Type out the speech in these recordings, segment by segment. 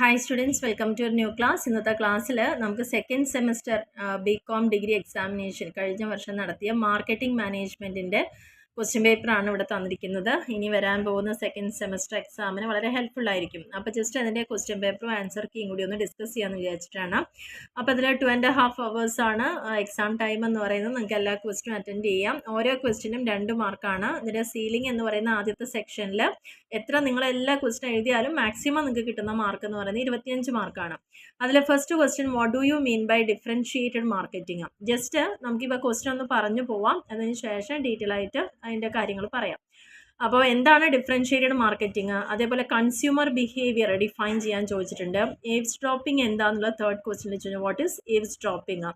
Hi students, welcome to your new class. ഇന്നത്തെ ക്ലാസ്സിൽ നമുക്ക് second semester BCom degree examination കഴിഞ്ഞ വർഷം നടത്തിയ മാർക്കറ്റിംഗ് മാനേജ്മെൻറ്റിൻ്റെ ക്വസ്റ്റ്യൻ പേപ്പറാണ് ഇവിടെ തന്നിരിക്കുന്നത്. ഇനി വരാൻ പോകുന്ന സെക്കൻഡ് സെമസ്റ്റർ എക്സാമിന് വളരെ ഹെൽപ്ഫുൾ ആയിരിക്കും. അപ്പോൾ ജസ്റ്റ് അതിൻ്റെ ക്വസ്റ്റ്യൻ പേപ്പറും ആൻസർ കീയും കൂടി ഒന്ന് ഡിസ്കസ് ചെയ്യാമെന്ന് വിചാരിച്ചിട്ടാണ്. അപ്പോൾ അതിൽ 2.5 hours ആണ് എക്സാം ടൈം എന്ന് പറയുന്നത്. നിങ്ങൾക്ക് എല്ലാ ക്വസ്റ്റ്യനും അറ്റൻഡ് ചെയ്യാം. ഓരോ ക്വസ്റ്റ്യനും 2 മാർക്കാണ്. ഇതിൻ്റെ സീലിംഗ് എന്ന് പറയുന്ന ആദ്യത്തെ സെക്ഷനിൽ എത്ര നിങ്ങൾ എല്ലാ ക്വസ്റ്റ്യൻ എഴുതിയാലും മാക്സിമം നിങ്ങൾക്ക് കിട്ടുന്ന മാർക്ക് എന്ന് പറയുന്നത് 25 മാർക്കാണ്. അതിൽ first question what do you mean by differentiated marketing. Just നമുക്കിപ്പോൾ ക്വസ്റ്റ്യൻ ഒന്ന് പറഞ്ഞു പോവാം, അതിന് ശേഷം ഡീറ്റെയിൽ ആയിട്ട് അതിൻ്റെ കാര്യങ്ങൾ പറയാം. അപ്പോൾ എന്താണ് ഡിഫറൻഷിയേറ്റഡ് മാർക്കറ്റിംഗ്, അതേപോലെ കൺസ്യൂമർ ബിഹേവിയർ ഡിഫൈൻ ചെയ്യാൻ ചോദിച്ചിട്ടുണ്ട്. എയ്വ്സ് ഡ്രോപ്പിംഗ് എന്താണെന്നുള്ള തേർഡ് ക്വസ്റ്റ്യൻ ചോദിച്ചാൽ വാട്ട് ഈസ് എയ്വ്സ് ഡ്രോപ്പിംഗ്.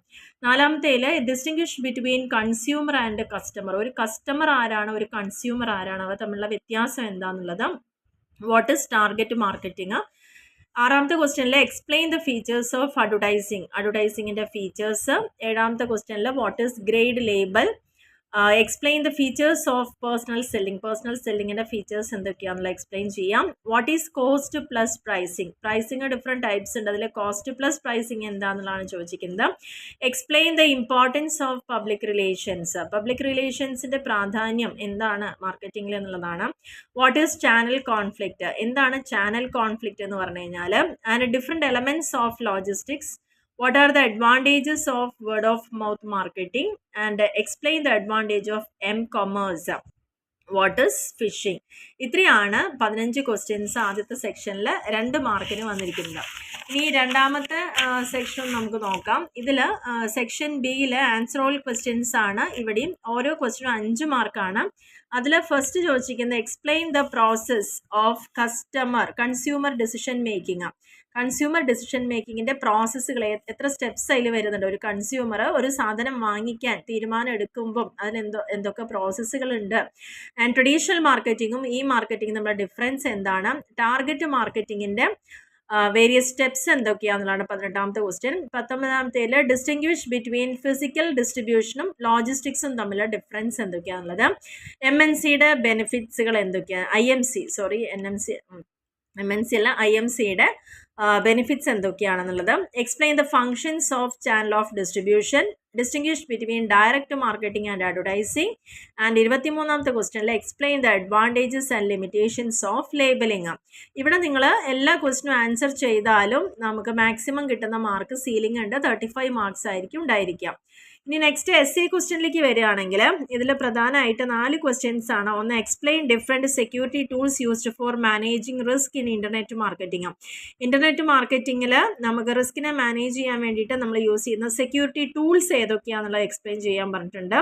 നാലാമത്തേൽ distinguish between consumer and customer. ഒരു കസ്റ്റമർ ആരാണ്, ഒരു കൺസ്യൂമർ ആരാണ്, അവ തമ്മിലുള്ള വ്യത്യാസം എന്താണെന്നുള്ളത്. What is target marketing. ആറാമത്തെ ക്വസ്റ്റ്യനിൽ explain the features of advertising, അഡ്വർടൈസിങ്ങിൻ്റെ ഫീച്ചേഴ്സ്. ഏഴാമത്തെ question what is grade label. Explain the features of personal selling, personal സെല്ലിങ്ങിൻ്റെ ഫീച്ചേഴ്സ് എന്തൊക്കെയാണെന്നുള്ള എക്സ്പ്ലെയിൻ ചെയ്യാം. What is cost plus pricing, pricing different types ഉണ്ട്, അതിൽ cost plus pricing എന്താണെന്നുള്ളതാണ് ചോദിച്ചിരിക്കുന്നത്. Explain the importance of public relations, public റിലേഷൻസിൻ്റെ പ്രാധാന്യം എന്താണ് മാർക്കറ്റിംഗിൽ എന്നുള്ളതാണ്. വാട്ട് ഈസ് ചാനൽ കോൺഫ്ലിക്റ്റ്, എന്താണ് ചാനൽ കോൺഫ്ലിക്റ്റ് എന്ന് പറഞ്ഞു കഴിഞ്ഞാൽ. And different elements of logistics. What are the advantages of word of mouth marketing, and explain the advantage of m-commerce. What is phishing. ഇത്രയാണ് 15 ക്വസ്റ്റ്യൻസ് ആദ്യത്തെ സെക്ഷനിൽ 2 മാർക്കിന് വന്നിരിക്കുന്നത്. ഇനി രണ്ടാമത്തെ സെക്ഷൻ നമുക്ക് നോക്കാം. ഇതിൽ സെക്ഷൻ ബിയിൽ ആൻസർ ഓൾ ക്വസ്റ്റ്യൻസ് ആണ്. ഇവിടെയും ഓരോ ക്വസ്റ്റ്യനും 5 മാർക്കാണ്. അതിൽ ഫസ്റ്റ് ചോദിച്ചിരിക്കുന്നത് explain the process of consumer decision making. Consumer decision മേക്കിങ്ങിൻ്റെ പ്രോസസ്സുകൾ എത്ര സ്റ്റെപ്സ് അതിൽ വരുന്നുണ്ട്. ഒരു കൺസ്യൂമർ ഒരു സാധനം വാങ്ങിക്കാൻ തീരുമാനം എടുക്കുമ്പം എന്തൊക്കെ പ്രോസസ്സുകളുണ്ട്. ആൻഡ് ട്രഡീഷണൽ മാർക്കറ്റിങ്ങും ഈ മാർക്കറ്റിങ്ങും തമ്മിലുള്ള ഡിഫറൻസ് എന്താണ്. ടാർഗറ്റ് മാർക്കറ്റിങ്ങിൻ്റെ വേരിയസ് സ്റ്റെപ്സ് എന്തൊക്കെയാണെന്നുള്ളതാണ് 18ാമത്തെ ക്വസ്റ്റ്യൻ. 19ാമത്തേൽ ഡിസ്റ്റിങ്വിഷ് ബിറ്റ്വീൻ ഫിസിക്കൽ ഡിസ്ട്രിബ്യൂഷനും ലോജിസ്റ്റിക്സും തമ്മിലുള്ള ഡിഫറൻസ് എന്തൊക്കെയാണെന്നുള്ളത്. MNCയുടെ ബെനിഫിറ്റ്സുകൾ എന്തൊക്കെയാണ്, MNC അല്ല IMCയുടെ ബെനിഫിറ്റ്സ് എന്തൊക്കെയാണെന്നുള്ളത്. Explain the functions of channel of distribution. Distinguish between direct marketing and advertising. And 23ാമത്തെ ക്വസ്റ്റ്യനിൽ explain the advantages and limitations of labelling. ഇവിടെ നിങ്ങൾ എല്ലാ ക്വസ്റ്റ്യനും ആൻസർ ചെയ്താലും നമുക്ക് മാക്സിമം കിട്ടുന്ന മാർക്ക് സീലിംഗ് ഉണ്ട്, 35 മാർക്സ് ആയിരിക്കും ഉണ്ടായിരിക്കുക. ഇനി നെക്സ്റ്റ് essay ക്വസ്റ്റ്യനിലേക്ക് വരികയാണെങ്കിൽ ഇതിൽ പ്രധാനമായിട്ട് 4 ക്വസ്റ്റ്യൻസ് ആണ്. ഒന്ന് explain different security tools used for managing risk in internet marketing. Internet മാർക്കറ്റിങ്ങിൽ നമുക്ക് റിസ്കിനെ മാനേജ് ചെയ്യാൻ വേണ്ടിയിട്ട് നമ്മൾ യൂസ് ചെയ്യുന്ന സെക്യൂരിറ്റി ടൂൾസ് ഏതൊക്കെയാണെന്നുള്ളത് എക്സ്പ്ലെയിൻ ചെയ്യാൻ പറഞ്ഞിട്ടുണ്ട്.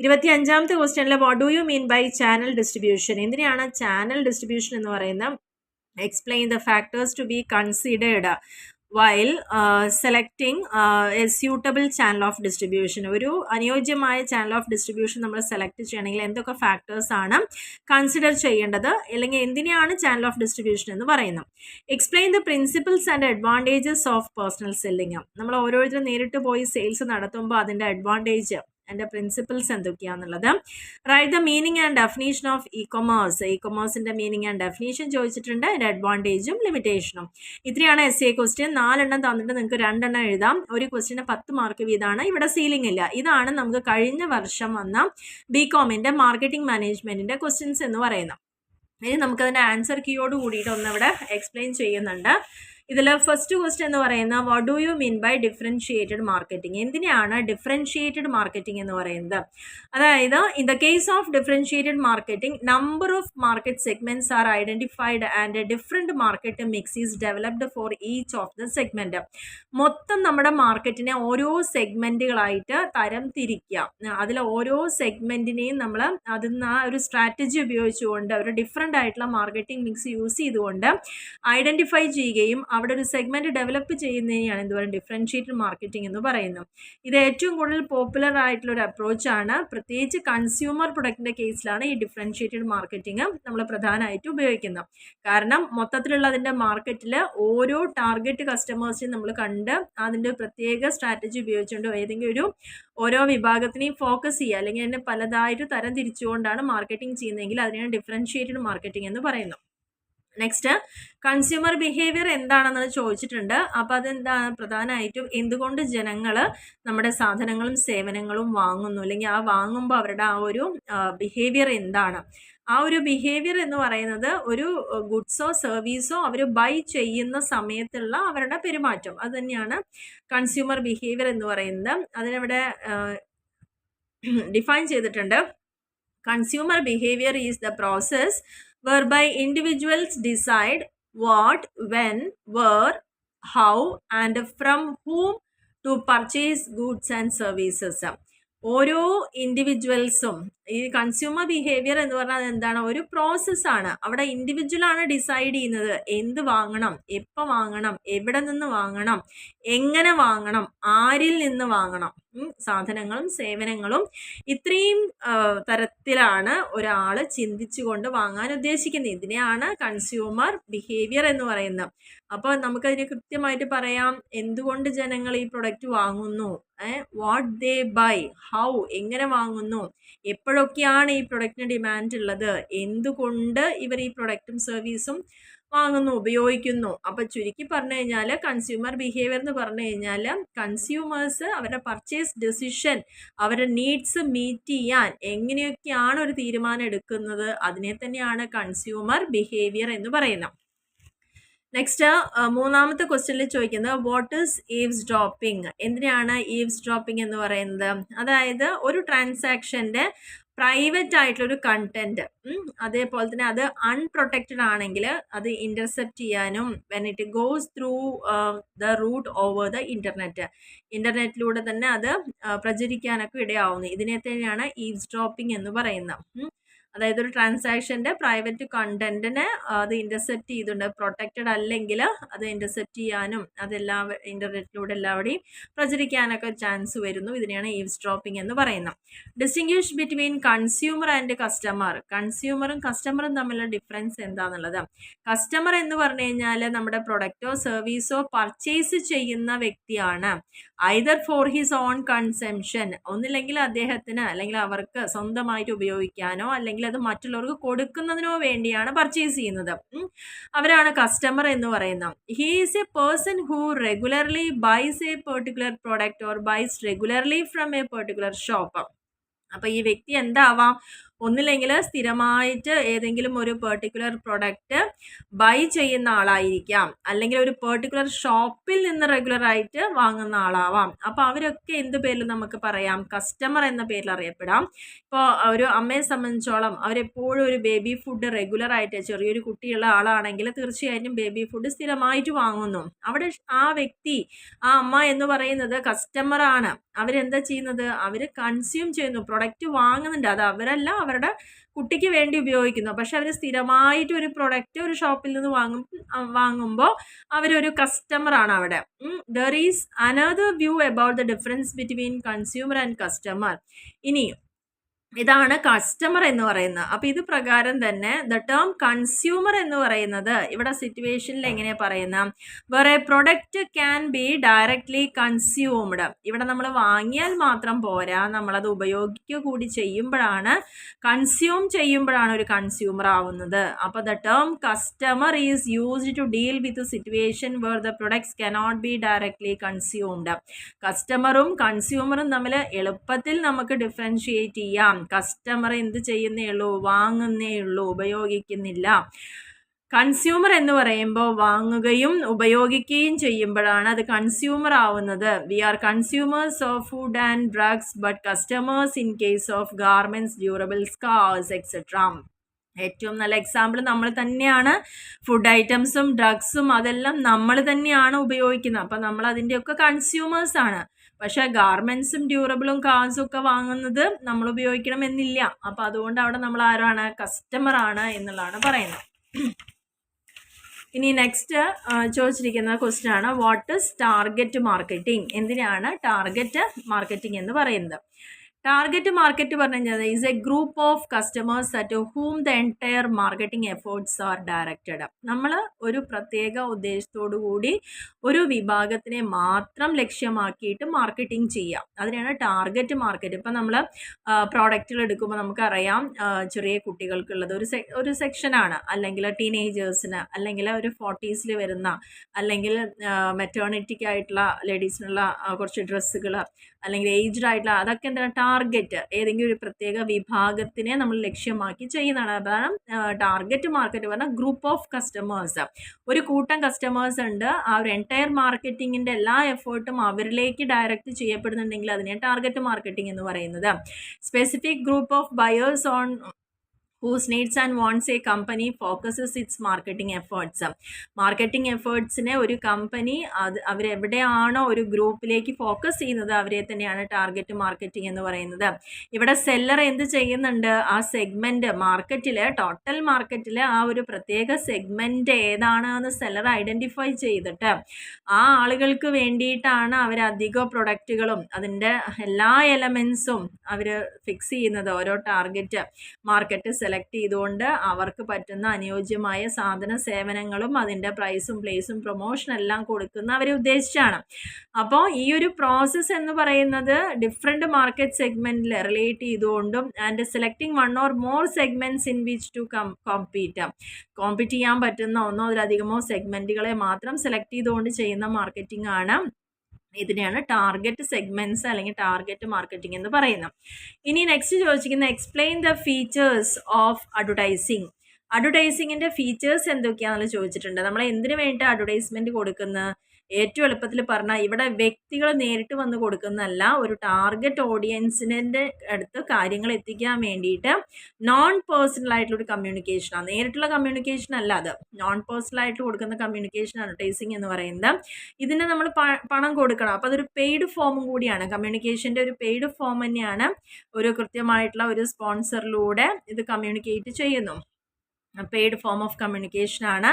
25ാമത്തെ ക്വസ്റ്റ്യനിൽ what do you mean by channel distribution. എന്തിനാണ് ചാനൽ ഡിസ്ട്രിബ്യൂഷൻ എന്ന് പറയുന്നത്. Explain the factors to be considered while selecting a suitable channel of distribution. ഒരു അനുയോജ്യമായ ചാനൽ ഓഫ് ഡിസ്ട്രിബ്യൂഷൻ നമ്മൾ സെലക്ട് ചെയ്യണമെങ്കിൽ എന്തൊക്കെ ഫാക്ടേഴ്സ് ആണ് കൺസിഡർ ചെയ്യേണ്ടത്, അല്ലെങ്കിൽ എന്തിനാണ് ചാനൽ ഓഫ് ഡിസ്ട്രിബ്യൂഷൻ എന്ന് പറയുന്നത്. Explain the principles and advantages of personal selling. നമ്മൾ ഓരോരുത്തരും നേരിട്ട് പോയി സെയിൽസ് നടത്തുമ്പോൾ അതിൻ്റെ അഡ്വാൻറ്റേജ്, അതിൻ്റെ പ്രിൻസിപ്പിൾസ് എന്തൊക്കെയാണെന്നുള്ളത്. Write the meaning and definition of ഇ-കൊമേഴ്സിൻ്റെ മീനിങ് ആൻഡ് ഡെഫിനേഷൻ ചോദിച്ചിട്ടുണ്ട്, അതിൻ്റെ അഡ്വാൻറ്റേജും ലിമിറ്റേഷനും. ഇത്രയാണ് essay ക്വസ്റ്റ്യൻ. 4 എണ്ണം തന്നിട്ട് നിങ്ങൾക്ക് 2 എണ്ണം എഴുതാം. ഒരു ക്വസ്റ്റ്യന് 10 മാർക്ക് വീതമാണ്. ഇവിടെ സീലിംഗ് ഇല്ല. ഇതാണ് നമുക്ക് കഴിഞ്ഞ വർഷം വന്ന ബികോമിൻ്റെ മാർക്കറ്റിംഗ് മാനേജ്മെൻറ്റിൻ്റെ ക്വസ്റ്റ്യൻസ് എന്ന് പറയുന്നത്. ഇനി നമുക്കതിൻ്റെ ആൻസർ കീയോട് കൂടിയിട്ട് ഒന്നിവിടെ എക്സ്പ്ലെയിൻ ചെയ്യുന്നുണ്ട്. ഇതിൽ ഫസ്റ്റ് ക്വസ്റ്റ്യൻ എന്ന് പറയുന്ന what do you mean by differentiated marketing. എന്തിനാണ് ഡിഫറൻഷിയേറ്റഡ് മാർക്കറ്റിംഗ് എന്ന് പറയുന്നത്. അതായത് in the case of differentiated marketing number of market segments are identified and different market mix is developed for each of the segment. മൊത്തം നമ്മുടെ മാർക്കറ്റിനെ ഓരോ സെഗ്മെൻറ്റുകളായിട്ട് തരം തിരിക്കുക. അതിൽ ഓരോ സെഗ്മെൻറ്റിനെയും നമ്മൾ അതിൽ നിന്ന് ഒരു സ്ട്രാറ്റജി ഉപയോഗിച്ചുകൊണ്ട് ഒരു ഡിഫറെൻ്റ് ആയിട്ടുള്ള മാർക്കറ്റിംഗ് മിക്സ് യൂസ് ചെയ്തുകൊണ്ട് ഐഡൻറ്റിഫൈ ചെയ്യുകയും അവിടെ ഒരു സെഗ്മെൻറ്റ് ഡെവലപ്പ് ചെയ്യുന്നതിനെയാണ് എന്ത് പറയുക ഡിഫറൻഷിയേറ്റഡ് മാർക്കറ്റിംഗ് എന്ന് പറയുന്നത്. ഇത് ഏറ്റവും കൂടുതൽ പോപ്പുലർ ആയിട്ടുള്ള ഒരു അപ്രോച്ചാണ്. പ്രത്യേകിച്ച് കൺസ്യൂമർ പ്രൊഡക്റ്റിൻ്റെ കേസിലാണ് ഈ ഡിഫറൻഷിയേറ്റഡ് മാർക്കറ്റിംഗ് നമ്മൾ പ്രധാനമായിട്ട് ഉപയോഗിക്കുന്നത്. കാരണം മൊത്തത്തിലുള്ള അതിൻ്റെ മാർക്കറ്റിൽ ഓരോ ടാർഗറ്റ് കസ്റ്റമേഴ്സിനെയും നമ്മൾ കണ്ട് അതിൻ്റെ പ്രത്യേക സ്ട്രാറ്റജി ഉപയോഗിച്ചുകൊണ്ട് ഏതെങ്കിലും ഓരോ വിഭാഗത്തിനെയും ഫോക്കസ് ചെയ്യുക, അല്ലെങ്കിൽ അതിനെ പലതായിട്ട് തരം തിരിച്ചുകൊണ്ടാണ് മാർക്കറ്റിംഗ് ചെയ്യുന്നതെങ്കിൽ അതിനെയാണ് ഡിഫറൻഷിയേറ്റഡ് മാർക്കറ്റിംഗ് എന്ന് പറയുന്നത്. നെക്സ്റ്റ് കൺസ്യൂമർ ബിഹേവിയർ എന്താണെന്നത് ചോദിച്ചിട്ടുണ്ട്. അപ്പോൾ അതെന്താണ് പ്രധാനമായിട്ടും എന്തുകൊണ്ട് ജനങ്ങൾ നമ്മുടെ സാധനങ്ങളും സേവനങ്ങളും വാങ്ങുന്നു, അല്ലെങ്കിൽ ആ വാങ്ങുമ്പോൾ അവരുടെ ആ ഒരു ബിഹേവിയർ എന്താണ്. ആ ഒരു ബിഹേവിയർ എന്ന് പറയുന്നത് ഒരു ഗുഡ്സോ സർവീസോ അവർ ബൈ ചെയ്യുന്ന സമയത്തുള്ള അവരുടെ പെരുമാറ്റം, അത് തന്നെയാണ് കൺസ്യൂമർ ബിഹേവിയർ എന്ന് പറയുന്നത്. അതിനവിടെ ഡിഫൈൻ ചെയ്തിട്ടുണ്ട്. Consumer behaviour is the process whereby individuals decide what, when, where, how and from whom to purchase goods and services. ഓരോ ഇൻഡിവിജ്വൽസും ഈ കൺസ്യൂമർ ബിഹേവിയർ എന്ന് പറഞ്ഞാൽ എന്താണ്, ഒരു പ്രോസസ്സാണ്. അവിടെ ഇൻഡിവിജ്വലാണ് ഡിസൈഡ് ചെയ്യുന്നത് എന്ത് വാങ്ങണം, എപ്പോൾ വാങ്ങണം, എവിടെ നിന്ന് വാങ്ങണം, എങ്ങനെ വാങ്ങണം, ആരിൽ നിന്ന് വാങ്ങണം. സാധനങ്ങളും സേവനങ്ങളും ഇത്രയും തരത്തിലാണ് ഒരാൾ ചിന്തിച്ചുകൊണ്ട് വാങ്ങാൻ ഉദ്ദേശിക്കുന്നത്. ഇതിനെയാണ് കൺസ്യൂമർ ബിഹേവിയർ എന്ന് പറയുന്നത്. അപ്പോൾ നമുക്കതിനെ കൃത്യമായിട്ട് പറയാം എന്തുകൊണ്ട് ജനങ്ങൾ ഈ പ്രൊഡക്റ്റ് വാങ്ങുന്നു, വാട്ട് ദേ ബൈ, ഹൗ, എങ്ങനെ വാങ്ങുന്നു, എപ്പോഴൊക്കെയാണ് ഈ പ്രൊഡക്റ്റിന് ഡിമാൻഡ് ഉള്ളത്, എന്തുകൊണ്ട് ഇവർ ഈ പ്രൊഡക്റ്റും സർവീസും വാങ്ങുന്നു, ഉപയോഗിക്കുന്നു. അപ്പോൾ ചുരുക്കി പറഞ്ഞു കഴിഞ്ഞാൽ കൺസ്യൂമർ ബിഹേവിയർ എന്ന് പറഞ്ഞു കഴിഞ്ഞാൽ കൺസ്യൂമേഴ്സ് അവരുടെ പർച്ചേസ് ഡെസിഷൻ, അവരുടെ നീഡ്സ് മീറ്റ് ചെയ്യാൻ എങ്ങനെയൊക്കെയാണ് ഒരു തീരുമാനം എടുക്കുന്നത്, അതിനെ തന്നെയാണ് കൺസ്യൂമർ ബിഹേവിയർ എന്ന് പറയുന്നത്. നെക്സ്റ്റ് മൂന്നാമത്തെ ക്വസ്റ്റ്യനിൽ ചോദിക്കുന്നത് വാട്ട് ഈസ് ഈവ്സ് ഡ്രോപ്പിംഗ്. എന്തിനാണ് ഈവ്സ് ഡ്രോപ്പിംഗ് എന്ന് പറയുന്നത്? അതായത് ഒരു ട്രാൻസാക്ഷൻ്റെ പ്രൈവറ്റ് ആയിട്ടുള്ളൊരു കണ്ടന്റ്, അതേപോലെ തന്നെ അത് അൺപ്രൊട്ടക്റ്റഡ് ആണെങ്കിൽ അത് ഇൻ്റർസെപ്റ്റ് ചെയ്യാനും when it goes through the route over the ഇൻ്റർനെറ്റിലൂടെ തന്നെ അത് പ്രചരിക്കാനൊക്കെ ഇടയാവുന്നു. ഇതിനെ തന്നെയാണ് ഈവ്സ് ഡ്രോപ്പിംഗ് എന്ന് പറയുന്നത്. അതായത് ഒരു ട്രാൻസാക്ഷൻ്റെ പ്രൈവറ്റ് കണ്ടന്റിനെ അത് ഇൻ്റർസെപ്റ്റ് ചെയ്തിട്ടുണ്ട്, പ്രൊട്ടക്റ്റഡ് അല്ലെങ്കിൽ അത് ഇൻ്റർസെപ്റ്റ് ചെയ്യാനും അതെല്ലാം ഇൻ്റർനെറ്റിലൂടെ എല്ലാവരുടെയും പ്രചരിക്കാനൊക്കെ ചാൻസ് വരുന്നു. ഇതിനെയാണ് ഈവ്സ് ഡ്രോപ്പിംഗ് എന്ന് പറയുന്നത്. Distinguish between consumer and customer. കൺസ്യൂമറും കസ്റ്റമറും തമ്മിലുള്ള ഡിഫറൻസ് എന്താണെന്നുള്ളത്. കസ്റ്റമർ എന്ന് പറഞ്ഞു കഴിഞ്ഞാൽ നമ്മുടെ പ്രൊഡക്റ്റോ സർവീസോ പർച്ചേസ് ചെയ്യുന്ന വ്യക്തിയാണ്. Either for his own consumption, ഒന്നില്ലെങ്കിൽ അദ്ദേഹത്തിന് അല്ലെങ്കിൽ അവർക്ക് സ്വന്തമായിട്ട് ഉപയോഗിക്കാനോ അല്ലെങ്കിൽ അത് മറ്റുള്ളവർക്ക് കൊടുക്കുന്നതിനോ വേണ്ടിയാണ് പർച്ചേസ് ചെയ്യുന്നത്. അവരാണ് കസ്റ്റമർ എന്ന് പറയുന്നത്. He is a person who regularly buys a particular product or buys regularly from a particular shop. അപ്പോൾ ഈ വ്യക്തി എന്താവാം, ഒന്നില്ലെങ്കിൽ സ്ഥിരമായിട്ട് ഏതെങ്കിലും ഒരു പെർട്ടിക്കുലർ പ്രൊഡക്റ്റ് ബൈ ചെയ്യുന്ന ആളായിരിക്കാം, അല്ലെങ്കിൽ ഒരു പെർട്ടിക്കുലർ ഷോപ്പിൽ നിന്ന് റെഗുലറായിട്ട് വാങ്ങുന്ന ആളാവാം. അപ്പോൾ അവരൊക്കെ എന്ത് പേരിൽ നമുക്ക് പറയാം, കസ്റ്റമർ എന്ന പേരിൽ അറിയപ്പെടാം. ഇപ്പോൾ ഒരു അമ്മയെ സംബന്ധിച്ചോളം അവരെപ്പോഴും ഒരു ബേബി ഫുഡ് റെഗുലറായിട്ട്, ചെറിയൊരു കുട്ടിയുള്ള ആളാണെങ്കിൽ തീർച്ചയായിട്ടും ബേബി ഫുഡ് സ്ഥിരമായിട്ട് വാങ്ങുന്നു. അവിടെ ആ വ്യക്തി, ആ അമ്മ എന്ന് പറയുന്നത് കസ്റ്റമറാണ്. അവരെന്താ ചെയ്യുന്നത്, അവർ കൺസ്യൂം ചെയ്യുന്നു, പ്രൊഡക്റ്റ് വാങ്ങുന്നുണ്ട്. അത് അവരല്ല, അവരുടെ കുട്ടിക്ക് വേണ്ടി ഉപയോഗിക്കുന്നു. പക്ഷെ അവർ സ്ഥിരമായിട്ട് ഒരു പ്രൊഡക്റ്റ് ഒരു ഷോപ്പിൽ നിന്ന് വാങ്ങുമ്പോൾ അവരൊരു കസ്റ്റമറാണ് അവിടെ. There is another view about the difference between consumer and customer. ഇനി ഇതാണ് കസ്റ്റമർ എന്ന് പറയുന്നത്. അപ്പോൾ ഇത് പ്രകാരം തന്നെ ദ ടേം കൺസ്യൂമർ എന്ന് പറയുന്നത് ഇവിടെ സിറ്റുവേഷനിൽ എങ്ങനെയാണ് പറയുന്നത്, വേറെ product can be directly consumed. ഇവിടെ നമ്മൾ വാങ്ങിയാൽ മാത്രം പോരാ, നമ്മളത് ഉപയോഗിക്കുക കൂടി ചെയ്യുമ്പോഴാണ്, കൺസ്യൂം ചെയ്യുമ്പോഴാണ് ഒരു കൺസ്യൂമർ ആവുന്നത്. അപ്പോൾ the term customer is used to deal with situation where the products cannot be directly consumed. കസ്റ്റമറും കൺസ്യൂമറും തമ്മിൽ എളുപ്പത്തിൽ നമുക്ക് ഡിഫറൻഷിയേറ്റ് ചെയ്യാം. കസ്റ്റമർ എന്ത് ചെയ്യുന്നേ ഉള്ളൂ, വാങ്ങുന്നേ ഉള്ളൂ, ഉപയോഗിക്കുന്നില്ല. കൺസ്യൂമർ എന്ന് പറയുമ്പോൾ വാങ്ങുകയും ഉപയോഗിക്കുകയും ചെയ്യുമ്പോഴാണ് അത് കൺസ്യൂമർ ആവുന്നത്. We are consumers of food and drugs but customers in case of garments, durables, cars etcetera. ഏറ്റവും നല്ല എക്സാമ്പിൾ നമ്മൾ തന്നെയാണ്. ഫുഡ് ഐറ്റംസും ഡ്രഗ്സും അതെല്ലാം നമ്മൾ തന്നെയാണ് ഉപയോഗിക്കുന്നത്. അപ്പം നമ്മൾ അതിൻ്റെയൊക്കെ കൺസ്യൂമേഴ്സ് ആണ്. പക്ഷേ ഗാർമെൻറ്റ്സും ഡ്യൂറബിളും കാർസും ഒക്കെ വാങ്ങുന്നത് നമ്മൾ ഉപയോഗിക്കണമെന്നില്ല. അപ്പം അതുകൊണ്ട് അവിടെ നമ്മൾ ആരാണ്, കസ്റ്റമറാണ് എന്നുള്ളതാണ് പറയുന്നത്. ഇനി നെക്സ്റ്റ് ചോദിച്ചിരിക്കുന്ന ക്വസ്റ്റ്യൻ ആണ് വാട്ട് ഈസ് ടാർഗറ്റ് മാർക്കറ്റിംഗ്. എന്തിനാണ് ടാർഗറ്റ് മാർക്കറ്റിംഗ് എന്ന് പറയുന്നത്? ടാർഗറ്റ് മാർക്കറ്റ് പറഞ്ഞു കഴിഞ്ഞാൽ is A group of customers at ഹൂം the entire marketing efforts R directed. നമ്മൾ ഒരു പ്രത്യേക ഉദ്ദേശത്തോടു കൂടി ഒരു വിഭാഗത്തിനെ മാത്രം ലക്ഷ്യമാക്കിയിട്ട് മാർക്കറ്റിംഗ് ചെയ്യാം. അതിനാണ് ടാർഗറ്റ് മാർക്കറ്റ്. ഇപ്പം നമ്മൾ പ്രോഡക്റ്റുകൾ എടുക്കുമ്പോൾ നമുക്കറിയാം ചെറിയ കുട്ടികൾക്കുള്ളത് ഒരു സെക്ഷനാണ്, അല്ലെങ്കിൽ ടീനേജേഴ്സിന്, അല്ലെങ്കിൽ ഒരു 40s വരുന്ന, അല്ലെങ്കിൽ മെറ്റേണിറ്റിക്ക് ആയിട്ടുള്ള ലേഡീസിനുള്ള കുറച്ച് ഡ്രസ്സുകൾ, അല്ലെങ്കിൽ ഏജ്ഡ് ആയിട്ടുള്ള, അതൊക്കെ എന്താണ് ടാർഗറ്റ്. ഏതെങ്കിലും ഒരു പ്രത്യേക വിഭാഗത്തിനെ നമ്മൾ ലക്ഷ്യമാക്കി ചെയ്യുന്നതാണ്. അതാണ് ടാർഗറ്റ് മാർക്കറ്റ് പറഞ്ഞാൽ ഗ്രൂപ്പ് ഓഫ് കസ്റ്റമേഴ്സ്. ഒരു കൂട്ടം കസ്റ്റമേഴ്സ് ഉണ്ട്, ആ ഒരു എൻറ്റയർ മാർക്കറ്റിങ്ങിൻ്റെ എല്ലാ എഫേർട്ടും അവരിലേക്ക് ഡയറക്റ്റ് ചെയ്യപ്പെടുന്നുണ്ടെങ്കിൽ അതിനെ ടാർഗറ്റ് മാർക്കറ്റിംഗ് എന്ന് പറയുന്നത്. Specific group of buyers on whose needs and wants a company focuses its marketing efforts. Marketing എഫേർട്സിനെ ഒരു കമ്പനി അവരെവിടെയാണോ ഒരു ഗ്രൂപ്പിലേക്ക് ഫോക്കസ് ചെയ്യുന്നത് അവരെ തന്നെയാണ് ടാർഗറ്റ് മാർക്കറ്റിംഗ് എന്ന് പറയുന്നത്. ഇവിടെ സെല്ലർ എന്ത് ചെയ്യുന്നുണ്ട്, ആ സെഗ്മെൻറ്റ് മാർക്കറ്റിൽ, ടോട്ടൽ മാർക്കറ്റിൽ ആ ഒരു പ്രത്യേക സെഗ്മെൻറ്റ് ഏതാണെന്ന് സെല്ലർ ഐഡൻറ്റിഫൈ ചെയ്തിട്ട് ആ ആളുകൾക്ക് വേണ്ടിയിട്ടാണ് അവർ അധിക പ്രൊഡക്റ്റുകളും അതിൻ്റെ എല്ലാ എലമെൻസും അവർ ഫിക്സ് ചെയ്യുന്നത്. ഓരോ ടാർഗറ്റ് മാർക്കറ്റ് സെലക്ട് ചെയ്തുകൊണ്ട് അവർക്ക് പറ്റുന്ന അനുയോജ്യമായ സാധന സേവനങ്ങളും അതിൻ്റെ പ്രൈസും പ്ലേസും പ്രൊമോഷൻ എല്ലാം കൊടുക്കുന്ന അവരെ ഉദ്ദേശിച്ചാണ്. അപ്പോൾ ഈ ഒരു പ്രോസസ്സ് എന്ന് പറയുന്നത് ഡിഫറെൻറ്റ് മാർക്കറ്റ് സെഗ്മെൻറ്റിൽ റിലേറ്റ് ചെയ്തുകൊണ്ടും and selecting one or more segments in which to compete ചെയ്യാൻ പറ്റുന്ന ഒന്നോ അതിലധികമോ സെഗ്മെൻറ്റുകളെ മാത്രം സെലക്ട് ചെയ്തുകൊണ്ട് ചെയ്യുന്ന മാർക്കറ്റിംഗ് ആണ്. ഇതിനെയാണ് ടാർഗറ്റ് സെഗ്മെൻറ്റ്സ് അല്ലെങ്കിൽ ടാർഗറ്റ് മാർക്കറ്റിംഗ് എന്ന് പറയുന്നത്. ഇനി നെക്സ്റ്റ് ചോദിച്ചിരിക്കുന്ന explain the features of advertising. അഡ്വർടൈസിങ്ങിൻ്റെ ഫീച്ചേഴ്സ് എന്തൊക്കെയാണെന്ന് ചോദിച്ചിട്ടുണ്ട്. നമ്മൾ എന്തിനു വേണ്ടിയിട്ട് അഡ്വർടൈസ്മെൻറ്റ് കൊടുക്കുന്നത്? ഏറ്റവും എളുപ്പത്തിൽ പറഞ്ഞാൽ ഇവിടെ വ്യക്തികൾ നേരിട്ട് വന്ന് കൊടുക്കുന്നതല്ല, ഒരു ടാർഗറ്റ് ഓഡിയൻസിൻ്റെ അടുത്ത് കാര്യങ്ങൾ എത്തിക്കാൻ വേണ്ടിയിട്ട് നോൺ പേഴ്സണൽ ആയിട്ടുള്ളൊരു കമ്മ്യൂണിക്കേഷനാണ്. നേരിട്ടുള്ള കമ്മ്യൂണിക്കേഷൻ അല്ല, അത് നോൺ പേഴ്സണൽ ആയിട്ട് കൊടുക്കുന്ന കമ്മ്യൂണിക്കേഷൻ അഡ്വർടൈസിങ് എന്ന് പറയുന്നത്. ഇതിന് നമ്മൾ പണം കൊടുക്കണം. അപ്പോൾ അതൊരു പെയ്ഡ് ഫോമും കൂടിയാണ്. കമ്മ്യൂണിക്കേഷൻ്റെ ഒരു പെയ്ഡ് ഫോം തന്നെയാണ്. ഒരു കൃത്യമായിട്ടുള്ള ഒരു സ്പോൺസറിലൂടെ ഇത് കമ്മ്യൂണിക്കേറ്റ് ചെയ്യുന്നു. പെയ്ഡ് ഫോം ഓഫ് കമ്മ്യൂണിക്കേഷനാണ്.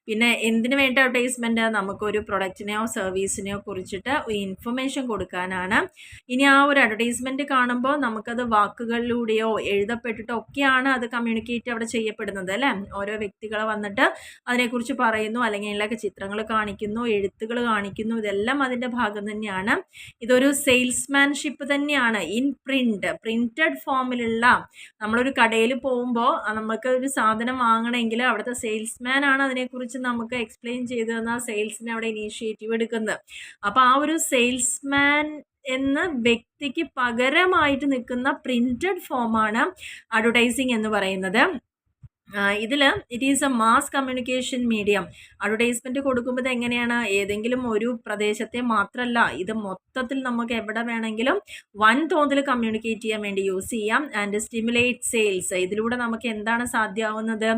പിന്നെ എന്തിനു വേണ്ട അഡ്വർടൈസ്മെൻറ്റ്? നമുക്കൊരു പ്രൊഡക്റ്റിനെയോ സർവീസിനെയോ കുറിച്ചിട്ട് ഇൻഫർമേഷൻ കൊടുക്കാനാണ്. ഇനി ആ ഒരു അഡ്വർടൈസ്മെൻറ്റ് കാണുമ്പോൾ നമുക്കത് വാക്കുകളിലൂടെയോ എഴുതപ്പെട്ടിട്ടോ ഒക്കെയാണ് അത് കമ്മ്യൂണിക്കേറ്റ് അവിടെ ചെയ്യപ്പെടുന്നത് അല്ലേ. ഓരോ വ്യക്തികൾ വന്നിട്ട് അതിനെക്കുറിച്ച് പറയുന്നു, അല്ലെങ്കിൽ അതിലൊക്കെ ചിത്രങ്ങൾ കാണിക്കുന്നു, എഴുത്തുകൾ കാണിക്കുന്നു, ഇതെല്ലാം അതിൻ്റെ ഭാഗം തന്നെയാണ്. ഇതൊരു സെയിൽസ്മാൻഷിപ്പ് തന്നെയാണ്. ഇൻ പ്രിൻറ്റഡ് ഫോമിലുള്ള, നമ്മളൊരു കടയിൽ പോകുമ്പോൾ നമുക്ക് ഒരു സാധനം വാങ്ങണമെങ്കിൽ അവിടുത്തെ സെയിൽസ്മാൻ ആണ് അതിനെക്കുറിച്ച് നമുക്ക് എക്സ്പ്ലെയിൻ ചെയ്ത് തന്ന സെയിൽസിന് അവിടെ ഇനീഷ്യേറ്റീവ് എടുക്കുന്നത്. അപ്പോൾ ആ ഒരു സെയിൽസ്മാൻ എന്ന വ്യക്തിക്ക് പകരമായിട്ട് നിൽക്കുന്ന പ്രിൻറ്റഡ് ഫോമാണ് അഡ്വർടൈസിങ് എന്ന് പറയുന്നത്. ഇതിൽ it is A mass communication medium. Advertisement കൊടുക്കുമ്പോൾ എങ്ങനെയാണ്? ഏതെങ്കിലും ഒരു പ്രദേശത്തെ മാത്രമല്ല, ഇത് മൊത്തത്തിൽ നമുക്ക് എവിടെ വേണമെങ്കിലും വൻതോതിൽ കമ്മ്യൂണിക്കേറ്റ് ചെയ്യാൻ വേണ്ടി യൂസ് ചെയ്യാം. And stimulate sales. ഇതിലൂടെ നമുക്ക് എന്താണ് സാധ്യമാവുന്നത്?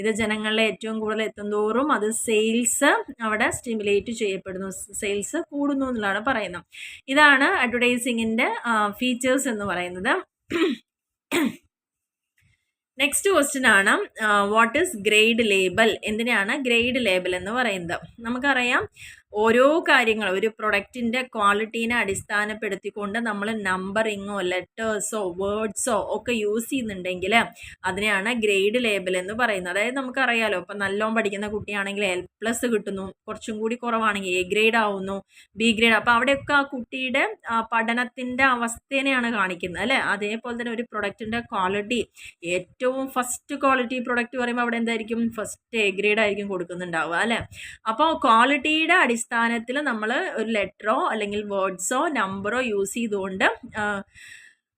ഇത് ജനങ്ങളിലെ ഏറ്റവും കൂടുതൽ എത്തുന്തോറും അത് സെയിൽസ് അവിടെ സ്റ്റിമുലേറ്റ് ചെയ്യപ്പെടുന്നു, സെയിൽസ് കൂടുന്നു എന്നുള്ളതാണ് പറയുന്നത്. ഇതാണ് അഡ്വർടൈസിങ്ങിൻ്റെ ഫീച്ചേഴ്സ് എന്ന് പറയുന്നത്. നെക്സ്റ്റ് ക്വസ്റ്റ്യൻ ആണ് വാട്ട് ഈസ് ഗ്രേഡ് ലേബൽ. എന്തിനാണ് ഗ്രേഡ് ലേബൽ എന്ന് പറയുന്നത്? നമുക്കറിയാം ഓരോ കാര്യങ്ങൾ ഒരു പ്രൊഡക്റ്റിൻ്റെ ക്വാളിറ്റീനെ അടിസ്ഥാനപ്പെടുത്തിക്കൊണ്ട് നമ്മൾ നമ്പറിങ്ങോ ലെറ്റേഴ്സോ വേർഡ്സോ ഒക്കെ യൂസ് ചെയ്യുന്നുണ്ടെങ്കിൽ അതിനെയാണ് ഗ്രേഡ് ലേബൽ എന്ന് പറയുന്നത്. അതായത് നമുക്കറിയാലോ, ഇപ്പം നല്ലോണം പഠിക്കുന്ന കുട്ടിയാണെങ്കിൽ L+ കിട്ടുന്നു, കുറച്ചും കൂടി കുറവാണെങ്കിൽ A ഗ്രേഡ് ആവുന്നു, B ഗ്രേഡ്. അപ്പോൾ അവിടെയൊക്കെ ആ കുട്ടിയുടെ പഠനത്തിൻ്റെ അവസ്ഥേനെയാണ് കാണിക്കുന്നത് അല്ലേ. അതേപോലെ തന്നെ ഒരു പ്രൊഡക്റ്റിൻ്റെ ക്വാളിറ്റി, ഏറ്റവും ഫസ്റ്റ് ക്വാളിറ്റി പ്രൊഡക്റ്റ് പറയുമ്പോൾ അവിടെ എന്തായിരിക്കും? ഫസ്റ്റ് A ഗ്രേഡ് ആയിരിക്കും കൊടുക്കുന്നുണ്ടാവുക അല്ലേ. അപ്പോൾ ക്വാളിറ്റിയുടെ അടിസ്ഥാനത്തിൽ നമ്മൾ ഒരു ലെറ്ററോ അല്ലെങ്കിൽ വേർഡ്സോ നമ്പറോ യൂസ് ചെയ്തുകൊണ്ട്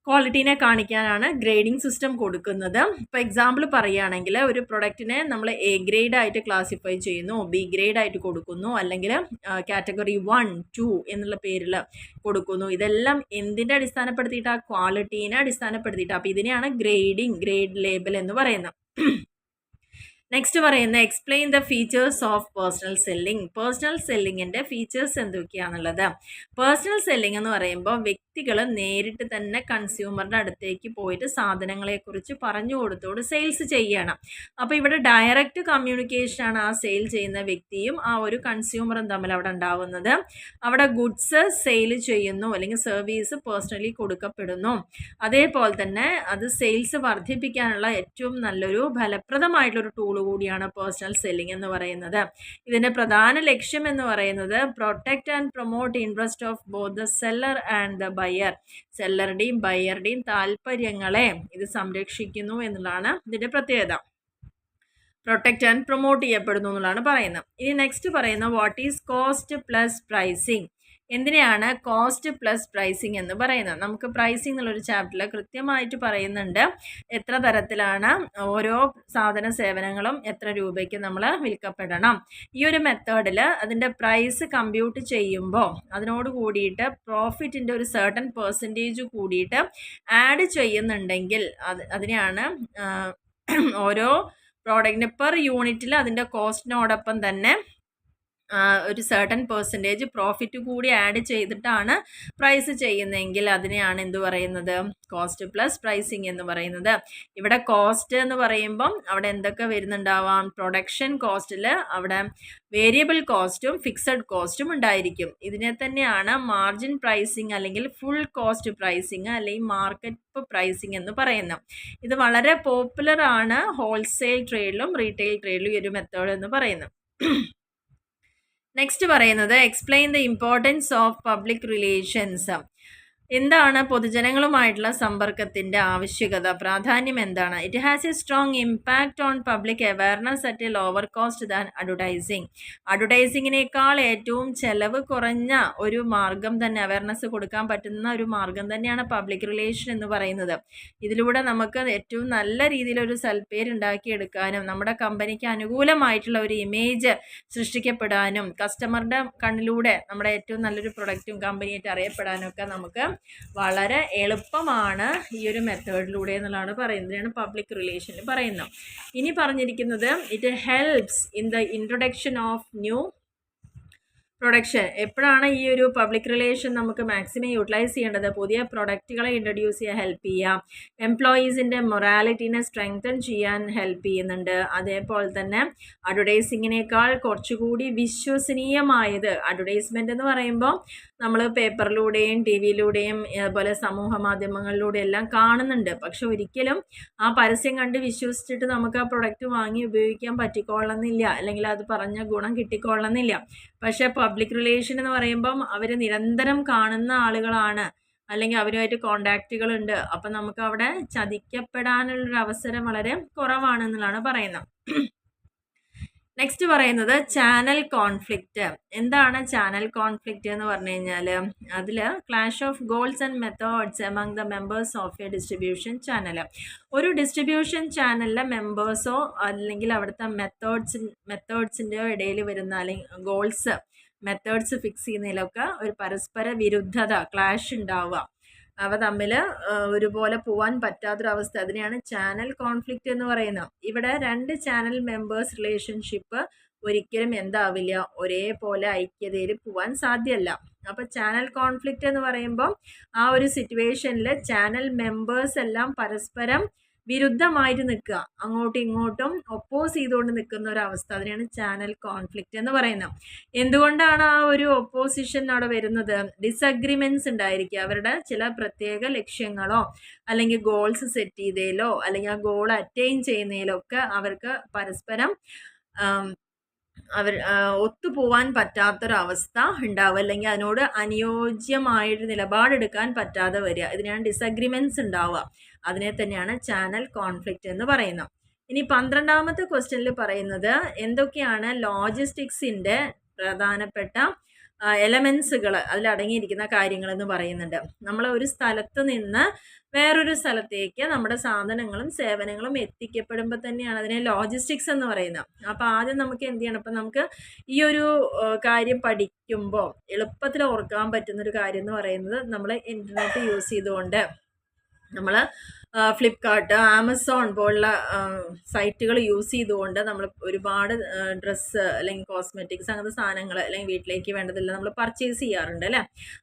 ക്വാളിറ്റീനെ കാണിക്കാനാണ് ഗ്രേഡിംഗ് സിസ്റ്റം കൊടുക്കുന്നത്. ഇപ്പോൾ എക്സാമ്പിൾ പറയുകയാണെങ്കിൽ ഒരു പ്രൊഡക്റ്റിനെ നമ്മൾ A ഗ്രേഡ് ആയിട്ട് ക്ലാസിഫൈ ചെയ്യുന്നു, B ഗ്രേഡ് ആയിട്ട് കൊടുക്കുന്നു, അല്ലെങ്കിൽ കാറ്റഗറി 1, 2 എന്നുള്ള പേരിൽ കൊടുക്കുന്നു. ഇതെല്ലാം എന്തിൻ്റെ അടിസ്ഥാനപ്പെടുത്തിയിട്ടാണ്? ക്വാളിറ്റീനെ അടിസ്ഥാനപ്പെടുത്തിയിട്ടാണ്. അപ്പോൾ ഇതിനെയാണ് ഗ്രേഡ് ലേബൽ എന്ന് പറയുന്നത്. നെക്സ്റ്റ് പറയുന്നത് explain the features of personal selling. Personal സെല്ലിങ്ങിൻ്റെ ഫീച്ചേഴ്സ് എന്തൊക്കെയാണെന്നുള്ളത്. പേഴ്സണൽ സെല്ലിംഗ് എന്ന് പറയുമ്പോൾ വ്യക്തികൾ നേരിട്ട് തന്നെ കൺസ്യൂമറുടെ അടുത്തേക്ക് പോയിട്ട് സാധനങ്ങളെക്കുറിച്ച് പറഞ്ഞു കൊടുത്തോട് സെയിൽസ് ചെയ്യണം. അപ്പോൾ ഇവിടെ ഡയറക്റ്റ് കമ്മ്യൂണിക്കേഷനാണ് ആ സെയിൽ ചെയ്യുന്ന വ്യക്തിയും ആ ഒരു കൺസ്യൂമറും തമ്മിൽ അവിടെ ഉണ്ടാവുന്നത്. അവിടെ ഗുഡ്സ് സെയിൽ ചെയ്യുന്നു അല്ലെങ്കിൽ സർവീസ് പേഴ്സണലി കൊടുക്കപ്പെടുന്നു. അതേപോലെ തന്നെ അത് സെയിൽസ് വർദ്ധിപ്പിക്കാനുള്ള ഏറ്റവും നല്ലൊരു ഫലപ്രദമായിട്ടുള്ളൊരു ടൂൾ കൂടിയാണ് പേഴ്സണൽ സെല്ലിംഗ് എന്ന് പറയുന്നത്. ഇതിൻ്റെ പ്രധാന ലക്ഷ്യം എന്ന് പറയുന്നത് protect and promote interest of both the seller and the buyer. സെല്ലറുടെയും ബയറുടെയും താല്പര്യങ്ങളെ ഇത് സംരക്ഷിക്കുന്നു എന്നുള്ളതാണ് ഇതിൻ്റെ പ്രത്യേകത. പ്രൊട്ടക്റ്റ് ആൻഡ് പ്രൊമോട്ട് ചെയ്യപ്പെടുന്നു എന്നുള്ളതാണ് പറയുന്നത്. ഇനി നെക്സ്റ്റ് പറയുന്നത് what is cost plus pricing. എന്തിനെയാണ് കോസ്റ്റ് പ്ലസ് പ്രൈസിങ് എന്ന് പറയുന്നത്? നമുക്ക് പ്രൈസിങ് എന്നുള്ളൊരു ചാപ്റ്ററിൽ കൃത്യമായിട്ട് പറയുന്നുണ്ട് എത്ര തരത്തിലാണ് ഓരോ സാധന സേവനങ്ങളും എത്ര രൂപയ്ക്ക് നമ്മൾ വിൽക്കപ്പെടണം. ഈ ഒരു മെത്തേഡിൽ അതിൻ്റെ പ്രൈസ് കമ്പ്യൂട്ട് ചെയ്യുമ്പോൾ അതിനോട് കൂടിയിട്ട് പ്രോഫിറ്റിൻ്റെ ഒരു സർട്ടൻ പെർസെൻറ്റേജ് കൂടിയിട്ട് ആഡ് ചെയ്യുന്നുണ്ടെങ്കിൽ അതിനെയാണ് ഓരോ പ്രോഡക്റ്റിന് പെർ യൂണിറ്റിൽ അതിൻ്റെ കോസ്റ്റിനോടൊപ്പം തന്നെ ഒരു സർട്ടൻ പെർസെൻറ്റേജ് പ്രോഫിറ്റ് കൂടി ആഡ് ചെയ്തിട്ടാണ് പ്രൈസ് ചെയ്യുന്നതെങ്കിൽ അതിനെയാണ് എന്ത് പറയുന്നത്? കോസ്റ്റ് പ്ലസ് പ്രൈസിങ് എന്ന് പറയുന്നത്. ഇവിടെ കോസ്റ്റ് എന്ന് പറയുമ്പം അവിടെ എന്തൊക്കെ വരുന്നുണ്ടാവാം? പ്രൊഡക്ഷൻ കോസ്റ്റിൽ അവിടെ വേരിയബിൾ കോസ്റ്റും ഫിക്സഡ് കോസ്റ്റും ഉണ്ടായിരിക്കും. ഇതിനെ തന്നെയാണ് മാർജിൻ പ്രൈസിങ് അല്ലെങ്കിൽ ഫുൾ കോസ്റ്റ് പ്രൈസിങ് അല്ലെങ്കിൽ മാർക്കറ്റ് പ്രൈസിങ് എന്ന് പറയുന്നത്. ഇത് വളരെ പോപ്പുലർ ആണ് ഹോൾസെയിൽ ട്രേഡിലും റീറ്റെയിൽ ട്രേഡിലും ഈ ഒരു മെത്തേഡ് എന്ന് പറയുന്നത്. നെക്സ്റ്റ് പറയുന്നത് explain the importance of public relations. എന്താണ് പൊതുജനങ്ങളുമായിട്ടുള്ള സമ്പർക്കത്തിൻ്റെ ആവശ്യകത, പ്രാധാന്യം എന്താണ്? It has a strong impact on public awareness at a lower cost than advertising. അഡ്വർടൈസിങ്ങിനേക്കാൾ ഏറ്റവും ചെലവ് കുറഞ്ഞ ഒരു മാർഗം തന്നെ, അവയർനെസ് കൊടുക്കാൻ പറ്റുന്ന ഒരു മാർഗം തന്നെയാണ് പബ്ലിക് റിലേഷൻ എന്ന് പറയുന്നത്. ഇതിലൂടെ നമുക്ക് ഏറ്റവും നല്ല രീതിയിലൊരു സൽപ്പേര് ഉണ്ടാക്കിയെടുക്കാനും നമ്മുടെ കമ്പനിക്ക് അനുകൂലമായിട്ടുള്ള ഒരു ഇമേജ് സൃഷ്ടിക്കപ്പെടാനും കസ്റ്റമറുടെ കണ്ണിലൂടെ നമ്മുടെ ഏറ്റവും നല്ലൊരു പ്രൊഡക്റ്റും കമ്പനിയായിട്ട് അറിയപ്പെടാനും ഒക്കെ നമുക്ക് വളരെ എളുപ്പമാണ് ഈ ഒരു മെത്തേഡിലൂടെ എന്നുള്ളതാണ് പറയുന്നത്. ഇതിനാണ് പബ്ലിക് റിലേഷനിൽ പറയുന്നത്. ഇനി പറഞ്ഞിരിക്കുന്നത് it helps in the introduction of new production. എപ്പോഴാണ് ഈ ഒരു പബ്ലിക് റിലേഷൻ നമുക്ക് മാക്സിമം യൂട്ടിലൈസ് ചെയ്യേണ്ടത്? പുതിയ പ്രൊഡക്റ്റുകളെ ഇൻട്രൊഡ്യൂസ് ചെയ്യാൻ ഹെൽപ്പ് ചെയ്യാം, എംപ്ലോയീസിൻ്റെ മൊറാലിറ്റീനെ സ്ട്രെങ്തൻ ചെയ്യാൻ ഹെൽപ്പ് ചെയ്യുന്നുണ്ട്. അതേപോലെ തന്നെ അഡ്വർടൈസിങ്ങിനേക്കാൾ കുറച്ചുകൂടി വിശ്വസനീയമായത്, അഡ്വർടൈസ്മെൻ്റ് എന്ന് പറയുമ്പോൾ നമ്മൾ പേപ്പറിലൂടെയും ടി വിയിലൂടെയും അതുപോലെ സമൂഹ മാധ്യമങ്ങളിലൂടെ എല്ലാം കാണുന്നുണ്ട്. പക്ഷെ ഒരിക്കലും ആ പരസ്യം കണ്ട് വിശ്വസിച്ചിട്ട് നമുക്ക് ആ പ്രൊഡക്റ്റ് വാങ്ങി ഉപയോഗിക്കാൻ പറ്റിക്കൊള്ളണമെന്നില്ല, അല്ലെങ്കിൽ അത് പറഞ്ഞ ഗുണം കിട്ടിക്കൊള്ളണമെന്നില്ല. പക്ഷേ പബ്ലിക് റിലേഷൻ എന്ന് പറയുമ്പം അവർ നിരന്തരം കാണുന്ന ആളുകളാണ്, അല്ലെങ്കിൽ അവരുമായിട്ട് കോണ്ടാക്റ്റുകളുണ്ട്. അപ്പം നമുക്ക് അവിടെ ചതിക്കപ്പെടാനുള്ളൊരു അവസരം വളരെ കുറവാണെന്നുള്ളതാണ് പറയുന്നത്. നെക്സ്റ്റ് പറയുന്നത് ചാനൽ കോൺഫ്ലിക്റ്റ്. എന്താണ് ചാനൽ കോൺഫ്ലിക്റ്റ് എന്ന് പറഞ്ഞു കഴിഞ്ഞാൽ അതിൽ clash of goals and methods among the members of A distribution channel. ഒരു ഡിസ്ട്രിബ്യൂഷൻ ചാനലിലെ മെമ്പേഴ്സോ അല്ലെങ്കിൽ അവിടുത്തെ മെത്തേഡ്സിൻ്റെയോ ഇടയിൽ വരുന്ന അല്ലെങ്കിൽ ഗോൾസ് മെത്തേഡ്സ് ഫിക്സ് ചെയ്യുന്നതിലൊക്കെ ഒരു പരസ്പര വിരുദ്ധത, ക്ലാഷ് ഉണ്ടാവുക, അവ തമ്മിൽ ഒരുപോലെ പോകാൻ പറ്റാത്തൊരവസ്ഥ, അതിനെയാണ് ചാനൽ കോൺഫ്ലിക്റ്റ് എന്ന് പറയുന്നത്. ഇവിടെ രണ്ട് ചാനൽ മെമ്പേഴ്സ് റിലേഷൻഷിപ്പ് ഒരിക്കലും എന്താവില്ല, ഒരേപോലെ ഐക്യതയിൽ പോകാൻ സാധ്യമല്ല. അപ്പോൾ ചാനൽ കോൺഫ്ലിക്റ്റ് എന്ന് പറയുമ്പോൾ ആ ഒരു സിറ്റുവേഷനിൽ ചാനൽ മെമ്പേഴ്സ് എല്ലാം പരസ്പരം വിരുദ്ധമായിട്ട് നിൽക്കുക, അങ്ങോട്ടും ഇങ്ങോട്ടും ഒപ്പോസ് ചെയ്തുകൊണ്ട് നിൽക്കുന്ന ഒരു അവസ്ഥ, അതിനെയാണ് ചാനൽ കോൺഫ്ലിക്റ്റ് എന്ന് പറയുന്നത്. എന്തുകൊണ്ടാണ് ആ ഒരു ഒപ്പോസിഷൻ അവിടെ വരുന്നത്? ഡിസഗ്രിമെൻറ്റ്സ് ഉണ്ടായിരിക്കുക, അവരുടെ ചില പ്രത്യേക ലക്ഷ്യങ്ങളോ അല്ലെങ്കിൽ ഗോൾസ് സെറ്റ് ചെയ്തതിലോ അല്ലെങ്കിൽ ആ ഗോൾ അറ്റൈൻ ചെയ്യുന്നതിലോ ഒക്കെ അവർക്ക് പരസ്പരം ഒത്തുപോവാൻ പറ്റാത്തൊരവസ്ഥ ഉണ്ടാവുക, അല്ലെങ്കിൽ അതിനോട് അനുയോജ്യമായൊരു നിലപാടെടുക്കാൻ പറ്റാതെ വരിക, ഇതിനാണ് ഡിസഗ്രിമെൻറ്റ്സ് ഉണ്ടാവുക. അതിനെ തന്നെയാണ് ചാനൽ കോൺഫ്ലിക്റ്റ് എന്ന് പറയുന്നത്. ഇനി 12ാമത്തെ ക്വസ്റ്റ്യനിൽ പറയുന്നത് എന്തൊക്കെയാണ് ലോജിസ്റ്റിക്സിൻ്റെ പ്രധാനപ്പെട്ട എലമെൻസുകൾ, അതിലടങ്ങിയിരിക്കുന്ന കാര്യങ്ങളെന്ന് പറയുന്നുണ്ട്. നമ്മൾ ഒരു സ്ഥലത്ത് നിന്ന് വേറൊരു സ്ഥലത്തേക്ക് നമ്മുടെ സാധനങ്ങളും സേവനങ്ങളും എത്തിക്കപ്പെടുമ്പോൾ തന്നെയാണ് അതിനെ ലോജിസ്റ്റിക്സ് എന്ന് പറയുന്നത്. അപ്പോൾ ആദ്യം നമുക്ക് എന്ത് ചെയ്യണം? അപ്പം നമുക്ക് ഈ ഒരു കാര്യം പഠിക്കുമ്പോൾ എളുപ്പത്തിൽ ഓർക്കാൻ പറ്റുന്നൊരു കാര്യം എന്ന് പറയുന്നത് നമ്മൾ ഇൻ്റർനെറ്റ് യൂസ് ചെയ്തുകൊണ്ട് നമ്മൾ ഫ്ലിപ്കാർട്ട്, ആമസോൺ പോലുള്ള സൈറ്റുകൾ യൂസ് ചെയ്തുകൊണ്ട് നമ്മൾ ഒരുപാട് ഡ്രസ്സ് അല്ലെങ്കിൽ കോസ്മെറ്റിക്സ് അങ്ങനത്തെ സാധനങ്ങൾ അല്ലെങ്കിൽ വീട്ടിലേക്ക് വേണ്ടതെല്ലാം നമ്മൾ പർച്ചേസ് ചെയ്യാറുണ്ട് അല്ലേ.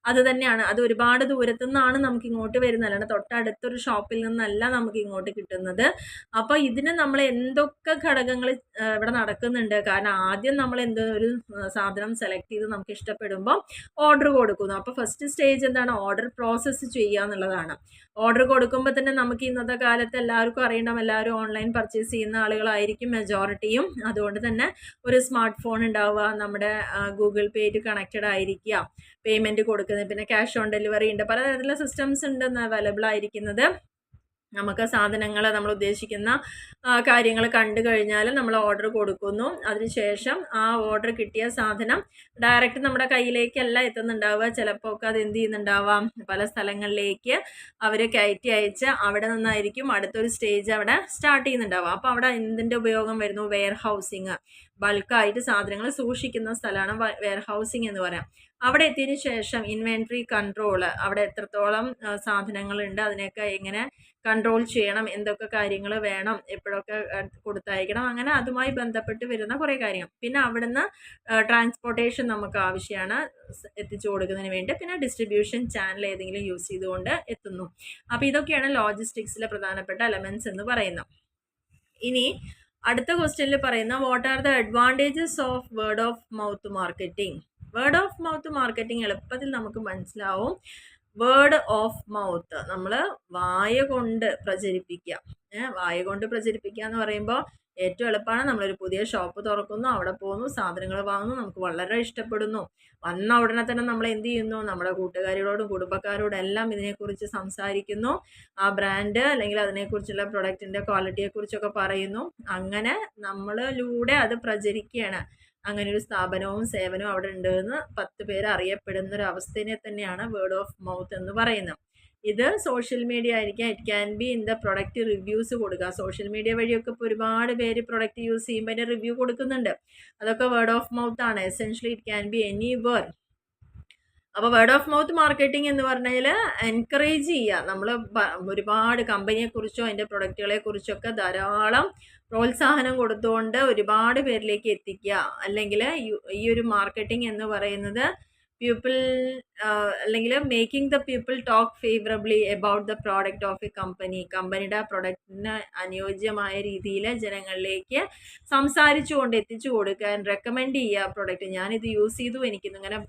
അത് തന്നെയാണ്, അത് ഒരുപാട് ദൂരത്തു നിന്നാണ് നമുക്ക് ഇങ്ങോട്ട് വരുന്നത്, അല്ലാണ്ട് തൊട്ടടുത്തൊരു ഷോപ്പിൽ നിന്നല്ല നമുക്ക് ഇങ്ങോട്ട് കിട്ടുന്നത്. അപ്പോൾ ഇതിന് നമ്മൾ എന്തൊക്കെ ഘടകങ്ങൾ ഇവിടെ നടക്കുന്നുണ്ട്. കാരണം ആദ്യം നമ്മൾ ഒരു സാധനം സെലക്ട് ചെയ്ത് നമുക്ക് ഇഷ്ടപ്പെടുമ്പോൾ ഓർഡർ കൊടുക്കുന്നു. അപ്പോൾ ഫസ്റ്റ് സ്റ്റേജ് എന്താണ്? ഓർഡർ പ്രോസസ്സ് ചെയ്യുക എന്നുള്ളതാണ്. ഓർഡർ കൊടുക്കുമ്പോൾ തന്നെ നമുക്ക് ഇന്നത്തെ കാലത്ത് എല്ലാവർക്കും അറിയണം, എല്ലാവരും ഓൺലൈൻ പർച്ചേസ് ചെയ്യുന്ന ആളുകളായിരിക്കും മെജോറിറ്റിയും. അതുകൊണ്ട് തന്നെ ഒരു സ്മാർട്ട് ഫോൺ ഉണ്ടാവുക, നമ്മുടെ ഗൂഗിൾ പേ ആയിട്ട് കണക്റ്റഡ് ആയിരിക്കുക, പേയ്മെൻറ്റ് കൊടുക്കുന്നത്, പിന്നെ ക്യാഷ് ഓൺ ഡെലിവറി ഉണ്ട്, പലതരത്തിലുള്ള സിസ്റ്റംസ് ഉണ്ട് അവൈലബിൾ ആയിരിക്കുന്നത്. നമുക്ക് സാധനങ്ങൾ നമ്മൾ ഉദ്ദേശിക്കുന്ന കാര്യങ്ങൾ കണ്ടു കഴിഞ്ഞാൽ നമ്മൾ ഓർഡർ കൊടുക്കുന്നു. അതിനുശേഷം ആ ഓർഡർ കിട്ടിയ സാധനം ഡയറക്റ്റ് നമ്മുടെ കയ്യിലേക്കല്ല എത്തുന്നുണ്ടാവുക. ചിലപ്പോൾ ഒക്കെ അത് എന്ത് ചെയ്യുന്നുണ്ടാവാം, പല സ്ഥലങ്ങളിലേക്ക് അവർ കയറ്റി അയച്ച് അവിടെ നിന്നായിരിക്കും അടുത്തൊരു സ്റ്റേജ് അവിടെ സ്റ്റാർട്ട് ചെയ്യുന്നുണ്ടാവുക. അപ്പോൾ അവിടെ എന്തിൻ്റെ ഉപയോഗം വരുന്നു? വെയർ ഹൗസിങ്, ബൾക്കായിട്ട് സാധനങ്ങൾ സൂക്ഷിക്കുന്ന സ്ഥലമാണ് വെയർ ഹൗസിങ് എന്ന് പറയാം. അവിടെ എത്തിയതിന് ശേഷം ഇൻവെൻട്രി കൺട്രോൾ, അവിടെ എത്രത്തോളം സാധനങ്ങളുണ്ട്, അതിനെയൊക്കെ എങ്ങനെ കൺട്രോൾ ചെയ്യണം, എന്തൊക്കെ കാര്യങ്ങൾ വേണം, എപ്പോഴൊക്കെ കൊടുത്തയക്കണം, അങ്ങനെ അതുമായി ബന്ധപ്പെട്ട് വരുന്ന കുറേ കാര്യങ്ങൾ. പിന്നെ അവിടുന്ന് ട്രാൻസ്പോർട്ടേഷൻ നമുക്ക് ആവശ്യമാണ് എത്തിച്ചു കൊടുക്കുന്നതിന് വേണ്ടി. പിന്നെ ഡിസ്ട്രിബ്യൂഷൻ ചാനൽ ഏതെങ്കിലും യൂസ് ചെയ്തുകൊണ്ട് എത്തുന്നു. അപ്പോൾ ഇതൊക്കെയാണ് ലോജിസ്റ്റിക്സിലെ പ്രധാനപ്പെട്ട എലമെൻറ്റ്സ് എന്ന് പറയുന്നത്. ഇനി അടുത്ത ക്വസ്റ്റ്യനിൽ പറയുന്ന what are the advantages of word of mouth marketing. Word of mouth marketing എളുപ്പത്തിൽ നമുക്ക് മനസ്സിലാവും. വേർഡ് ഓഫ് മൗത്ത് നമ്മൾ വായ കൊണ്ട് പ്രചരിപ്പിക്കുക. വായ കൊണ്ട് പ്രചരിപ്പിക്കുക എന്ന് പറയുമ്പോൾ ഏറ്റവും എളുപ്പമാണ്. നമ്മളൊരു പുതിയ ഷോപ്പ് തുറക്കുന്നു, അവിടെ പോകുന്നു, സാധനങ്ങൾ വാങ്ങുന്നു, നമുക്ക് വളരെ ഇഷ്ടപ്പെടുന്നു. വന്ന ഉടനെ തന്നെ നമ്മൾ എന്ത് ചെയ്യുന്നു? നമ്മുടെ കൂട്ടുകാരോടും കുടുംബക്കാരോടും എല്ലാം ഇതിനെക്കുറിച്ച് സംസാരിക്കുന്നു. ആ ബ്രാൻഡ് അല്ലെങ്കിൽ അതിനെക്കുറിച്ചുള്ള പ്രൊഡക്റ്റിൻ്റെ ക്വാളിറ്റിയെക്കുറിച്ചൊക്കെ പറയുന്നു. അങ്ങനെ നമ്മളിലൂടെ അത് പ്രചരിക്കുകയാണ്. അങ്ങനെ ഒരു സ്ഥാപനവും സേവനവും അവിടെ ഉണ്ടെന്ന് 10 പേര് അറിയപ്പെടുന്ന ഒരു അവസ്ഥയെ തന്നെയാണ് വേർഡ് ഓഫ് മൗത്ത് എന്ന് പറയുന്നത്. ഇത് സോഷ്യൽ മീഡിയ ആയിരിക്കാം, it can be in the product reviews കൊടുക്കുക. സോഷ്യൽ മീഡിയ വഴിയൊക്കെ ഇപ്പോൾ ഒരുപാട് പേര് പ്രൊഡക്റ്റ് യൂസ് ചെയ്യുമ്പോൾ അതിൻ്റെ റിവ്യൂ കൊടുക്കുന്നുണ്ട്. അതൊക്കെ വേർഡ് ഓഫ് മൗത്ത് ആണ്. Essentially it can be anywhere. അപ്പോൾ വേർഡ് ഓഫ് മൗത്ത് മാർക്കറ്റിംഗ് എന്ന് പറഞ്ഞാൽ എൻകറേജ് ചെയ്യുക. നമ്മൾ ഒരുപാട് കമ്പനിയെക്കുറിച്ചോ അതിൻ്റെ പ്രൊഡക്റ്റുകളെക്കുറിച്ചൊക്കെ ധാരാളം പ്രോത്സാഹനം കൊടുത്തുകൊണ്ട് ഒരുപാട് പേരിലേക്ക് എത്തിക്കുക. അല്ലെങ്കിൽ ഈ ഒരു മാർക്കറ്റിംഗ് എന്ന് പറയുന്നത് പീപ്പിൾ അല്ലെങ്കിൽ making the people talk favourably about the product of A company. കമ്പനിയുടെ പ്രൊഡക്റ്റിന് അനുയോജ്യമായ രീതിയിൽ ജനങ്ങളിലേക്ക് സംസാരിച്ചുകൊണ്ട് എത്തിച്ചു കൊടുക്കാൻ, റെക്കമെൻഡ് ചെയ്യുക പ്രൊഡക്റ്റ്. ഞാനിത് യൂസ് ചെയ്തു, എനിക്കിതിങ്ങനെ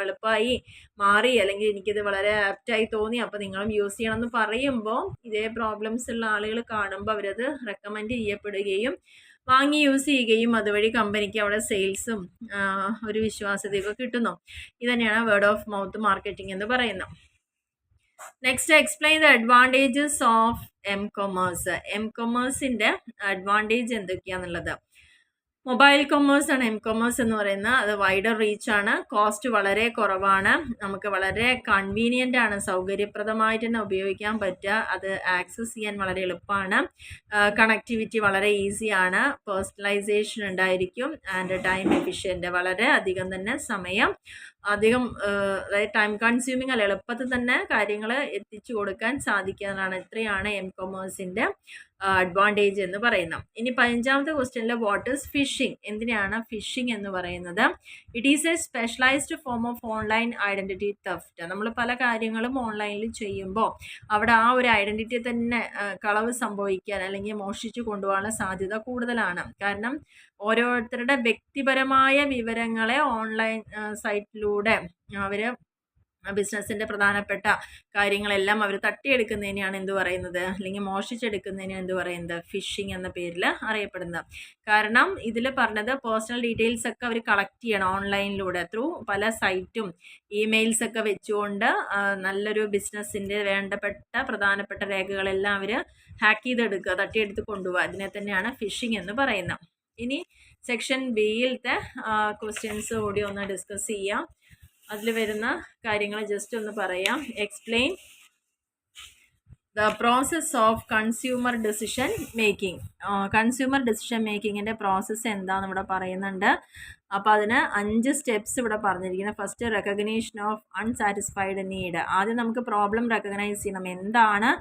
എളുപ്പമായി മാറി, അല്ലെങ്കിൽ എനിക്കിത് വളരെ ആപ്റ്റായി തോന്നി, അപ്പോൾ നിങ്ങളും യൂസ് ചെയ്യണം എന്ന് പറയുമ്പോൾ ഇതേ പ്രോബ്ലംസ് ഉള്ള ആളുകൾ കാണുമ്പോൾ അവരത് റെക്കമെൻഡ് ചെയ്യപ്പെടുകയും വാങ്ങി യൂസ് ചെയ്യുകയും അതുവഴി കമ്പനിക്ക് അവിടെ സെയിൽസും ഒരു വിശ്വാസ്യതയൊക്കെ കിട്ടുന്നു. ഇതന്നെയാണ് വേർഡ് ഓഫ് മൗത്ത് മാർക്കറ്റിംഗ് എന്ന് പറയുന്നത്. Next, explain the advantages of m commerce. എം-കൊമേഴ്സിൻ്റെ അഡ്വാൻറ്റേജ് എന്തൊക്കെയാണെന്നുള്ളത്. മൊബൈൽ കൊമേഴ്സ് ആണ് എം-കൊമേഴ്സ് എന്ന് പറയുന്നത്. അത് വൈഡർ റീച്ചാണ്, കോസ്റ്റ് വളരെ കുറവാണ്, നമുക്ക് വളരെ കൺവീനിയൻ്റ് ആണ്, സൗകര്യപ്രദമായിട്ട് തന്നെ ഉപയോഗിക്കാൻ പറ്റുക, അത് ആക്സസ് ചെയ്യാൻ വളരെ എളുപ്പമാണ്, കണക്ടിവിറ്റി വളരെ ഈസിയാണ്, പേഴ്സണലൈസേഷൻ ഉണ്ടായിരിക്കും, ആൻഡ് ടൈം എഫിഷ്യൻ്റ്, വളരെ അധികം തന്നെ സമയം അധികം അതായത് ടൈം കൺസ്യൂമിങ് അല്ല, എളുപ്പത്തിൽ തന്നെ കാര്യങ്ങൾ എത്തിച്ചു കൊടുക്കാൻ സാധിക്കുന്നതാണ്. ഇത്രയാണ് എം-കൊമേഴ്സിൻ്റെ അഡ്വാൻറ്റേജ് എന്ന് പറയുന്നത്. ഇനി 15ാമത്തെ ക്വസ്റ്റ്യനിൽ വാട്ട് ഈസ് ഫിഷിംഗ്. എന്തിനാണ് ഫിഷിംഗ് എന്ന് പറയുന്നത്? It is A specialised form of online identity theft. നമ്മൾ പല കാര്യങ്ങളും ഓൺലൈനിൽ ചെയ്യുമ്പോൾ അവിടെ ആ ഒരു ഐഡൻറ്റിറ്റി തന്നെ കളവ് സംഭവിക്കാൻ അല്ലെങ്കിൽ മോഷ്ടിച്ചു കൊണ്ടുപോകാനുള്ള സാധ്യത കൂടുതലാണ്. കാരണം ഓരോരുത്തരുടെ വ്യക്തിപരമായ വിവരങ്ങളെ ഓൺലൈൻ സൈറ്റിലൂടെ അവർ ബിസിനസ്സിൻ്റെ പ്രധാനപ്പെട്ട കാര്യങ്ങളെല്ലാം അവർ തട്ടിയെടുക്കുന്നതിനെയാണ് എന്ത് പറയുന്നത്, അല്ലെങ്കിൽ മോഷ്ടിച്ചെടുക്കുന്നതിന് എന്ത് പറയുന്നത്, ഫിഷിംഗ് എന്ന പേരിൽ അറിയപ്പെടുന്നത്. കാരണം ഇതിൽ പറഞ്ഞത് പേഴ്സണൽ ഡീറ്റെയിൽസ് ഒക്കെ അവർ കളക്ട് ചെയ്യണം ഓൺലൈനിലൂടെ ത്രൂ പല സൈറ്റും ഇമെയിൽസ് ഒക്കെ വെച്ചുകൊണ്ട് നല്ലൊരു ബിസിനസ്സിൻ്റെ വേണ്ടപ്പെട്ട പ്രധാനപ്പെട്ട രേഖകളെല്ലാം അവർ ഹാക്ക് ചെയ്തെടുക്കുക, തട്ടിയെടുത്ത് കൊണ്ടുപോകുക. അതിനെ തന്നെയാണ് ഫിഷിംഗ് എന്ന് പറയുന്നത്. ഇനി സെക്ഷൻ ബിയിലത്തെ ക്വസ്റ്റ്യൻസ് കൂടി ഒന്ന് ഡിസ്കസ് ചെയ്യാം. അതിൽ വരുന്ന കാര്യങ്ങൾ ജസ്റ്റ് ഒന്ന് പറയാം. Explain the process of consumer decision making. Consumer decision മേക്കിങ്ങിൻ്റെ പ്രോസസ്സ് എന്താണെന്ന് ഇവിടെ പറയുന്നുണ്ട്. അപ്പോൾ അതിന് 5 സ്റ്റെപ്സ് ഇവിടെ പറഞ്ഞിരിക്കുന്നത്. First, recognition of unsatisfied need. ആദ്യം നമുക്ക് പ്രോബ്ലം റെക്കഗ്നൈസ് ചെയ്യണം. എന്താണ്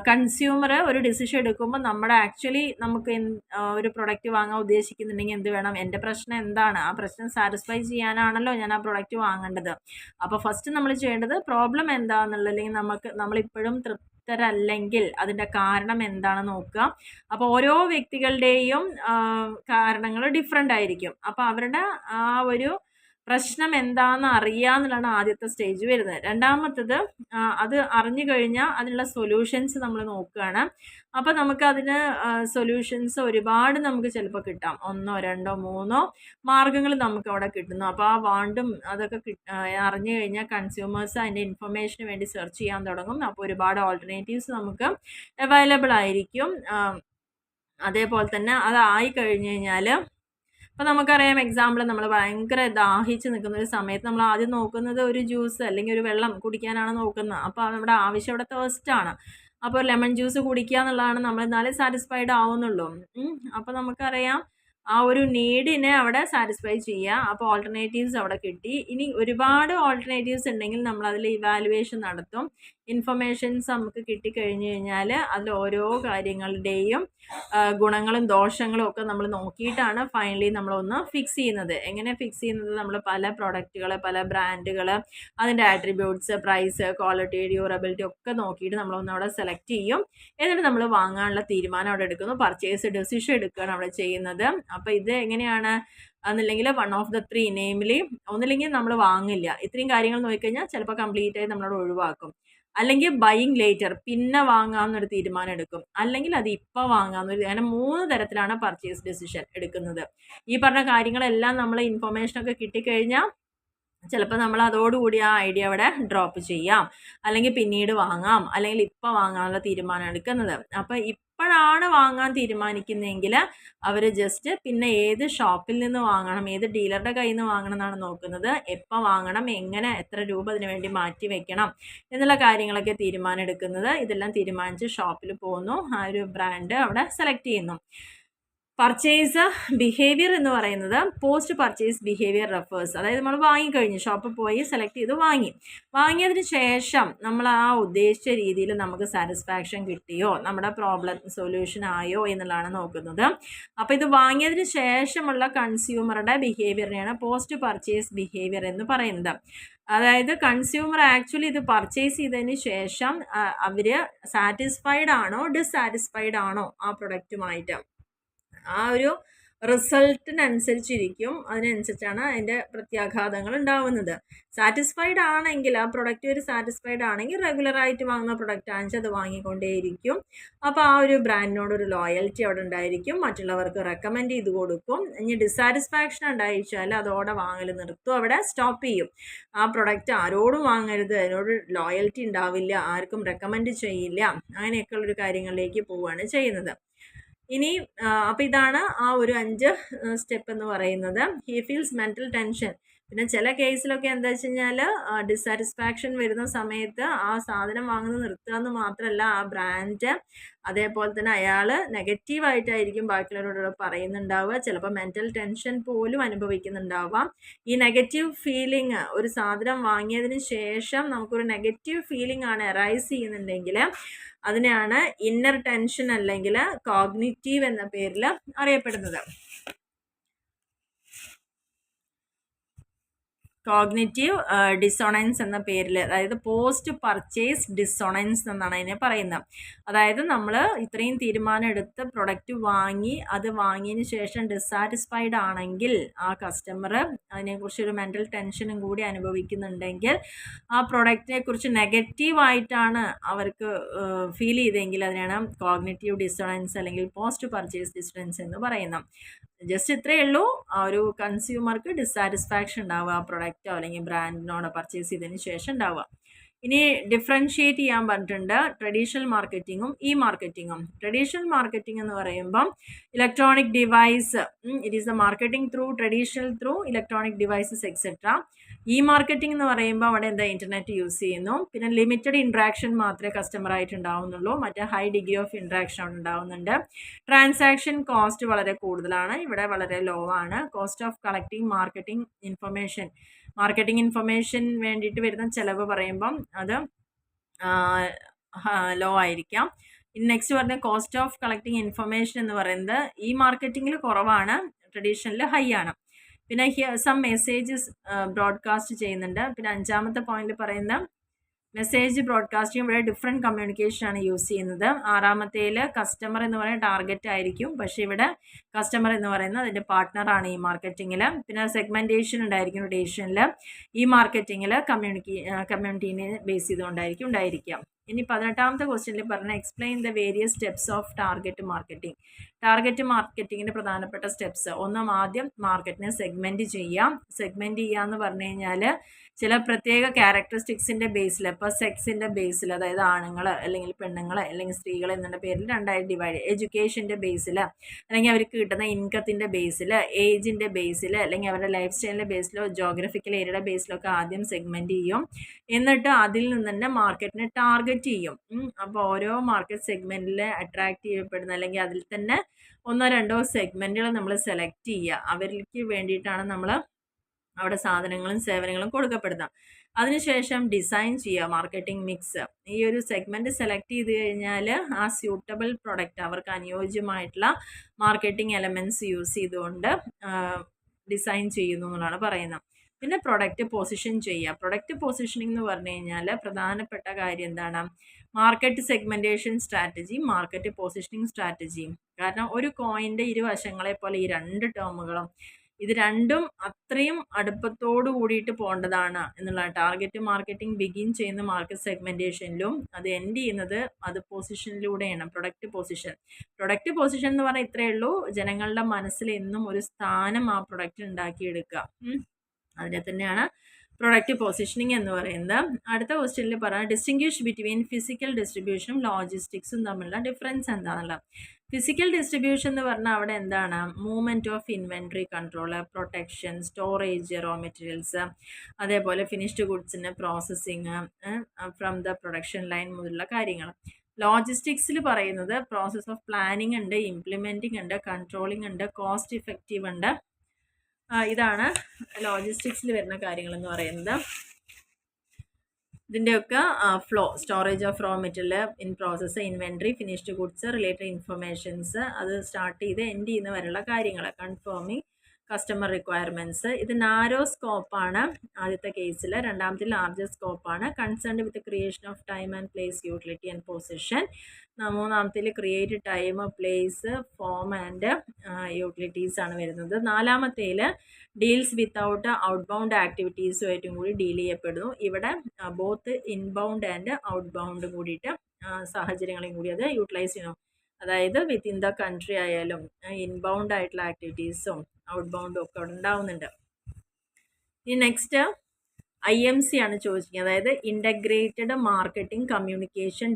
കൺസ്യൂമർ ഒരു ഡിസിഷൻ എടുക്കുമ്പോൾ നമ്മുടെ ആക്ച്വലി നമുക്ക് ഒരു പ്രൊഡക്റ്റ് വാങ്ങാൻ ഉദ്ദേശിക്കുന്നുണ്ടെങ്കിൽ എന്ത് വേണം, എൻ്റെ പ്രശ്നം എന്താണ്, ആ പ്രശ്നം സാറ്റിസ്ഫൈ ചെയ്യാനാണല്ലോ ഞാൻ ആ പ്രൊഡക്റ്റ് വാങ്ങേണ്ടത്. അപ്പോൾ ഫസ്റ്റ് നമ്മൾ ചെയ്യേണ്ടത് പ്രോബ്ലം എന്താണെന്നുള്ളത്, അല്ലെങ്കിൽ നമ്മളിപ്പോഴും തൃപ്തരല്ലെങ്കിൽ അതിൻ്റെ കാരണം എന്താണെന്ന് നോക്കുക. അപ്പോൾ ഓരോ വ്യക്തികളുടെയും കാരണങ്ങൾ ഡിഫറെൻ്റ് ആയിരിക്കും. അപ്പോൾ അവരുടെ ആ ഒരു പ്രശ്നം എന്താണെന്ന് അറിയുക എന്നുള്ളതാണ് ആദ്യത്തെ സ്റ്റേജ് വരുന്നത്. രണ്ടാമത്തത്, അത് അറിഞ്ഞു കഴിഞ്ഞാൽ അതിനുള്ള സൊല്യൂഷൻസ് നമ്മൾ നോക്കുകയാണ്. അപ്പോൾ നമുക്ക് അതിന് സൊല്യൂഷൻസ് ഒരുപാട് നമുക്ക് ചിലപ്പോൾ കിട്ടാം. 1, 2, 3 മാർഗ്ഗങ്ങൾ നമുക്ക് അവിടെ കിട്ടുന്നു. അപ്പോൾ ആ വാണ്ടും അതൊക്കെ അറിഞ്ഞു കഴിഞ്ഞാൽ കൺസ്യൂമേഴ്സ് അതിൻ്റെ ഇൻഫർമേഷന് വേണ്ടി സെർച്ച് ചെയ്യാൻ തുടങ്ങും. അപ്പോൾ ഒരുപാട് ഓൾട്ടർനേറ്റീവ്സ് നമുക്ക് അവൈലബിൾ ആയിരിക്കും. അതേപോലെ തന്നെ അതായി കഴിഞ്ഞ് കഴിഞ്ഞാൽ, അപ്പോൾ നമുക്കറിയാം, എക്സാമ്പിൾ നമ്മൾ ഭയങ്കര ദാഹിച്ച് നിൽക്കുന്ന ഒരു സമയത്ത് നമ്മൾ ആദ്യം നോക്കുന്നത് ഒരു ജ്യൂസ് അല്ലെങ്കിൽ ഒരു വെള്ളം കുടിക്കാനാണ് നോക്കുന്നത്. അപ്പോൾ നമ്മുടെ ആവശ്യം അവിടെ തേഴ്സ്റ്റാണ്. അപ്പോൾ ലെമൺ ജ്യൂസ് കുടിക്കുക എന്നുള്ളതാണ് നമ്മൾ, എന്നാലേ സാറ്റിസ്ഫൈഡ് ആവുന്നുള്ളൂ. അപ്പോൾ നമുക്കറിയാം ആ ഒരു നീഡിനെ അവിടെ സാറ്റിസ്ഫൈ ചെയ്യുക. അപ്പോൾ ഓൾട്ടർനേറ്റീവ്സ് അവിടെ കിട്ടി. ഇനി ഒരുപാട് ഓൾട്ടർനേറ്റീവ്സ് ഉണ്ടെങ്കിൽ നമ്മൾ അതിൽ ഇവാലുവേഷൻ നടത്തും. ഇൻഫർമേഷൻസ് നമുക്ക് കിട്ടിക്കഴിഞ്ഞ് കഴിഞ്ഞാൽ അതിൽ ഓരോ കാര്യങ്ങളുടെയും ഗുണങ്ങളും ദോഷങ്ങളും ഒക്കെ നമ്മൾ നോക്കിയിട്ടാണ് ഫൈനലി നമ്മളൊന്ന് ഫിക്സ് ചെയ്യുന്നത്. എങ്ങനെ ഫിക്സ് ചെയ്യുന്നത്, നമ്മൾ പല പ്രൊഡക്റ്റുകൾ, പല ബ്രാൻഡുകൾ, അതിൻ്റെ ആട്രിബ്യൂട്ട്സ്, പ്രൈസ്, ക്വാളിറ്റി, ഡ്യൂറബിലിറ്റി ഒക്കെ നോക്കിയിട്ട് നമ്മളൊന്ന് അവിടെ സെലക്ട് ചെയ്യും. എന്നിട്ട് നമ്മൾ വാങ്ങാനുള്ള തീരുമാനം അവിടെ എടുക്കുന്നു. പർച്ചേസ് ഡിസിഷൻ എടുക്കുകയാണ് അവിടെ ചെയ്യുന്നത്. അപ്പോൾ ഇത് എങ്ങനെയാണ് എന്നില്ലെങ്കിൽ 1 of the 3, നെയിമിലി ഒന്നില്ലെങ്കിൽ നമ്മൾ വാങ്ങില്ല. ഇത്രയും കാര്യങ്ങൾ നോക്കിക്കഴിഞ്ഞാൽ ചിലപ്പോൾ കംപ്ലീറ്റ് ആയി നമ്മളവിടെ ഒഴിവാക്കും. അല്ലെങ്കിൽ ബൈയിങ് ലേറ്റർ, പിന്നെ വാങ്ങാമെന്നൊരു തീരുമാനം എടുക്കും. അല്ലെങ്കിൽ അത് ഇപ്പോൾ വാങ്ങാമെന്നൊരു, അങ്ങനെ 3 തരത്തിലാണ് പർച്ചേസ് ഡിസിഷൻ എടുക്കുന്നത്. ഈ പറഞ്ഞ കാര്യങ്ങളെല്ലാം നമ്മൾ ഇൻഫർമേഷനൊക്കെ കിട്ടിക്കഴിഞ്ഞാൽ ചിലപ്പോൾ നമ്മൾ അതോടുകൂടി ആ ഐഡിയ അവിടെ ഡ്രോപ്പ് ചെയ്യാം, അല്ലെങ്കിൽ പിന്നീട് വാങ്ങാം, അല്ലെങ്കിൽ ഇപ്പോൾ വാങ്ങാനുള്ള തീരുമാനം എടുക്കുന്നത്. അപ്പോൾ ഇപ്പോഴാണ് വാങ്ങാൻ തീരുമാനിക്കുന്നതെങ്കിൽ അവർ ജസ്റ്റ് പിന്നെ ഏത് ഷോപ്പിൽ നിന്ന് വാങ്ങണം, ഏത് ഡീലറുടെ കയ്യിൽ നിന്ന് വാങ്ങണം എന്നാണ് നോക്കുന്നത്. എപ്പോൾ വാങ്ങണം, എങ്ങനെ, എത്ര രൂപ അതിന് വേണ്ടി മാറ്റി വെക്കണം എന്നുള്ള കാര്യങ്ങളൊക്കെ തീരുമാനം എടുക്കുന്നത്. ഇതെല്ലാം തീരുമാനിച്ച് ഷോപ്പിൽ പോകുന്നു, ആ ഒരു ബ്രാൻഡ് അവിടെ സെലക്ട് ചെയ്യുന്നു. പർച്ചേസ് ബിഹേവിയർ എന്ന് പറയുന്നത് പോസ്റ്റ് പർച്ചേസ് ബിഹേവിയർ റെഫേഴ്സ്. അതായത് നമ്മൾ വാങ്ങിക്കഴിഞ്ഞു, ഷോപ്പിൽ പോയി സെലക്ട് ചെയ്ത് വാങ്ങിയതിന് ശേഷം നമ്മൾ ആ ഉദ്ദേശിച്ച രീതിയിൽ നമുക്ക് സാറ്റിസ്ഫാക്ഷൻ കിട്ടിയോ, നമ്മുടെ പ്രോബ്ലം സൊല്യൂഷൻ ആയോ എന്നുള്ളതാണ് നോക്കുന്നത്. അപ്പോൾ ഇത് വാങ്ങിയതിന് ശേഷമുള്ള കൺസ്യൂമറുടെ ബിഹേവിയറിനെയാണ് പോസ്റ്റ് പർച്ചേസ് ബിഹേവിയർ എന്ന് പറയുന്നത്. അതായത് കൺസ്യൂമർ ആക്ച്വലി ഇത് പർച്ചേസ് ചെയ്തതിന് ശേഷം അവർ സാറ്റിസ്ഫൈഡ് ആണോ ഡിസ്സാറ്റിസ്ഫൈഡ് ആണോ ആ പ്രൊഡക്റ്റുമായിട്ട്, ആ ഒരു റിസൾട്ടിനനുസരിച്ചിരിക്കും, അതിനനുസരിച്ചാണ് അതിൻ്റെ പ്രത്യാഘാതങ്ങൾ ഉണ്ടാവുന്നത്. സാറ്റിസ്ഫൈഡ് ആണെങ്കിൽ, ആ പ്രൊഡക്റ്റ് ഒരു സാറ്റിസ്ഫൈഡ് ആണെങ്കിൽ റെഗുലറായിട്ട് വാങ്ങുന്ന പ്രൊഡക്റ്റ് ആണെന്ന് അത് വാങ്ങിക്കൊണ്ടേയിരിക്കും. അപ്പോൾ ആ ഒരു ബ്രാൻഡിനോടൊരു ലോയൽറ്റി അവിടെ ഉണ്ടായിരിക്കും, മറ്റുള്ളവർക്ക് റെക്കമെൻഡ് ചെയ്ത് കൊടുക്കും. ഇനി ഡിസാറ്റിസ്ഫാക്ഷൻ ഉണ്ടായിച്ചാൽ അതോടെ വാങ്ങൽ നിർത്തും, അവിടെ സ്റ്റോപ്പ് ചെയ്യും. ആ പ്രൊഡക്റ്റ് ആരോടും വാങ്ങരുത്, അതിനോട് ലോയൽറ്റി ഉണ്ടാവില്ല, ആർക്കും റെക്കമെൻഡ് ചെയ്യില്ല, അങ്ങനെയൊക്കെയുള്ളൊരു കാര്യങ്ങളിലേക്ക് പോവുകയാണ് ചെയ്യുന്നത്. ഇനി അപ്പോൾ ഇതാണ് ആ ഒരു 5 സ്റ്റെപ്പ് എന്ന് പറയുന്നത്. He feels mental tension. പിന്നെ ചില കേസിലൊക്കെ എന്താ വെച്ച് കഴിഞ്ഞാൽ ഡിസാറ്റിസ്ഫാക്ഷൻ വരുന്ന സമയത്ത് ആ സാധനം വാങ്ങുന്നത് നിർത്തുക എന്ന് മാത്രമല്ല, ആ ബ്രാൻഡ് അതേപോലെ തന്നെ അയാൾ നെഗറ്റീവായിട്ടായിരിക്കും ബാക്കിയുള്ളവരോട് പറയുന്നുണ്ടാവുക. ചിലപ്പോൾ മെൻ്റൽ ടെൻഷൻ പോലും അനുഭവിക്കുന്നുണ്ടാവാം. ഈ നെഗറ്റീവ് ഫീലിംഗ്, ഒരു സാധനം വാങ്ങിയതിന് ശേഷം നമുക്കൊരു നെഗറ്റീവ് ഫീലിംഗ് ആണ് അറൈസ് ചെയ്യുന്നുണ്ടെങ്കിൽ അതിനെയാണ് ഇന്നർ ടെൻഷൻ അല്ലെങ്കിൽ കോഗ്നിറ്റീവ് എന്ന പേരിൽ അറിയപ്പെടുന്നത്. കോഗ്നിറ്റീവ് ഡിസോണൻസ് എന്ന പേരിൽ, അതായത് പോസ്റ്റ് പർച്ചേസ് ഡിസോണൻസ് എന്നാണ് അതിനെ പറയുന്നത്. അതായത് നമ്മൾ ഇത്രയും തീരുമാനം എടുത്ത് പ്രൊഡക്റ്റ് വാങ്ങി, അത് വാങ്ങിയതിന് ശേഷം ഡിസാറ്റിസ്ഫൈഡ് ആണെങ്കിൽ ആ കസ്റ്റമർ അതിനെക്കുറിച്ചൊരു മെൻ്റൽ ടെൻഷനും കൂടി അനുഭവിക്കുന്നുണ്ടെങ്കിൽ, ആ പ്രൊഡക്റ്റിനെ കുറിച്ച് നെഗറ്റീവായിട്ടാണ് അവർക്ക് ഫീൽ ചെയ്തെങ്കിൽ അതിനാണ് കോഗ്നിറ്റീവ് ഡിസോണൻസ് അല്ലെങ്കിൽ പോസ്റ്റ് പർച്ചേസ് ഡിസോണൻസ് എന്ന് പറയുന്നത്. ജസ്റ്റ് ഇത്രയേ ഉള്ളൂ, ആ ഒരു കൺസ്യൂമർക്ക് ഡിസാറ്റിസ്ഫാക്ഷൻ ഉണ്ടാവുക ആ പ്രൊഡക്റ്റോ അല്ലെങ്കിൽ ബ്രാൻഡിനോട് പർച്ചേസ് ചെയ്തതിന് ശേഷം ഉണ്ടാവുക. ഇനി ഡിഫറൻഷിയേറ്റ് ചെയ്യാൻ പറഞ്ഞിട്ടുണ്ട് ട്രഡീഷണൽ മാർക്കറ്റിങ്ങും ഇ മാർക്കറ്റിങ്ങും. ട്രഡീഷണൽ മാർക്കറ്റിംഗ് എന്ന് പറയുമ്പം electronic device, it is the marketing through electronic devices etcetera. E marketing എന്ന് പറയുമ്പോൾ അവിടെ എന്താ ഇൻ്റർനെറ്റ് യൂസ് ചെയ്യുന്നു. പിന്നെ ലിമിറ്റഡ് ഇൻട്രാക്ഷൻ മാത്രമേ കസ്റ്റമറായിട്ട് ഉണ്ടാവുന്നുള്ളൂ, മറ്റേ ഹൈ ഡിഗ്രി ഓഫ് ഇൻട്രാക്ഷൻ ഉണ്ടാവുന്നുണ്ട്. ട്രാൻസാക്ഷൻ കോസ്റ്റ് വളരെ കൂടുതലാണ്, ഇവിടെ വളരെ ലോ ആണ്. Cost of collecting marketing information വേണ്ടിയിട്ട് വരുന്ന ചിലവ് പറയുമ്പം അത് ലോ ആയിരിക്കാം. നെക്സ്റ്റ് പറഞ്ഞ കോസ്റ്റ് ഓഫ് കളക്ടിങ് ഇൻഫർമേഷൻ എന്ന് പറയുന്നത് ഈ മാർക്കറ്റിങ്ങിൽ കുറവാണ്, ട്രഡീഷണലിൽ ഹൈ ആണ്. പിന്നെ സം മെസ്സേജസ് ബ്രോഡ്കാസ്റ്റ് ചെയ്യുന്നുണ്ട്. പിന്നെ അഞ്ചാമത്തെ പോയിന്റ് പറയുന്ന മെസ്സേജ് ബ്രോഡ്കാസ്റ്റിംഗ് ഇവിടെ ഡിഫറെൻറ്റ് കമ്മ്യൂണിക്കേഷൻ ആണ് യൂസ് ചെയ്യുന്നത്. ആറാമത്തേൽ കസ്റ്റമർ എന്ന് പറയുന്നത് ടാർഗറ്റ് ആയിരിക്കും, പക്ഷേ ഇവിടെ കസ്റ്റമർ എന്ന് പറയുന്നത് അതിൻ്റെ പാർട്ട്ണറാണ് ഈ മാർക്കറ്റിങ്ങിൽ. പിന്നെ സെഗ്മെൻറ്റേഷൻ ഉണ്ടായിരിക്കും ട്രഡീഷണലിൽ, ഈ മാർക്കറ്റിങ്ങിൽ കമ്മ്യൂണിറ്റീനെ ബേസ് ചെയ്തുകൊണ്ടായിരിക്കും ഉണ്ടായിരിക്കുക. ഇനി 18ാമത്തെ ക്വസ്റ്റ്യനിൽ പറഞ്ഞ explain the various steps of target marketing. Target മാർക്കറ്റിങ്ങിൻ്റെ പ്രധാനപ്പെട്ട സ്റ്റെപ്സ്. ആദ്യം മാർക്കറ്റിനെ സെഗ്മെൻറ്റ് ചെയ്യാം. സെഗ്മെൻറ്റ് ചെയ്യുക എന്ന് പറഞ്ഞു കഴിഞ്ഞാൽ ചില പ്രത്യേക ക്യാരക്ടറിസ്റ്റിക്സിൻ്റെ ബേസിൽ, ഇപ്പോൾ സെക്സിൻ്റെ ബേസിൽ, അതായത് ആണുങ്ങൾ അല്ലെങ്കിൽ പെണ്ണുങ്ങൾ അല്ലെങ്കിൽ സ്ത്രീകൾ എന്നുള്ള പേരിൽ രണ്ടായിട്ട് ഡിവൈഡ്, എഡ്യൂക്കേഷൻ്റെ ബേസിൽ അല്ലെങ്കിൽ അവർക്ക് കിട്ടുന്ന ഇൻകത്തിൻ്റെ ബേസിൽ, ഏജിൻ്റെ ബേസിൽ അല്ലെങ്കിൽ അവരുടെ ലൈഫ് സ്റ്റൈലിൻ്റെ ബേസിലോ ജോഗ്രഫിക്കൽ ഏരിയയുടെ ബേസിലൊക്കെ ആദ്യം സെഗ്മെൻറ്റ് ചെയ്യും. എന്നിട്ട് അതിൽ നിന്ന് തന്നെ മാർക്കറ്റിനെ ടാർഗറ്റ് ചെയ്യും. അപ്പോൾ ഓരോ മാർക്കറ്റ് സെഗ്മെൻറ്റിൽ അട്രാക്റ്റ് ചെയ്യപ്പെടുന്ന അല്ലെങ്കിൽ അതിൽ തന്നെ ഒന്നോ രണ്ടോ സെഗ്മെൻറ്റുകൾ നമ്മൾ സെലക്ട് ചെയ്യുക. അവർക്ക് വേണ്ടിയിട്ടാണ് നമ്മൾ അവിടെ സാധനങ്ങളും സേവനങ്ങളും കൊടുക്കപ്പെടുന്നത്. അതിനുശേഷം ഡിസൈൻ ചെയ്യുക മാർക്കറ്റിംഗ് മിക്സ്. ഈ ഒരു സെഗ്മെൻറ്റ് സെലക്ട് ചെയ്ത് കഴിഞ്ഞാൽ ആ സ്യൂട്ടബിൾ പ്രൊഡക്റ്റ്, അവർക്ക് അനുയോജ്യമായിട്ടുള്ള മാർക്കറ്റിംഗ് എലമെൻറ്റ്സ് യൂസ് ചെയ്തുകൊണ്ട് ഡിസൈൻ ചെയ്യുന്നു എന്നുള്ളതാണ് പറയുന്നത്. പിന്നെ പ്രൊഡക്റ്റ് പൊസിഷൻ ചെയ്യുക. പ്രൊഡക്റ്റ് പൊസിഷനിങ് എന്ന് പറഞ്ഞു കഴിഞ്ഞാൽ പ്രധാനപ്പെട്ട കാര്യം എന്താണ്? Market segmentation strategy, market positioning സ്ട്രാറ്റജിയും. കാരണം ഒരു കോയിൻ്റെ ഇരുവശങ്ങളെ പോലെ ഈ രണ്ട് ടേമുകളും, ഇത് രണ്ടും അത്രയും അടുപ്പത്തോട് കൂടിയിട്ട് പോകേണ്ടതാണ് എന്നുള്ള ടാർഗറ്റ് മാർക്കറ്റിംഗ് ബിഗിൻ ചെയ്യുന്ന മാർക്കറ്റ് സെഗ്മെൻറ്റേഷനിലും അത് എൻഡ് ചെയ്യുന്നത് അത് പൊസിഷനിലൂടെയാണ്. പ്രൊഡക്റ്റ് പൊസിഷൻ എന്ന് പറഞ്ഞാൽ ഇത്രയേ ഉള്ളൂ, ജനങ്ങളുടെ മനസ്സിൽ എന്നും ഒരു സ്ഥാനം ആ പ്രൊഡക്റ്റ് ഉണ്ടാക്കിയെടുക്കുക. അതിനെ തന്നെയാണ് പ്രൊഡക്റ്റ് പൊസിഷനിങ് എന്ന് പറയുന്നത്. അടുത്ത ക്വസ്റ്റ്യനിൽ പറയാം ഡിസ്റ്റിങ്വിഷ് ബിറ്റ്വീൻ ഫിസിക്കൽ ഡിസ്ട്രിബ്യൂഷനും ലോജിസ്റ്റിക്സും തമ്മിലുള്ള ഡിഫറൻസ് എന്താണെന്നുള്ളത്. ഫിസിക്കൽ ഡിസ്ട്രിബ്യൂഷൻ എന്ന് പറഞ്ഞാൽ അവിടെ എന്താണ്? Movement of inventory control, protection, storage, raw materials, അതേപോലെ ഫിനിഷ്ഡ് ഗുഡ്സിന് processing from the production line മുതലുള്ള കാര്യങ്ങൾ. ലോജിസ്റ്റിക്സിൽ പറയുന്നത് പ്രോസസ് ഓഫ് പ്ലാനിങ് ഉണ്ട്, ഇംപ്ലിമെൻറ്റിംഗ് ഉണ്ട്, കൺട്രോളിംഗ് ഉണ്ട്, കോസ്റ്റ് ഇഫക്റ്റീവ് ഉണ്ട്. ഇതാണ് ലോജിസ്റ്റിക്സിൽ വരുന്ന കാര്യങ്ങളെന്ന് പറയുന്നത്. ഇതിൻ്റെയൊക്കെ flow, storage of raw material, in process, inventory, finished goods, related informations, അത് സ്റ്റാർട്ട് ചെയ്ത് എൻഡ് ചെയ്യുന്ന വരെയുള്ള കാര്യങ്ങൾ, കൺഫേമിങ് കസ്റ്റമർ റിക്വയർമെൻറ്റ്സ്. ഇത് നാരോ സ്കോപ്പാണ് ആദ്യത്തെ കേസിൽ. രണ്ടാമത്തിൽ ലാർജർ സ്കോപ്പാണ്. Concerned with creation of time and place, utility and position. മൂന്നാമത്തിൽ create time, place, form and utilities ആണ് വരുന്നത്. നാലാമത്തേൽ ഡീൽസ് വിത്തൗട്ട് ഔട്ട് ബൗണ്ട് ആക്ടിവിറ്റീസുമായിട്ടും കൂടി ഡീൽ ചെയ്യപ്പെടുന്നു. ഇവിടെ both inbound and outbound കൂടിയിട്ട് സാഹചര്യങ്ങളെയും കൂടി അത് യൂട്ടിലൈസ് ചെയ്യണം. അതായത് വിത്തിൻ ദ കൺട്രി ആയാലും ഇൻബൗണ്ട് ആയിട്ടുള്ള ആക്ടിവിറ്റീസും ഔട്ട് ബൗണ്ടും ഒക്കെ അവിടെ ഉണ്ടാവുന്നുണ്ട്. ഇനി നെക്സ്റ്റ് IMC ആണ് ചോദിച്ചിരിക്കുന്നത്, അതായത് ഇൻ്റഗ്രേറ്റഡ് മാർക്കറ്റിംഗ് കമ്മ്യൂണിക്കേഷൻ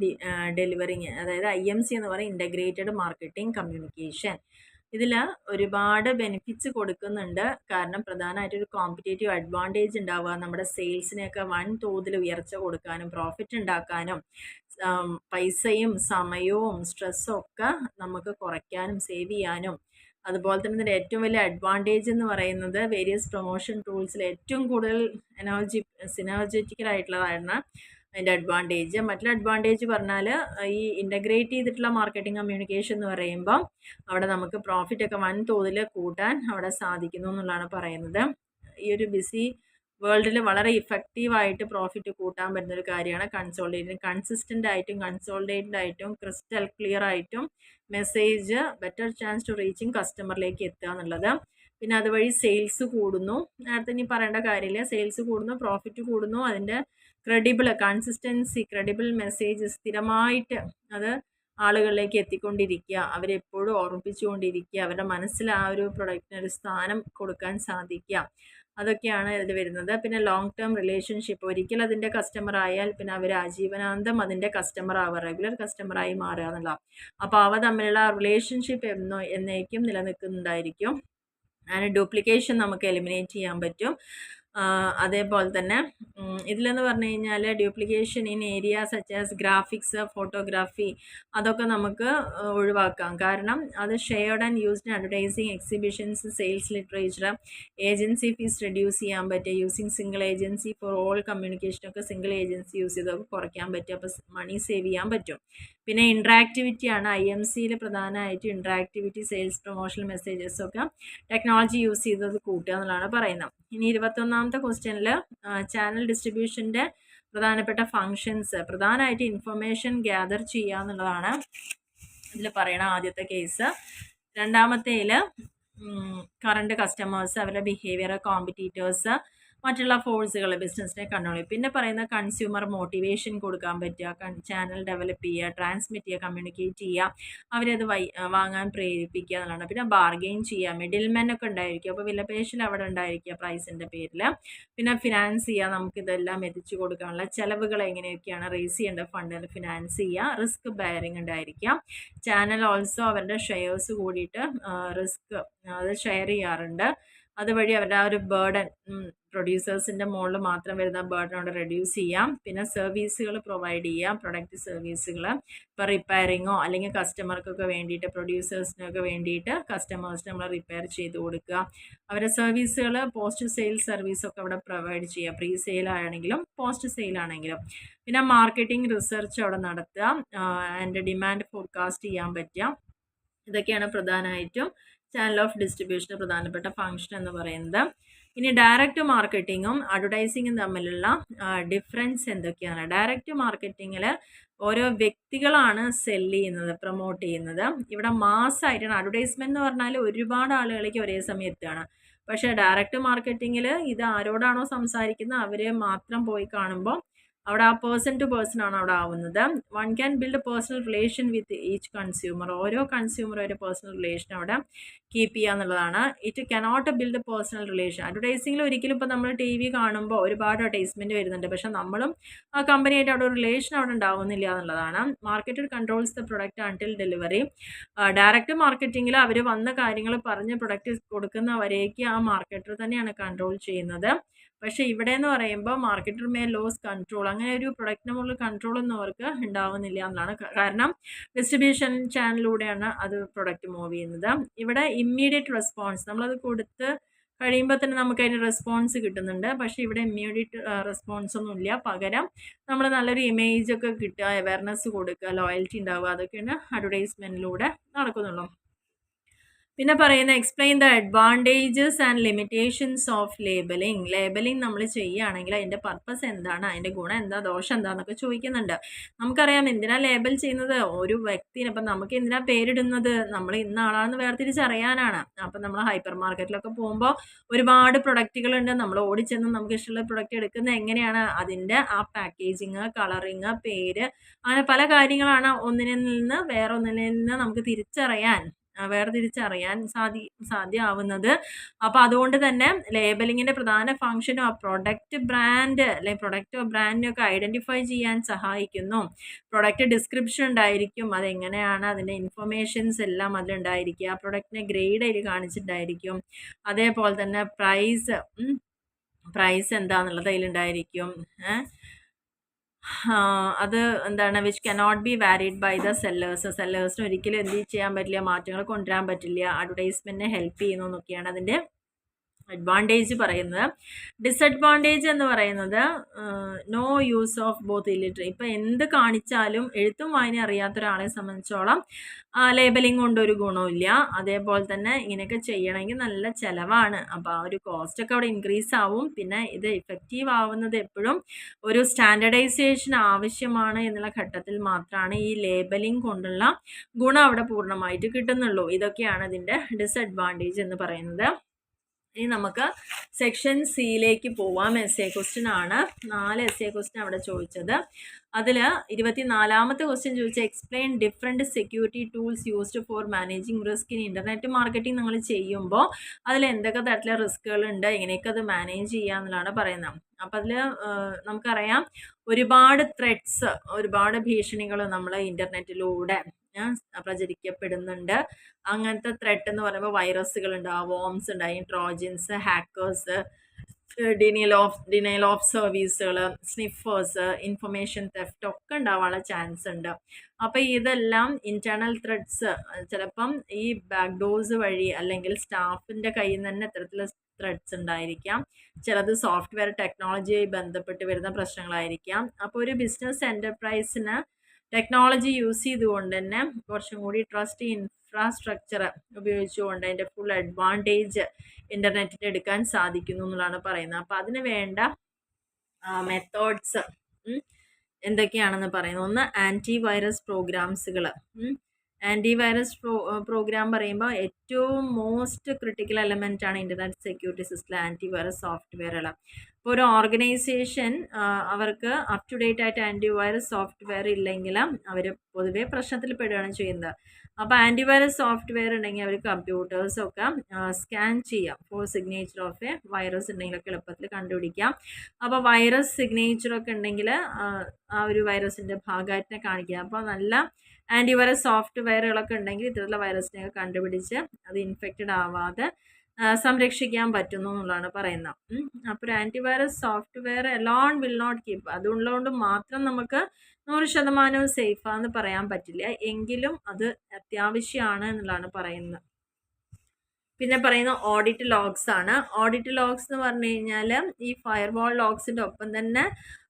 ഡെലിവറിങ്. അതായത് IMC എന്ന് പറയുന്നത് ഇൻ്റഗ്രേറ്റഡ് മാർക്കറ്റിംഗ് കമ്മ്യൂണിക്കേഷൻ. ഇതിൽ ഒരുപാട് ബെനിഫിറ്റ്സ് കൊടുക്കുന്നുണ്ട്. കാരണം പ്രധാനമായിട്ടൊരു കോമ്പറ്റേറ്റീവ് അഡ്വാൻറ്റേജ് ഉണ്ടാവുക, നമ്മുടെ സെയിൽസിനെയൊക്കെ വൻതോതിൽ ഉയർച്ച കൊടുക്കാനും പ്രോഫിറ്റ് ഉണ്ടാക്കാനും പൈസയും സമയവും സ്ട്രെസ്സും ഒക്കെ നമുക്ക് കുറയ്ക്കാനും സേവ് ചെയ്യാനും. അതുപോലെ തന്നെ ഇതിൻ്റെ ഏറ്റവും വലിയ അഡ്വാൻറ്റേജ് എന്ന് പറയുന്നത് വേരിയസ് പ്രൊമോഷൻ ടൂൾസിൽ ഏറ്റവും കൂടുതൽ സിനർജറ്റിക്കൽ ആയിട്ടുള്ളതാണ് അതിൻ്റെ അഡ്വാൻറ്റേജ്. മറ്റുള്ള അഡ്വാൻറ്റേജ് പറഞ്ഞാൽ ഈ ഇൻ്റഗ്രേറ്റ് ചെയ്തിട്ടുള്ള മാർക്കറ്റിംഗ് കമ്മ്യൂണിക്കേഷൻ എന്ന് പറയുമ്പോൾ അവിടെ നമുക്ക് പ്രോഫിറ്റൊക്കെ വൻതോതിൽ കൂട്ടാൻ അവിടെ സാധിക്കുന്നു എന്നുള്ളതാണ് പറയുന്നത്. ഈ ഒരു ബിസി വേൾഡിൽ വളരെ ഇഫക്റ്റീവായിട്ട് പ്രോഫിറ്റ് കൂട്ടാൻ പറ്റുന്നൊരു കാര്യമാണ് കൺസിസ്റ്റൻ്റ് ആയിട്ടും കൺസോളിഡേറ്റഡ് ആയിട്ടും ക്രിസ്റ്റൽ ക്ലിയർ ആയിട്ടും message better chance to reaching കസ്റ്റമറിലേക്ക് എത്തുക എന്നുള്ളത്. പിന്നെ അതുവഴി സെയിൽസ് കൂടുന്നു. നേരത്തെ ഇനി പറയേണ്ട കാര്യമില്ല, സെയിൽസ് കൂടുന്നു, പ്രോഫിറ്റ് കൂടുന്നു. അതിൻ്റെ ക്രെഡിബിൾ മെസ്സേജ് സ്ഥിരമായിട്ട് അത് ആളുകളിലേക്ക് എത്തിക്കൊണ്ടിരിക്കുക, അവരെപ്പോഴും ഓർമ്മിപ്പിച്ചുകൊണ്ടിരിക്കുക, അവരുടെ മനസ്സിൽ ആ ഒരു പ്രൊഡക്റ്റിന് ഒരു സ്ഥാനം കൊടുക്കാൻ സാധിക്കുക. അതൊക്കെയാണ് ഇതിൽ വരുന്നത്. പിന്നെ ലോങ് ടേം റിലേഷൻഷിപ്പ്, ഒരിക്കൽ അതിൻ്റെ കസ്റ്റമർ ആയാൽ പിന്നെ അവർ ആജീവനാന്തം അതിൻ്റെ കസ്റ്റമർ ആവുക, റെഗുലർ കസ്റ്റമറായി മാറുക എന്നുള്ളതാണ്. അപ്പോൾ അവ തമ്മിലുള്ള റിലേഷൻഷിപ്പ് എന്നേക്കും നിലനിൽക്കുന്നുണ്ടായിരിക്കും. അതിന് ഡ്യൂപ്ലിക്കേഷൻ നമുക്ക് എലിമിനേറ്റ് ചെയ്യാൻ പറ്റും. അതേപോലെ തന്നെ ഇതിലെന്ന് പറഞ്ഞു കഴിഞ്ഞാൽ duplication in area such as graphics, photography അതൊക്കെ നമുക്ക് ഒഴിവാക്കാം. കാരണം അത് shared and used in advertising, exhibitions, sales literature, agency fees reduce ചെയ്യാൻ പറ്റും. Using single agency for all കമ്മ്യൂണിക്കേഷനൊക്കെ സിംഗിൾ ഏജൻസി യൂസ് ചെയ്തൊക്കെ കുറയ്ക്കാൻ പറ്റും. അപ്പോൾ മണി സേവ് ചെയ്യാൻ പറ്റും. പിന്നെ ഇൻട്രാക്ടിവിറ്റിയാണ്. IMCയിൽ പ്രധാനമായിട്ടും ഇൻട്രാക്ടിവിറ്റി, സെയിൽസ് പ്രൊമോഷണൽ മെസ്സേജസൊക്കെ ടെക്നോളജി യൂസ് ചെയ്തത് കൂട്ടുക എന്നുള്ളതാണ് പറയുന്നത്. ഇനി 21ാമത്തെ ക്വസ്റ്റ്യനിൽ ചാനൽ ഡിസ്ട്രിബ്യൂഷൻ്റെ പ്രധാനപ്പെട്ട ഫങ്ഷൻസ്, പ്രധാനമായിട്ട് ഇൻഫർമേഷൻ ഗ്യാദർ ചെയ്യുക എന്നുള്ളതാണ് ഇതിൽ പറയണ ആദ്യത്തെ കേസ്. രണ്ടാമത്തേൽ കറണ്ട് കസ്റ്റമേഴ്സ്, അവരുടെ ബിഹേവിയർ, കോമ്പറ്റീറ്റേഴ്സ്, മറ്റുള്ള ഫോഴ്സുകൾ ബിസിനസ്സിനെ കൺട്രോൾ ചെയ്യും. പിന്നെ പറയുന്ന കൺസ്യൂമർ മോട്ടിവേഷൻ കൊടുക്കാൻ പറ്റുക, ചാനൽ ഡെവലപ്പ് ചെയ്യുക, ട്രാൻസ്മിറ്റ് ചെയ്യുക, കമ്മ്യൂണിക്കേറ്റ് ചെയ്യുക, അവരത് വാങ്ങാൻ പ്രേരിപ്പിക്കുക എന്നുള്ളതാണ്. പിന്നെ ബാർഗെയിൻ ചെയ്യുക, മിഡിൽമെൻ ഒക്കെ ഉണ്ടായിരിക്കും. അപ്പോൾ വിലപേശൽ അവിടെ ഉണ്ടായിരിക്കുക പ്രൈസിൻ്റെ പേരിൽ. പിന്നെ ഫിനാൻസ് ചെയ്യുക, നമുക്കിതെല്ലാം എത്തിച്ചു കൊടുക്കാനുള്ള ചിലവുകൾ എങ്ങനെയൊക്കെയാണ് റേസ് ചെയ്യേണ്ട ഫണ്ടിൽ ഫിനാൻസ് ചെയ്യുക. റിസ്ക് ബെയറിംഗ് ഉണ്ടായിരിക്കുക. ചാനൽ ഓൾസോ അവരുടെ ഷെയർസ് കൂടിയിട്ട് റിസ്ക് അത് ഷെയർ ചെയ്യാറുണ്ട്. അതുവഴി അവരുടെ ആ ഒരു ബേർഡൻ, പ്രൊഡ്യൂസേഴ്സിൻ്റെ മുകളിൽ മാത്രം വരുന്ന ബേർഡനോട് റെഡ്യൂസ് ചെയ്യാം. പിന്നെ സർവീസുകൾ പ്രൊവൈഡ് ചെയ്യാം, പ്രൊഡക്റ്റ് സർവീസുകൾ, ഇപ്പോൾ റിപ്പയറിങ്ങോ അല്ലെങ്കിൽ കസ്റ്റമർക്കൊക്കെ വേണ്ടിയിട്ട്, പ്രൊഡ്യൂസേഴ്സിനൊക്കെ വേണ്ടിയിട്ട് കസ്റ്റമേഴ്സിന് നമ്മൾ റിപ്പയർ ചെയ്ത് കൊടുക്കുക. അവരുടെ സർവീസുകൾ പോസ്റ്റ് സെയിൽ സർവീസൊക്കെ അവിടെ പ്രൊവൈഡ് ചെയ്യുക, പ്രീ സെയിൽ ആണെങ്കിലും പോസ്റ്റ് സെയിൽ ആണെങ്കിലും. പിന്നെ മാർക്കറ്റിംഗ് റിസർച്ച് അവിടെ നടത്തുക, അതിൻ്റെ ഡിമാൻഡ് ഫോർകാസ്റ്റ് ചെയ്യാൻ പറ്റുക. ഇതൊക്കെയാണ് പ്രധാനമായിട്ടും ചാനൽ ഓഫ് ഡിസ്ട്രിബ്യൂഷൻ്റെ പ്രധാനപ്പെട്ട ഫങ്ഷൻ എന്ന് പറയുന്നത്. ഇനി ഡയറക്റ്റ് മാർക്കറ്റിങ്ങും അഡ്വർടൈസിങ്ങും തമ്മിലുള്ള ഡിഫറൻസ് എന്തൊക്കെയാണ്? ഡയറക്റ്റ് മാർക്കറ്റിങ്ങിൽ ഓരോ വ്യക്തികളാണ് സെല്ല് ചെയ്യുന്നത്, പ്രൊമോട്ട് ചെയ്യുന്നത്. ഇവിടെ മാസ്സായിട്ടാണ്. അഡ്വർടൈസ്മെൻറ്റ് എന്ന് പറഞ്ഞാൽ ഒരുപാട് ആളുകളിലേക്ക് ഒരേ സമയം എത്തുകയാണ്. പക്ഷേ ഡയറക്റ്റ് മാർക്കറ്റിങ്ങിൽ ഇത് ആരോടാണോ സംസാരിക്കുന്നത് അവരെ മാത്രം പോയി കാണുമ്പോൾ അവിടെ ആ പേഴ്സൺ ടു പേഴ്സൺ ആണ് അവിടെ ആവുന്നത്. One can build personal relation with each consumer. ഓരോ കൺസ്യൂമറും ഒരു പേഴ്സണൽ റിലേഷൻ അവിടെ കീപ്പ് ചെയ്യുക എന്നുള്ളതാണ്. It cannot build personal relation. അഡ്വർടൈസിങ്ങിൽ ഒരിക്കലും ഇപ്പോൾ നമ്മൾ TV കാണുമ്പോൾ ഒരുപാട് അഡ്വർടൈസ്മെൻറ്റ് വരുന്നുണ്ട്, പക്ഷേ നമ്മളും ആ കമ്പനിയായിട്ട് അവിടെ ഒരു റിലേഷൻ അവിടെ ഉണ്ടാവുന്നില്ല എന്നുള്ളതാണ്. Market controls the product until delivery. Direct മാർക്കറ്റിങ്ങിൽ അവർ വന്ന കാര്യങ്ങൾ പറഞ്ഞ് പ്രൊഡക്റ്റ് കൊടുക്കുന്നവരേക്ക് ആ മാർക്കറ്റർ തന്നെയാണ് കൺട്രോൾ ചെയ്യുന്നത്. പക്ഷേ ഇവിടെ എന്ന് പറയുമ്പോൾ മാർക്കറ്റർ മേ ലോസ് കൺട്രോൾ. അങ്ങനെ ഒരു പ്രൊഡക്റ്റിന് മുകളിൽ കൺട്രോൾ ഒന്നും അവർക്ക് ഉണ്ടാവുന്നില്ല എന്നാണ്. കാരണം ഡിസ്ട്രിബ്യൂഷൻ ചാനലിലൂടെയാണ് അത് പ്രൊഡക്റ്റ് മൂവ് ചെയ്യുന്നത്. ഇവിടെ ഇമ്മീഡിയറ്റ് റെസ്പോൺസ്, നമ്മളത് കൊടുത്ത് കഴിയുമ്പോൾ തന്നെ നമുക്ക് അതിന് റെസ്പോൺസ് കിട്ടുന്നുണ്ട്. പക്ഷേ ഇവിടെ ഇമ്മീഡിയറ്റ് റെസ്പോൺസ് ഒന്നുമില്ല. പകരം നമ്മൾ നല്ലൊരു ഇമേജ് ഒക്കെ കിട്ടുക, അവയർനെസ് കൊടുക്കുക, ലോയൽറ്റി ഉണ്ടാവുക, അതൊക്കെയാണ് അഡ്വർടൈസ്മെൻറ്റിലൂടെ നടക്കുന്നുള്ളൂ. പിന്നെ പറയുന്ന explain the advantages and limitations of labelling. Labelling നമ്മൾ ചെയ്യുകയാണെങ്കിൽ അതിൻ്റെ പർപ്പസ് എന്താണ്, അതിൻ്റെ ഗുണം എന്താ, ദോഷം എന്താണെന്നൊക്കെ ചോദിക്കുന്നുണ്ട്. നമുക്കറിയാം എന്തിനാ ലേബൽ ചെയ്യുന്നത്. ഒരു വ്യക്തിന് ഇപ്പം നമുക്ക് എന്തിനാ പേരിടുന്നത്, നമ്മൾ ഇന്ന ആളാണെന്ന് വേർതിരിച്ചറിയാനാണ്. അപ്പം നമ്മൾ ഹൈപ്പർ മാർക്കറ്റിലൊക്കെ പോകുമ്പോൾ ഒരുപാട് പ്രൊഡക്റ്റുകളുണ്ട്. നമ്മൾ ഓടിച്ചെന്ന് നമുക്ക് ഇഷ്ടമുള്ള പ്രൊഡക്റ്റ് എടുക്കുന്നത് എങ്ങനെയാണ്, അതിൻ്റെ ആ പാക്കേജിങ്, കളറിങ്, പേര്, അങ്ങനെ പല കാര്യങ്ങളാണ് ഒന്നിനിൽ നിന്ന് വേറൊന്നിൽ നിന്ന് നമുക്ക് വേർതിരിച്ചറിയാൻ സാധ്യമാവുന്നത്. അപ്പോൾ അതുകൊണ്ട് തന്നെ ലേബലിങ്ങിൻ്റെ പ്രധാന ഫംഗ്ഷനും ആ പ്രൊഡക്റ്റ് ബ്രാൻഡ് അല്ലെങ്കിൽ പ്രൊഡക്റ്റോ ബ്രാൻഡിനൊക്കെ ഐഡൻറ്റിഫൈ ചെയ്യാൻ സഹായിക്കുന്നു. പ്രൊഡക്റ്റ് ഡിസ്ക്രിപ്ഷൻ ഉണ്ടായിരിക്കും, അതെങ്ങനെയാണ്, അതിൻ്റെ ഇൻഫർമേഷൻസ് എല്ലാം അതിലുണ്ടായിരിക്കുക. ആ പ്രൊഡക്റ്റിനെ ഗ്രേഡ് അതിൽ കാണിച്ചിട്ടുണ്ടായിരിക്കും. അതേപോലെ തന്നെ പ്രൈസ് എന്താണെന്നുള്ളത് അതിലുണ്ടായിരിക്കും. അത് എന്താണ്, which cannot be varied by the സെല്ലേഴ്സിന് ഒരിക്കലും എന്ത് ചെയ്യാൻ പറ്റില്ല, മാറ്റങ്ങൾ കൊണ്ടുവരാൻ പറ്റില്ല. അഡ്വർടൈസ്മെൻറ്റിനെ ഹെൽപ്പ് ചെയ്യുന്നു എന്നൊക്കെയാണ് അതിൻ്റെ അഡ്വാൻറ്റേജ് പറയുന്നത്. ഡിസഡ്വാൻറ്റേജ് എന്ന് പറയുന്നത് no use of both illiterate. ഇപ്പോൾ എന്ത് കാണിച്ചാലും എഴുത്തും വായന അറിയാത്ത ഒരാളെ സംബന്ധിച്ചോളം ലേബലിംഗ് കൊണ്ടൊരു ഗുണമില്ല. അതേപോലെ തന്നെ ഇങ്ങനെയൊക്കെ ചെയ്യണമെങ്കിൽ നല്ല ചിലവാണ്. അപ്പോൾ ആ ഒരു കോസ്റ്റൊക്കെ അവിടെ ഇൻക്രീസ് ആവും. പിന്നെ ഇത് ഇഫക്റ്റീവ് ആവുന്നത് എപ്പോഴും ഒരു സ്റ്റാൻഡർഡൈസേഷൻ ആവശ്യമാണ് എന്നുള്ള ഘട്ടത്തിൽ മാത്രമാണ് ഈ ലേബലിംഗ് കൊണ്ടുള്ള ഗുണം അവിടെ പൂർണ്ണമായിട്ട് കിട്ടുന്നുള്ളൂ. ഇതൊക്കെയാണ് ഇതിൻ്റെ ഡിസഡ്വാൻറ്റേജ് എന്ന് പറയുന്നത്. ഇനി നമുക്ക് സെക്ഷൻ സിയിലേക്ക് പോവാം. എസ് എ ക്വസ്റ്റ്യൻ ആണ്. 4 എസ് എ ക്വസ്റ്റ്യൻ അവിടെ ചോദിച്ചത്. അതിൽ 24ാമത്തെ ക്വസ്റ്റ്യൻ ചോദിച്ച explain different security tools used for managing risk in internet marketing നമ്മൾ ചെയ്യുമ്പോൾ അതിൽ എന്തൊക്കെ തരത്തിലെ റിസ്കുകളുണ്ട്, എങ്ങനെയൊക്കെ അത് മാനേജ് ചെയ്യുക എന്നുള്ളതാണ് പറയുന്നത്. അപ്പം അതിൽ നമുക്കറിയാം ഒരുപാട് ത്രെഡ്സ്, ഒരുപാട് ഭീഷണികൾ നമ്മൾ ഇൻ്റർനെറ്റിലൂടെ പ്രചരിക്കപ്പെടുന്നുണ്ട്. അങ്ങനത്തെ ത്രെഡ് എന്ന് പറയുമ്പോൾ വൈറസുകൾ ഉണ്ടാവും, വോംസ് ഉണ്ടാവും, ട്രോജൻസ്, ഹാക്കേഴ്സ്, ഡിനയൽ ഓഫ് സർവീസുകൾ, സ്നിഫേഴ്സ്, ഇൻഫർമേഷൻ തെഫ്റ്റ് ഒക്കെ ഉണ്ടാവാനുള്ള ചാൻസ് ഉണ്ട്. അപ്പോൾ ഇതെല്ലാം ഇൻറ്റേർണൽ ത്രെഡ്സ്, ചിലപ്പം ഈ ബാക്ക് ഡോർസ് വഴി അല്ലെങ്കിൽ സ്റ്റാഫിൻ്റെ കയ്യിൽ നിന്ന് തന്നെ ഇത്തരത്തിലുള്ള ത്രെഡ്സ് ഉണ്ടായിരിക്കാം. ചിലത് സോഫ്റ്റ്വെയർ ടെക്നോളജിയായി ബന്ധപ്പെട്ട് വരുന്ന പ്രശ്നങ്ങളായിരിക്കാം. അപ്പോൾ ഒരു ബിസിനസ് എൻ്റർപ്രൈസിന് ടെക്നോളജി യൂസ് ചെയ്തുകൊണ്ട് തന്നെ കുറച്ചും കൂടി ട്രസ്റ്റ് ഇൻഫ്രാസ്ട്രക്ചർ ഉപയോഗിച്ചുകൊണ്ട് അതിൻ്റെ ഫുൾ അഡ്വാൻറ്റേജ് ഇൻ്റർനെറ്റിൽ എടുക്കാൻ സാധിക്കുന്നു എന്നുള്ളതാണ് പറയുന്നത്. അപ്പോൾ അതിന് വേണ്ട മെത്തേഡ്സ് എന്തൊക്കെയാണെന്ന് പറയുന്നത്. ഒന്ന് ആൻറ്റി വൈറസ് പ്രോഗ്രാംസുകൾ. ആൻറ്റി വൈറസ് പ്രോഗ്രാം പറയുമ്പോൾ ഏറ്റവും മോസ്റ്റ് ക്രിട്ടിക്കൽ എലമെൻ്റ് ആണ് internet security system anti virus സോഫ്റ്റ്വെയറുകൾ. ഇപ്പോൾ ഒരു ഓർഗനൈസേഷൻ അവർക്ക് അപ് ടു ഡേറ്റ് ആയിട്ട് ആൻറ്റി വൈറസ് സോഫ്റ്റ്വെയർ ഇല്ലെങ്കിൽ അവർ പൊതുവേ പ്രശ്നത്തിൽ പെടുകയാണ് ചെയ്യുന്നത്. അപ്പോൾ ആൻറ്റിവൈറസ് സോഫ്റ്റ്വെയർ ഉണ്ടെങ്കിൽ അവർ കമ്പ്യൂട്ടേഴ്സൊക്കെ സ്കാൻ ചെയ്യാം for signature of a virus ഉണ്ടെങ്കിലൊക്കെ എളുപ്പത്തിൽ കണ്ടുപിടിക്കാം. അപ്പോൾ വൈറസ് സിഗ്നേച്ചറൊക്കെ ഉണ്ടെങ്കിൽ ആ ഒരു വൈറസിൻ്റെ ഭാഗമായിട്ട് കാണിക്കുക. അപ്പോൾ നല്ല ആൻറ്റിവൈറസ് സോഫ്റ്റ്വെയറുകളൊക്കെ ഉണ്ടെങ്കിൽ ഇത്തരത്തിലുള്ള വൈറസിനെയൊക്കെ കണ്ടുപിടിച്ച് അത് ഇൻഫെക്റ്റഡ് ആവാതെ സംരക്ഷിക്കാൻ പറ്റുന്നു എന്നുള്ളതാണ് പറയുന്നത്. അപ്പോൾ ഒരു antivirus software alone will not keep, അതുള്ളതുകൊണ്ട് മാത്രം നമുക്ക് 100% സേഫാന്ന് പറയാൻ പറ്റില്ല, എങ്കിലും അത് അത്യാവശ്യമാണ് എന്നുള്ളതാണ് പറയുന്നത്. പിന്നെ പറയുന്ന ഓഡിറ്റ് ലോഗ്സ് ആണ്. ഓഡിറ്റ് ലോഗ്സ് എന്ന് പറഞ്ഞു കഴിഞ്ഞാൽ ഈ ഫയർവാൾ ലോഗ്സിൻ്റെ ഒപ്പം തന്നെ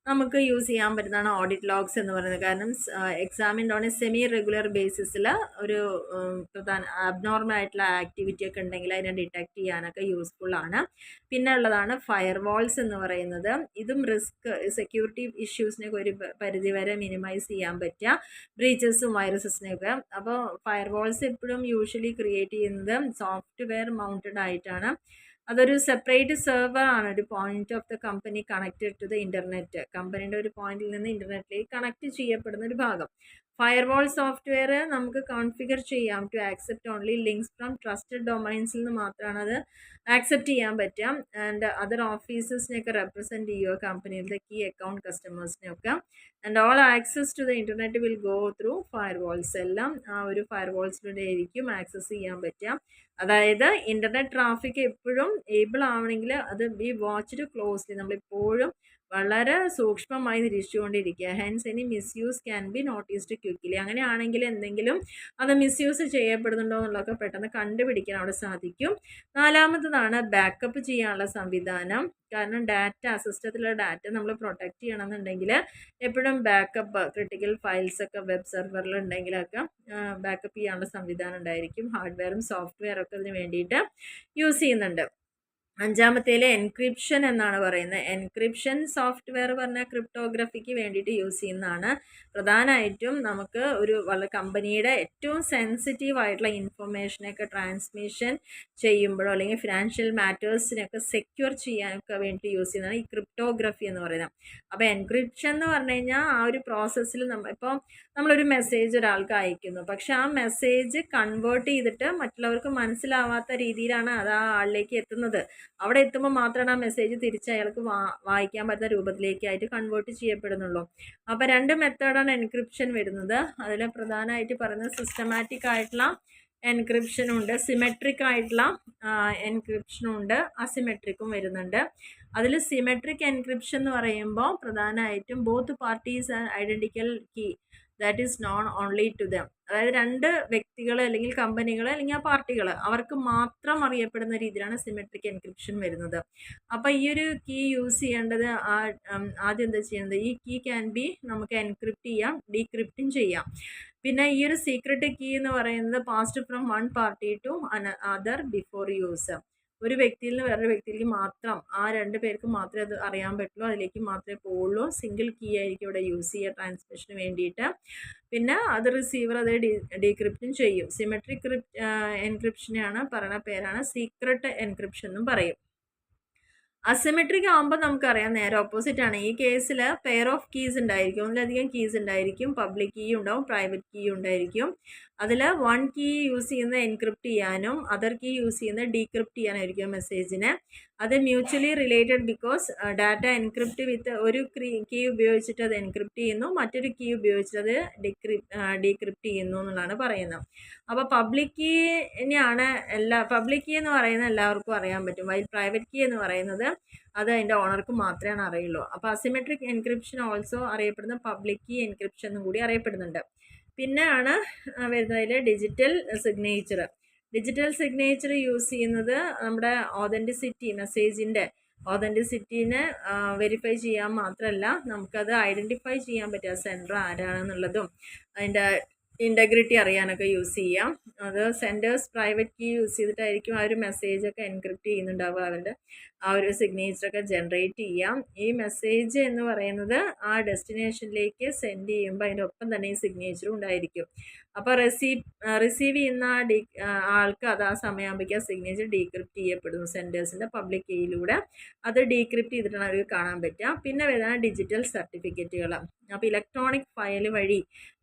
നമുക്ക് യൂസ് ചെയ്യാൻ പറ്റുന്നതാണ് ഓഡിറ്റ് ലോഗ്സ് എന്ന് പറയുന്നത്. കാരണം എക്സാമിൻ്റെ ഓൺ സെമി റെഗുലർ ബേസിസിൽ ഒരു പ്രധാന അബ്നോർമൽ ആയിട്ടുള്ള ആക്ടിവിറ്റി ഒക്കെ ഉണ്ടെങ്കിൽ അതിനെ ഡിറ്റക്ട് ചെയ്യാനൊക്കെ യൂസ്ഫുള്ളാണ്. പിന്നെ ഉള്ളതാണ് ഫയർവാൾസ് എന്ന് പറയുന്നത്. ഇതും റിസ്ക് സെക്യൂരിറ്റി ഇഷ്യൂസിനൊക്കെ ഒരു പരിധിവരെ മിനിമൈസ് ചെയ്യാൻ പറ്റുക, ബ്രീച്ചസും വൈറസസിനെയൊക്കെ. അപ്പോൾ ഫയർവാൾസ് എപ്പോഴും യൂഷ്വലി ക്രിയേറ്റ് ചെയ്യുന്നത് സോഫ്റ്റ്വെയർ മൗണ്ടഡ് ആയിട്ടാണ്. അതൊരു സെപ്പറേറ്റ് സെർവർ ആണ്, ഒരു point of the company connected to the internet. കമ്പനിയുടെ ഒരു പോയിന്റിൽ നിന്ന് ഇൻ്റർനെറ്റിലേക്ക് കണക്ട് ചെയ്യപ്പെടുന്ന ഒരു ഭാഗം. ഫയർവാൾ സോഫ്റ്റ്വെയർ നമുക്ക് കോൺഫിഗർ ചെയ്യാം to accept only links from trusted ഡൊമൈൻസിൽ നിന്ന് മാത്രമാണ് അത് ആക്സെപ്റ്റ് ചെയ്യാൻ പറ്റുക. ആൻഡ് അതർ ഓഫീസസിനെയൊക്കെ റെപ്രസെൻറ്റ് ചെയ്യുക, കമ്പനിയിലെ കീ അക്കൗണ്ട് കസ്റ്റമേഴ്സിനെയൊക്കെ. And all access to the internet will go through firewalls. എല്ലാം ആ ഒരു ഫയർവാൾസിലൂടെ ആയിരിക്കും ആക്സസ് ചെയ്യാൻ പറ്റുക. അതായത് ഇൻ്റർനെറ്റ് ട്രാഫിക് എപ്പോഴും ഏബിൾ ആവണമെങ്കിൽ അത് ബി വാച്ച്ഡ് ക്ലോസ്ലി, നമ്മളിപ്പോഴും വളരെ സൂക്ഷ്മമായി നിരീക്ഷിച്ചുകൊണ്ടിരിക്കുക. Hence any misuse can be noticed quickly. അങ്ങനെയാണെങ്കിൽ എന്തെങ്കിലും അത് മിസ്യൂസ് ചെയ്യപ്പെടുന്നുണ്ടോ എന്നുള്ളതൊക്കെ പെട്ടെന്ന് കണ്ടുപിടിക്കാൻ അവിടെ സാധിക്കും. 4ാമത്തതാണ് ബാക്കപ്പ് ചെയ്യാനുള്ള സംവിധാനം. കാരണം ഡാറ്റ, സിസ്റ്റത്തിലുള്ള ഡാറ്റ നമ്മൾ പ്രൊട്ടക്റ്റ് ചെയ്യണമെന്നുണ്ടെങ്കിൽ എപ്പോഴും ബാക്കപ്പ്, ക്രിട്ടിക്കൽ ഫയൽസൊക്കെ വെബ് സെർവറിൽ ഉണ്ടെങ്കിലൊക്കെ ബാക്കപ്പ് ചെയ്യാനുള്ള സംവിധാനം ഉണ്ടായിരിക്കും. ഹാർഡ്വെയറും സോഫ്റ്റ്വെയറും ഒക്കെ ഇതിന് വേണ്ടിയിട്ട് യൂസ് ചെയ്യുന്നുണ്ട്. 5ാമത്തേൽ എൻക്രിപ്ഷൻ എന്നാണ് പറയുന്നത്. എൻക്രിപ്ഷൻ സോഫ്റ്റ്വെയർ പറഞ്ഞാൽ ക്രിപ്റ്റോഗ്രഫിക്ക് വേണ്ടിയിട്ട് യൂസ് ചെയ്യുന്നതാണ്. പ്രധാനമായിട്ടും നമുക്ക് ഒരു വളരെ കമ്പനിയുടെ ഏറ്റവും സെൻസിറ്റീവ് ആയിട്ടുള്ള ഇൻഫർമേഷനൊക്കെ ട്രാൻസ്മിഷൻ ചെയ്യുമ്പോഴോ അല്ലെങ്കിൽ ഫിനാൻഷ്യൽ മാറ്റേഴ്സിനൊക്കെ സെക്യൂർ ചെയ്യാനൊക്കെ വേണ്ടി യൂസ് ചെയ്യുന്നതാണ് ഈ ക്രിപ്റ്റോഗ്രഫി എന്ന് പറയുന്നത്. അപ്പോൾ എൻക്രിപ്ഷൻ എന്ന് പറഞ്ഞു കഴിഞ്ഞാൽ ആ ഒരു പ്രോസസ്സിൽ ഇപ്പോൾ നമ്മളൊരു മെസ്സേജ് ഒരാൾക്ക് അയക്കുന്നു, പക്ഷെ ആ മെസ്സേജ് കൺവേർട്ട് ചെയ്തിട്ട് മറ്റുള്ളവർക്ക് മനസ്സിലാവാത്ത രീതിയിലാണ് അത് ആ ആളിലേക്ക് എത്തുന്നത്. അവിടെ എത്തുമ്പോൾ മാത്രമാണ് ആ മെസ്സേജ് തിരിച്ച് അയാൾക്ക് വായിക്കാൻ പറ്റുന്ന രൂപത്തിലേക്കായിട്ട് കൺവേർട്ട് ചെയ്യപ്പെടുന്നുള്ളൂ. അപ്പോൾ 2 മെത്തേഡാണ് എൻക്രിപ്ഷൻ വരുന്നത്. അതിൽ പ്രധാനമായിട്ട് പറയുന്നത് സിസ്റ്റമാറ്റിക് ആയിട്ടുള്ള എൻക്രിപ്ഷനും ഉണ്ട്, സിമെട്രിക് ആയിട്ടുള്ള എൻക്രിപ്ഷനും ഉണ്ട്, അസിമെട്രിക്കും വരുന്നുണ്ട്. അതിൽ സിമെട്രിക് എൻക്രിപ്ഷൻ എന്ന് പറയുമ്പോൾ പ്രധാനമായിട്ടും both parties and identical key that is known only to them. അതായത് 2 വ്യക്തികൾ അല്ലെങ്കിൽ കമ്പനികൾ അല്ലെങ്കിൽ ആ പാർട്ടികൾ അവർക്ക് മാത്രം അറിയപ്പെടുന്ന രീതിയിലാണ് സിമെട്രിക് എൻക്രിപ്ഷൻ വരുന്നത്. അപ്പോൾ ഈ ഒരു കീ യൂസ് ചെയ്യേണ്ടത് ആദ്യം എന്താ ചെയ്യുന്നത്, ഈ കീ ക്യാൻ ബി നമുക്ക് എൻക്രിപ്റ്റ് ചെയ്യാം, ഡീക്രിപ്റ്റും ചെയ്യാം. പിന്നെ ഈ ഒരു സീക്രട്ട് കീ എന്ന് പറയുന്നത് passed from one party to other before use. ഒരു വ്യക്തിയിൽ നിന്ന് വേറൊരു വ്യക്തിയിലേക്ക് മാത്രം, ആ 2 പേർക്ക് മാത്രമേ അത് അറിയാൻ പറ്റുള്ളൂ, അതിലേക്ക് മാത്രമേ പോവുള്ളൂ. സിംഗിൾ കീ ആയിരിക്കും ഇവിടെ യൂസ് ചെയ്യുക ട്രാൻസ്മിഷന് വേണ്ടിയിട്ട്. പിന്നെ അത് റിസീവർ അത് ഡീക്രിപ്റ്റും ചെയ്യും. സിമെട്രിക് എൻക്രിപ്ഷനെയാണ് പറയുന്ന പേരാണ് സീക്രട്ട് എൻക്രിപ്ഷൻ എന്നും പറയും. അസിമെട്രിക് ആകുമ്പോൾ നമുക്കറിയാം നേരെ ഓപ്പോസിറ്റ് ആണ്. ഈ കേസിൽ പെയർ ഓഫ് കീസ് ഉണ്ടായിരിക്കും, ഒന്നിലധികം കീസ് ഉണ്ടായിരിക്കും. പബ്ലിക് കീ ഉണ്ടാവും, പ്രൈവറ്റ് കീ ഉണ്ടായിരിക്കും. അതിൽ 1 കീ യൂസ് ചെയ്യുന്ന എൻക്രിപ്റ്റ് ചെയ്യാനും അതർ കീ യൂസ് ചെയ്യുന്ന ഡീക്രിപ്റ്റ് ചെയ്യാനായിരിക്കും മെസ്സേജിനെ. അത് mutually related because data encrypt with ഒരു കീ ഉപയോഗിച്ചിട്ട് അത് എൻക്രിപ്റ്റ് ചെയ്യുന്നു, മറ്റൊരു കീ ഉപയോഗിച്ചിട്ട് അത് ഡീക്രിപ്റ്റ് ചെയ്യുന്നു എന്നുള്ളതാണ് പറയുന്നത്. അപ്പോൾ പബ്ലിക് കീനെയാണ് പബ്ലിക് കീ എന്ന് പറയുന്നത് എല്ലാവർക്കും അറിയാൻ പറ്റും. വൈൽ പ്രൈവറ്റ് കീ എന്ന് പറയുന്നത് അത് അതിൻ്റെ ഓണർക്ക് മാത്രമേ അറിയുള്ളൂ. അപ്പോൾ അസിമെട്രിക് എൻക്രിപ്ഷൻ ഓൾസോ അറിയപ്പെടുന്ന പബ്ലിക് കീ എൻക്രിപ്ഷൻ എന്നും കൂടി അറിയപ്പെടുന്നുണ്ട്. പിന്നെയാണ് വരുന്നതിൽ digital signature. Digital signature use ചെയ്യുന്നത് നമ്മുടെ ഓതൻറ്റിസിറ്റി, മെസ്സേജിൻ്റെ ഓതൻറ്റിസിറ്റീനെ വെരിഫൈ ചെയ്യാൻ മാത്രമല്ല, നമുക്കത് ഐഡൻറ്റിഫൈ ചെയ്യാൻ പറ്റുക സെൻഡർ ആരാണെന്നുള്ളതും അതിൻ്റെ ഇൻറ്റഗ്രിറ്റി അറിയാനൊക്കെ യൂസ് ചെയ്യാം. അത് സെൻഡേഴ്സ് പ്രൈവറ്റ് കീ യൂസ് ചെയ്തിട്ടായിരിക്കും ആ ഒരു മെസ്സേജൊക്കെ എൻക്രിപ്റ്റ് ചെയ്യുന്നുണ്ടാവുക, അവരുടെ ആ ഒരു സിഗ്നേച്ചറൊക്കെ ജനറേറ്റ് ചെയ്യാം. ഈ മെസ്സേജ് എന്ന് പറയുന്നത് ആ ഡെസ്റ്റിനേഷനിലേക്ക് സെൻഡ് ചെയ്യുമ്പോൾ അതിൻ്റെ ഒപ്പം തന്നെ ഈ സിഗ്നേച്ചറും ഉണ്ടായിരിക്കും. അപ്പോൾ റിസീവ് ചെയ്യുന്ന ആൾക്ക് അത് ആ സമയമാകുമ്പോഴേക്കും ആ സിഗ്നേച്ചർ ഡീക്രിപ്റ്റ് ചെയ്യപ്പെടുന്നു സെൻഡേഴ്സിൻ്റെ പബ്ലിക് കീയിലൂടെ. അത് ഡീക്രിപ്റ്റ് ചെയ്തിട്ടാണ് അവർക്ക് കാണാൻ പറ്റുക. പിന്നെ വരുന്ന ഡിജിറ്റൽ സർട്ടിഫിക്കറ്റുകൾ. അപ്പോൾ ഇലക്ട്രോണിക് ഫയൽ വഴി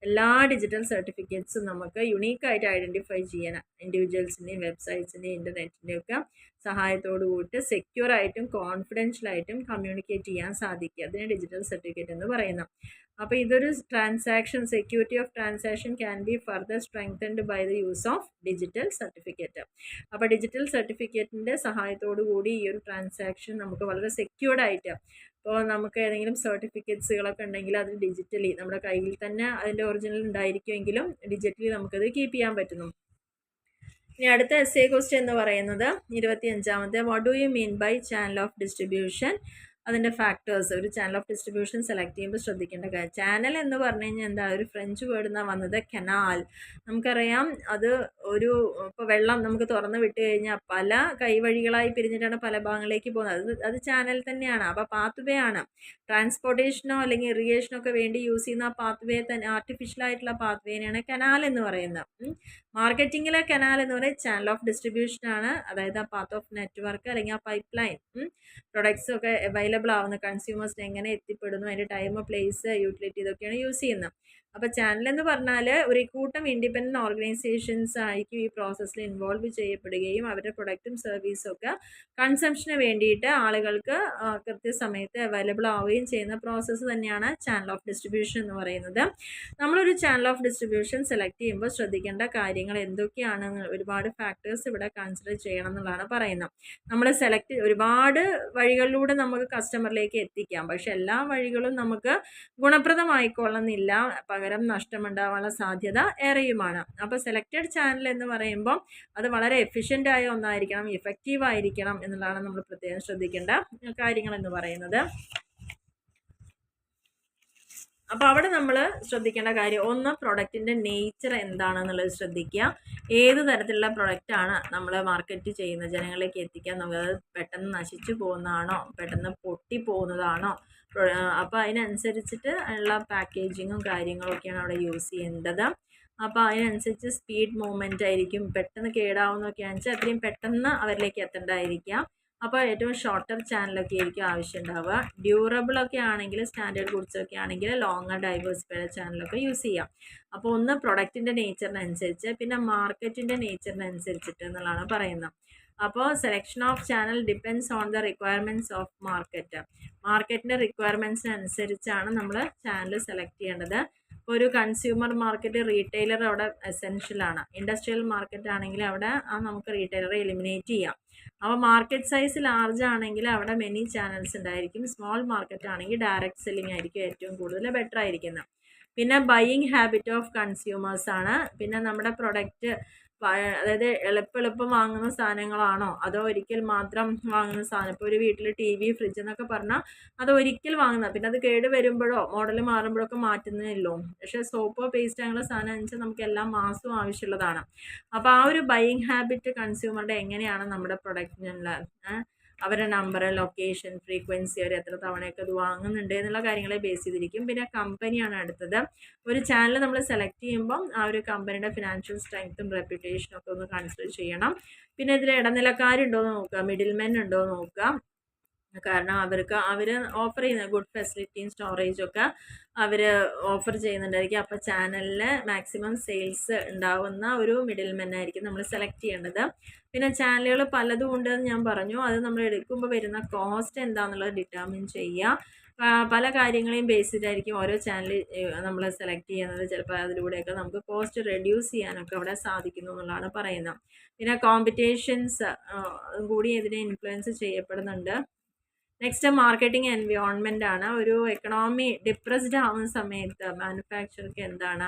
എല്ലാ ഡിജിറ്റൽ സർട്ടിഫിക്കറ്റ്സും നമുക്ക് യുണീക്കായിട്ട് ഐഡൻറ്റിഫൈ ചെയ്യാൻ ഇൻഡിവിജ്വൽസിൻ്റെയും വെബ്സൈറ്റ്സിൻ്റെയും ഇൻ്റർനെറ്റിൻ്റെയും ഒക്കെ സഹായത്തോടു കൂടി സെക്യൂറായിട്ടും കോൺഫിഡൻഷ്യലായിട്ടും കമ്മ്യൂണിക്കേറ്റ് ചെയ്യാൻ സാധിക്കുക. അതിന് ഡിജിറ്റൽ സർട്ടിഫിക്കറ്റ് എന്ന് പറയുന്നു. അപ്പോൾ ഇതൊരു security of transaction can be further strengthened by the use of digital certificate. അപ്പോൾ ഡിജിറ്റൽ സർട്ടിഫിക്കറ്റിൻ്റെ സഹായത്തോടു കൂടി ഈ ഒരു ട്രാൻസാക്ഷൻ നമുക്ക് വളരെ സെക്യൂർഡായിട്ട്, ഇപ്പോൾ നമുക്ക് ഏതെങ്കിലും സർട്ടിഫിക്കറ്റ്സുകളൊക്കെ ഉണ്ടെങ്കിൽ അത് ഡിജിറ്റലി നമ്മുടെ കയ്യിൽ തന്നെ അതിൻ്റെ ഒറിജിനൽ ഉണ്ടായിരിക്കുമെങ്കിലും ഡിജിറ്റലി നമുക്കത് കീപ്പ് ചെയ്യാൻ പറ്റുന്നു. ഇനി അടുത്ത എസ്സേ ക്വസ്റ്റ്യൻ എന്ന് പറയുന്നത് 25ാമത്തെ, what do you mean by channel of distribution? അതിൻ്റെ ഫാക്ടേഴ്സ്. ഒരു ചാനൽ ഓഫ് ഡിസ്ട്രിബ്യൂഷൻ സെലക്ട് ചെയ്യുമ്പോൾ ശ്രദ്ധിക്കേണ്ട കാര്യം, ചാനൽ എന്ന് പറഞ്ഞു കഴിഞ്ഞാൽ എന്താ, ഒരു ഫ്രഞ്ച് വേർഡ് നിന്നാണ് വന്നത്, കനാൽ. നമുക്കറിയാം അത് ഒരു ഇപ്പോൾ വെള്ളം നമുക്ക് തുറന്ന് വിട്ട് കഴിഞ്ഞാൽ പല കൈവഴികളായി പിരിഞ്ഞിട്ടാണ് പല ഭാഗങ്ങളിലേക്ക് പോകുന്നത്. അത് ചാനൽ തന്നെയാണ്. അപ്പോൾ പാത്ത് വേ ആണ്. ട്രാൻസ്പോർട്ടേഷനോ അല്ലെങ്കിൽ ഇറിഗേഷനോ ഒക്കെ വേണ്ടി യൂസ് ചെയ്യുന്ന ആ പാത്ത് വേ തന്നെ, ആർട്ടിഫിഷ്യലായിട്ടുള്ള പാത്ത് വേനെയാണ് കനാൽ എന്ന് പറയുന്നത്. മാർക്കറ്റിങ്ങിലെ കനാൽ എന്ന് പറയുന്നത് ചാനൽ ഓഫ് ഡിസ്ട്രിബ്യൂഷൻ ആണ്. അതായത് ആ പാത്ത് ഓഫ് നെറ്റ്വർക്ക് അല്ലെങ്കിൽ ആ പൈപ്പ് ലൈൻ, പ്രൊഡക്ട്സ് ഒക്കെ അവൈലബിൾ ആവുന്ന കൺസ്യൂമേഴ്സിന് എങ്ങനെ എത്തിപ്പെടുന്നു, അതിൻ്റെ ടൈം, പ്ലേസ്, യൂട്ടിലിറ്റി, ഇതൊക്കെയാണ് യൂസ് ചെയ്യുന്നത്. അപ്പോൾ ചാനൽ എന്ന് പറഞ്ഞാൽ ഒരു കൂട്ടം ഇൻഡിപെൻഡൻറ്റ് ഓർഗനൈസേഷൻസ് ആയിരിക്കും ഈ പ്രോസസ്സിൽ ഇൻവോൾവ് ചെയ്യപ്പെടുകയും അവരുടെ പ്രൊഡക്റ്റും സർവീസും ഒക്കെ കൺസംഷന് വേണ്ടിയിട്ട് ആളുകൾക്ക് കൃത്യസമയത്ത് അവൈലബിൾ ആവുകയും ചെയ്യുന്ന പ്രോസസ്സ് തന്നെയാണ് ചാനൽ ഓഫ് ഡിസ്ട്രിബ്യൂഷൻ എന്ന് പറയുന്നത്. നമ്മളൊരു ചാനൽ ഓഫ് ഡിസ്ട്രിബ്യൂഷൻ സെലക്ട് ചെയ്യുമ്പോൾ ശ്രദ്ധിക്കേണ്ട കാര്യങ്ങൾ എന്തൊക്കെയാണെന്ന് ഒരുപാട് ഫാക്ടേഴ്സ് ഇവിടെ കൺസിഡർ ചെയ്യണം എന്നുള്ളതാണ് പറയുന്നത്. നമ്മൾ ഒരുപാട് വഴികളിലൂടെ നമുക്ക് കസ്റ്റമറിലേക്ക് എത്തിക്കാം, പക്ഷെ എല്ലാ വഴികളും നമുക്ക് ഗുണപ്രദമായിക്കൊള്ളുന്നില്ല, പകരം നഷ്ടമുണ്ടാവാനുള്ള സാധ്യത ഏറെയുമാണ്. അപ്പോൾ സെലക്റ്റഡ് ചാനൽ എന്ന് പറയുമ്പോൾ അത് വളരെ എഫിഷ്യൻ്റ് ആയ ഒന്നായിരിക്കണം, ഇഫക്റ്റീവ് ആയിരിക്കണം എന്നുള്ളതാണ് നമ്മൾ പ്രത്യേകം ശ്രദ്ധിക്കേണ്ട കാര്യങ്ങൾ എന്ന് പറയുന്നത്. അപ്പോൾ അവിടെ നമ്മൾ ശ്രദ്ധിക്കേണ്ട കാര്യം, ഒന്ന് പ്രൊഡക്റ്റിൻ്റെ നേച്ചർ എന്താണെന്നുള്ളത് ശ്രദ്ധിക്കുക. ഏത് തരത്തിലുള്ള പ്രൊഡക്റ്റാണ് നമ്മൾ മാർക്കറ്റ് ചെയ്യുന്നത്, ജനങ്ങളിലേക്ക് എത്തിക്കാൻ നമുക്കത് പെട്ടെന്ന് നശിച്ചു പോകുന്നതാണോ, പെട്ടെന്ന് പൊട്ടിപ്പോകുന്നതാണോ, അപ്പോൾ അതിനനുസരിച്ചിട്ട് ഉള്ള പാക്കേജിങ്ങും കാര്യങ്ങളൊക്കെയാണ് അവിടെ യൂസ് ചെയ്യേണ്ടത്. അപ്പോൾ അതിനനുസരിച്ച് സ്പീഡ് മൂവ്മെൻ്റ് ആയിരിക്കും. പെട്ടെന്ന് കേടാവുന്നൊക്കെയാണെന്ന് വെച്ചാൽ അത്രയും പെട്ടെന്ന് അവരിലേക്ക് എത്തേണ്ടതായിരിക്കാം. അപ്പോൾ ഏറ്റവും ഷോർട്ടർ ചാനലൊക്കെ ആയിരിക്കും ആവശ്യം ഉണ്ടാവുക. ഡ്യൂറബിളൊക്കെ ആണെങ്കിൽ, സ്റ്റാൻഡേർഡ് ഗുഡ്സൊക്കെ ആണെങ്കിൽ ലോങ്ങർ ഡൈവേഴ്സിഫൈഡ് ചാനലൊക്കെ യൂസ് ചെയ്യാം. അപ്പോൾ ഒന്ന് പ്രൊഡക്റ്റിൻ്റെ നേച്ചറിനനുസരിച്ച്, പിന്നെ മാർക്കറ്റിൻ്റെ നേച്ചറിനനുസരിച്ചിട്ട് എന്നുള്ളതാണ് പറയുന്നത്. അപ്പോൾ selection of channel depends on the requirements of market. മാർക്കറ്റിൻ്റെ റിക്വയർമെൻറ്റ്സിനനുസരിച്ചാണ് നമ്മൾ ചാനൽ സെലക്ട് ചെയ്യേണ്ടത്. ഇപ്പോൾ ഒരു കൺസ്യൂമർ മാർക്കറ്റ്, റീറ്റെയിലർ അവിടെ എസെൻഷ്യലാണ്. ഇൻഡസ്ട്രിയൽ മാർക്കറ്റ് ആണെങ്കിൽ അവിടെ നമുക്ക് റീറ്റെയിലറെ എലിമിനേറ്റ് ചെയ്യാം. അപ്പോൾ മാർക്കറ്റ് സൈസ് ലാർജ് ആണെങ്കിൽ അവിടെ മെനി ചാനൽസ് ഉണ്ടായിരിക്കും. സ്മോൾ മാർക്കറ്റ് ആണെങ്കിൽ ഡയറക്റ്റ് സെല്ലിംഗ് ആയിരിക്കും ഏറ്റവും കൂടുതൽ ബെറ്റർ ആയിരിക്കുന്നത്. പിന്നെ ബൈയിങ് ഹാബിറ്റ് ഓഫ് കൺസ്യൂമേഴ്സ് ആണ്. പിന്നെ നമ്മുടെ പ്രൊഡക്റ്റ് അതായത് എളുപ്പം വാങ്ങുന്ന സാധനങ്ങളാണോ അതോ ഒരിക്കൽ മാത്രം വാങ്ങുന്ന സാധനം? ഇപ്പോൾ ഒരു വീട്ടിൽ ടി വി, ഫ്രിഡ്ജ് എന്നൊക്കെ പറഞ്ഞാൽ അത് ഒരിക്കൽ വാങ്ങുന്നത്, പിന്നെ അത് കേട് വരുമ്പോഴോ മോഡൽ മാറുമ്പോഴൊക്കെ മാറ്റുന്നേ ഉള്ളൂ. പക്ഷേ സോപ്പോ പേസ്റ്റ് അങ്ങനെയുള്ള സാധനം വെച്ചാൽ നമുക്ക് എല്ലാ മാസവും ആവശ്യമുള്ളതാണ്. അപ്പോൾ ആ ഒരു ബൈയിങ് ഹാബിറ്റ് കൺസ്യൂമറുടെ എങ്ങനെയാണ് നമ്മുടെ പ്രൊഡക്റ്റിനുള്ള അവരുടെ നമ്പർ, ലൊക്കേഷൻ, ഫ്രീക്വൻസി, അവർ എത്ര തവണയൊക്കെ അത് വാങ്ങുന്നുണ്ട് എന്നുള്ള കാര്യങ്ങളെ ബേസ് ചെയ്തിരിക്കും. പിന്നെ കമ്പനിയാണ് അടുത്തത്. ഒരു ചാനൽ നമ്മൾ സെലക്ട് ചെയ്യുമ്പം ആ ഒരു കമ്പനിയുടെ ഫിനാൻഷ്യൽ സ്ട്രെങ്ത്തും റെപ്യൂട്ടേഷനും ഒക്കെ ഒന്ന് കൺസിഡർ ചെയ്യണം. പിന്നെ ഇതിൽ ഇടനിലക്കാരുണ്ടോ എന്ന് നോക്കുക, മിഡിൽ മെൻ ഉണ്ടോ എന്ന് നോക്കുക. കാരണം അവർ ഓഫർ ചെയ്യുന്ന ഗുഡ് ഫെസിലിറ്റിയും സ്റ്റോറേജും ഒക്കെ അവർ ഓഫർ ചെയ്യുന്നുണ്ടായിരിക്കും. അപ്പോൾ ചാനലിൽ മാക്സിമം സെയിൽസ് ഉണ്ടാവുന്ന ഒരു മിഡിൽ മെൻ ആയിരിക്കും നമ്മൾ സെലക്ട് ചെയ്യേണ്ടത്. പിന്നെ ചാനലുകൾ പലതും ഉണ്ടെന്ന് ഞാൻ പറഞ്ഞു. അത് നമ്മൾ എടുക്കുമ്പോൾ വരുന്ന കോസ്റ്റ് എന്താണെന്നുള്ളത് ഡിറ്റർമിൻ ചെയ്യുക. പല കാര്യങ്ങളെയും ബേസ് ചെയ്തായിരിക്കും ഓരോ ചാനൽ നമ്മൾ സെലക്ട് ചെയ്യുന്നത്. ചിലപ്പോൾ അതിലൂടെയൊക്കെ നമുക്ക് കോസ്റ്റ് റെഡ്യൂസ് ചെയ്യാനൊക്കെ അവിടെ സാധിക്കുന്നു എന്നുള്ളതാണ് പറയുന്നത്. പിന്നെ കോമ്പറ്റീഷൻസ് കൂടി ഇതിനെ ഇൻഫ്ലുവൻസ് ചെയ്യപ്പെടുന്നുണ്ട്. നെക്സ്റ്റ് മാർക്കറ്റിംഗ് എൻവയോൺമെൻ്റ് ആണ്. ഒരു എക്കണോമി ഡിപ്രസ്ഡ് ആവുന്ന സമയത്ത് മാനുഫാക്ചർക്ക് എന്താണ്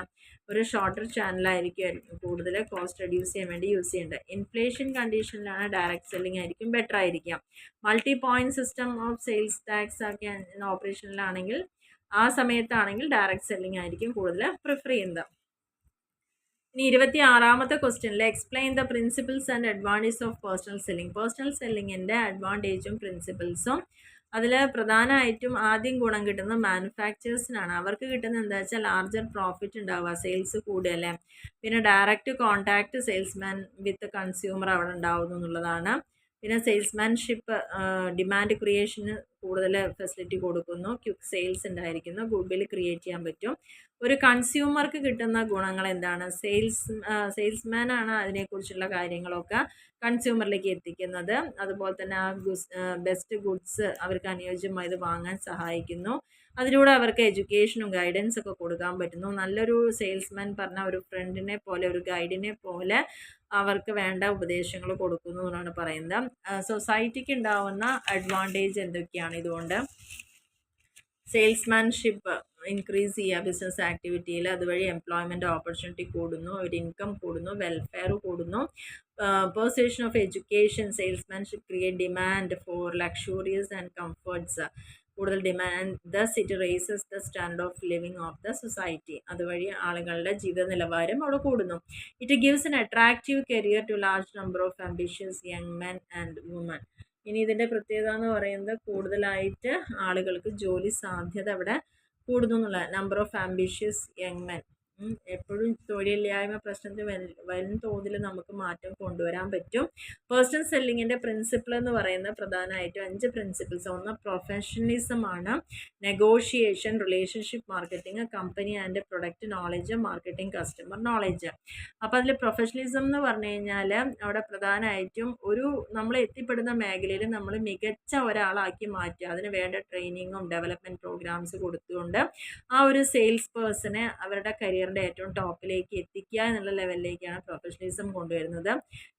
ഒരു ഷോർട്ടർ ചാനലായിരിക്കും കൂടുതൽ കോസ്റ്റ് റെഡ്യൂസ് ചെയ്യാൻ വേണ്ടി യൂസ് ചെയ്യേണ്ടത്. ഇൻഫ്ലേഷൻ കണ്ടീഷനിലാണ് ഡയറക്റ്റ് സെല്ലിംഗ് ആയിരിക്കും ബെറ്റർ ആയിരിക്കാം. Multi point system of sales tax ഒക്കെ ഓപ്പറേഷനിലാണെങ്കിൽ ആ സമയത്താണെങ്കിൽ ഡയറക്റ്റ് സെല്ലിംഗ് ആയിരിക്കും കൂടുതൽ പ്രിഫർ ചെയ്യുന്നത്. ഇനി 26ാമത്തെ ക്വസ്റ്റ്യനിൽ explain the principles and advantage of personal selling. Personal സെല്ലിങ്ങിൻ്റെ അഡ്വാൻറ്റേജും പ്രിൻസിപ്പിൾസും അതിൽ പ്രധാനമായിട്ടും ആദ്യം ഗുണം കിട്ടുന്നത് മാനുഫാക്ചേഴ്സിനാണ്. അവർക്ക് കിട്ടുന്നത് എന്താ വെച്ചാൽ ലാർജർ പ്രോഫിറ്റ് ഉണ്ടാവുക, സെയിൽസ് കൂടുകയല്ലേ. പിന്നെ ഡയറക്റ്റ് കോൺടാക്റ്റ് സെയിൽസ്മാൻ വിത്ത് കൺസ്യൂമർ അവിടെ ഉണ്ടാവുന്നു എന്നുള്ളതാണ്. പിന്നെ സെയിൽസ്മാൻഷിപ്പ് ഡിമാൻഡ് ക്രിയേഷന് കൂടുതൽ ഫെസിലിറ്റി കൊടുക്കുന്നു. ക്വിക്ക് സെയിൽസ് ഉണ്ടായിരിക്കുന്നു. ഗുഡ് വിൽ ക്രിയേറ്റ് ചെയ്യാൻ പറ്റും. ഒരു കൺസ്യൂമർക്ക് കിട്ടുന്ന ഗുണങ്ങൾ എന്താണ്? സെയിൽസ്മാൻ ആണ് അതിനെക്കുറിച്ചുള്ള കാര്യങ്ങളൊക്കെ കൺസ്യൂമറിലേക്ക് എത്തിക്കുന്നത്. അതുപോലെ തന്നെ ആ ബെസ്റ്റ് ഗുഡ്സ് അവർക്ക് അനുയോജ്യമായത് വാങ്ങാൻ സഹായിക്കുന്നു. അതിലൂടെ അവർക്ക് എഡ്യൂക്കേഷനും ഗൈഡൻസ് ഒക്കെ കൊടുക്കാൻ പറ്റുന്നു. നല്ലൊരു സെയിൽസ്മാൻ പറഞ്ഞ ഒരു ഫ്രണ്ടിനെ പോലെ, ഒരു ഗൈഡിനെ പോലെ അവർക്ക് വേണ്ട ഉപദേശങ്ങൾ കൊടുക്കുന്നു എന്നാണ് പറയുന്നത്. സൊസൈറ്റിക്ക് ഉണ്ടാവുന്ന അഡ്വാൻറ്റേജ് എന്തൊക്കെയാണ് ഇതുകൊണ്ട്? സെയിൽസ്മാൻഷിപ്പ് ഇൻക്രീസ് ചെയ്യുക ബിസിനസ് ആക്ടിവിറ്റിയിൽ, അതുവഴി എംപ്ലോയ്മെൻറ്റ് ഓപ്പർച്യൂണിറ്റി കൂടുന്നു, ഒരു ഇൻകം കൂടുന്നു, വെൽഫെയർ കൂടുന്നു. Perception of education, salesmanship create demand for luxurious and comforts, കൂടുതൽ demand. Thus it raises the standard of living of the society, അതുവഴി ആളുകളുടെ ജീവിത നിലവാരം അവിടെ കൂടുന്നു. It gives an attractive career to large number of ambitious young men and women. ഇനി ഇതിൻ്റെ പ്രത്യേകത എന്ന് പറയുന്നത് കൂടുതലായിട്ട് ആളുകൾക്ക് ജോലി സാധ്യത അവിടെ കൂടുന്നു എന്നുള്ള. Number of ambitious young men, എപ്പോഴും തൊഴിലില്ലായ്മ പ്രശ്നത്തിൽ വൻ തോതിൽ നമുക്ക് മാറ്റം കൊണ്ടുവരാൻ പറ്റും. പേഴ്സണൽ സെല്ലിങ്ങിൻ്റെ പ്രിൻസിപ്പിൾ എന്ന് പറയുന്നത് പ്രധാനമായിട്ടും 5 പ്രിൻസിപ്പിൾസ്. ഒന്ന് പ്രൊഫഷണലിസം ആണ്, negotiation, relationship marketing, company and product knowledge, marketing, customer knowledge. അപ്പോൾ അതിൽ പ്രൊഫഷണലിസം എന്ന് പറഞ്ഞു കഴിഞ്ഞാൽ അവിടെ പ്രധാനമായിട്ടും നമ്മൾ എത്തിപ്പെടുന്ന മേഖലയിൽ നമ്മൾ മികച്ച ഒരാളാക്കി മാറ്റുക, അതിന് വേണ്ട ട്രെയിനിങ്ങും ഡെവലപ്മെൻറ്റ് പ്രോഗ്രാംസ് കൊടുത്തുകൊണ്ട് ആ ഒരു സെയിൽസ് പേഴ്സണെ അവരുടെ കരിയറിൻ്റെ ഏറ്റവും ടോപ്പിലേക്ക് എത്തിക്കുക എന്നുള്ള ലെവലിലേക്കാണ് പ്രൊഫഷണലിസം കൊണ്ടുവരുന്നത്.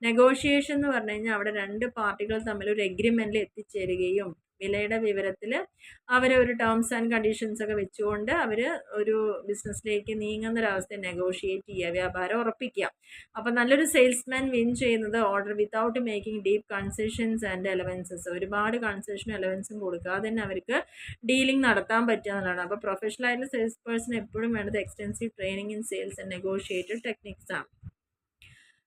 നെഗോഷിയേഷൻ എന്ന് പറഞ്ഞു കഴിഞ്ഞാൽ അവിടെ 2 പാർട്ടികൾ തമ്മിൽ ഒരു എഗ്രിമെൻറ്റിൽ എത്തിച്ചേരുകയും വിലയുടെ വിവരത്തിൽ അവർ ഒരു ടേംസ് ആൻഡ് കണ്ടീഷൻസ് ഒക്കെ വെച്ചുകൊണ്ട് അവർ ഒരു ബിസിനസ്സിലേക്ക് നീങ്ങുന്നൊരവസ്ഥ നെഗോഷിയേറ്റ് ചെയ്യുക, വ്യാപാരം ഉറപ്പിക്കുക. അപ്പോൾ നല്ലൊരു സെയിൽസ്മാൻ വിൻ ചെയ്യുന്നത് order without making deep concessions and allowances, ഒരുപാട് കൺസെഷനും അലവൻസും കൊടുക്കാതെ തന്നെ അവർക്ക് ഡീലിംഗ് നടത്താൻ പറ്റുക എന്നുള്ളതാണ്. അപ്പോൾ പ്രൊഫഷണൽ ആയിട്ടുള്ള സെയിൽസ് പേഴ്സൺ എപ്പോഴും വേണ്ടത് extensive training in sales and negotiated techniques ആണ്.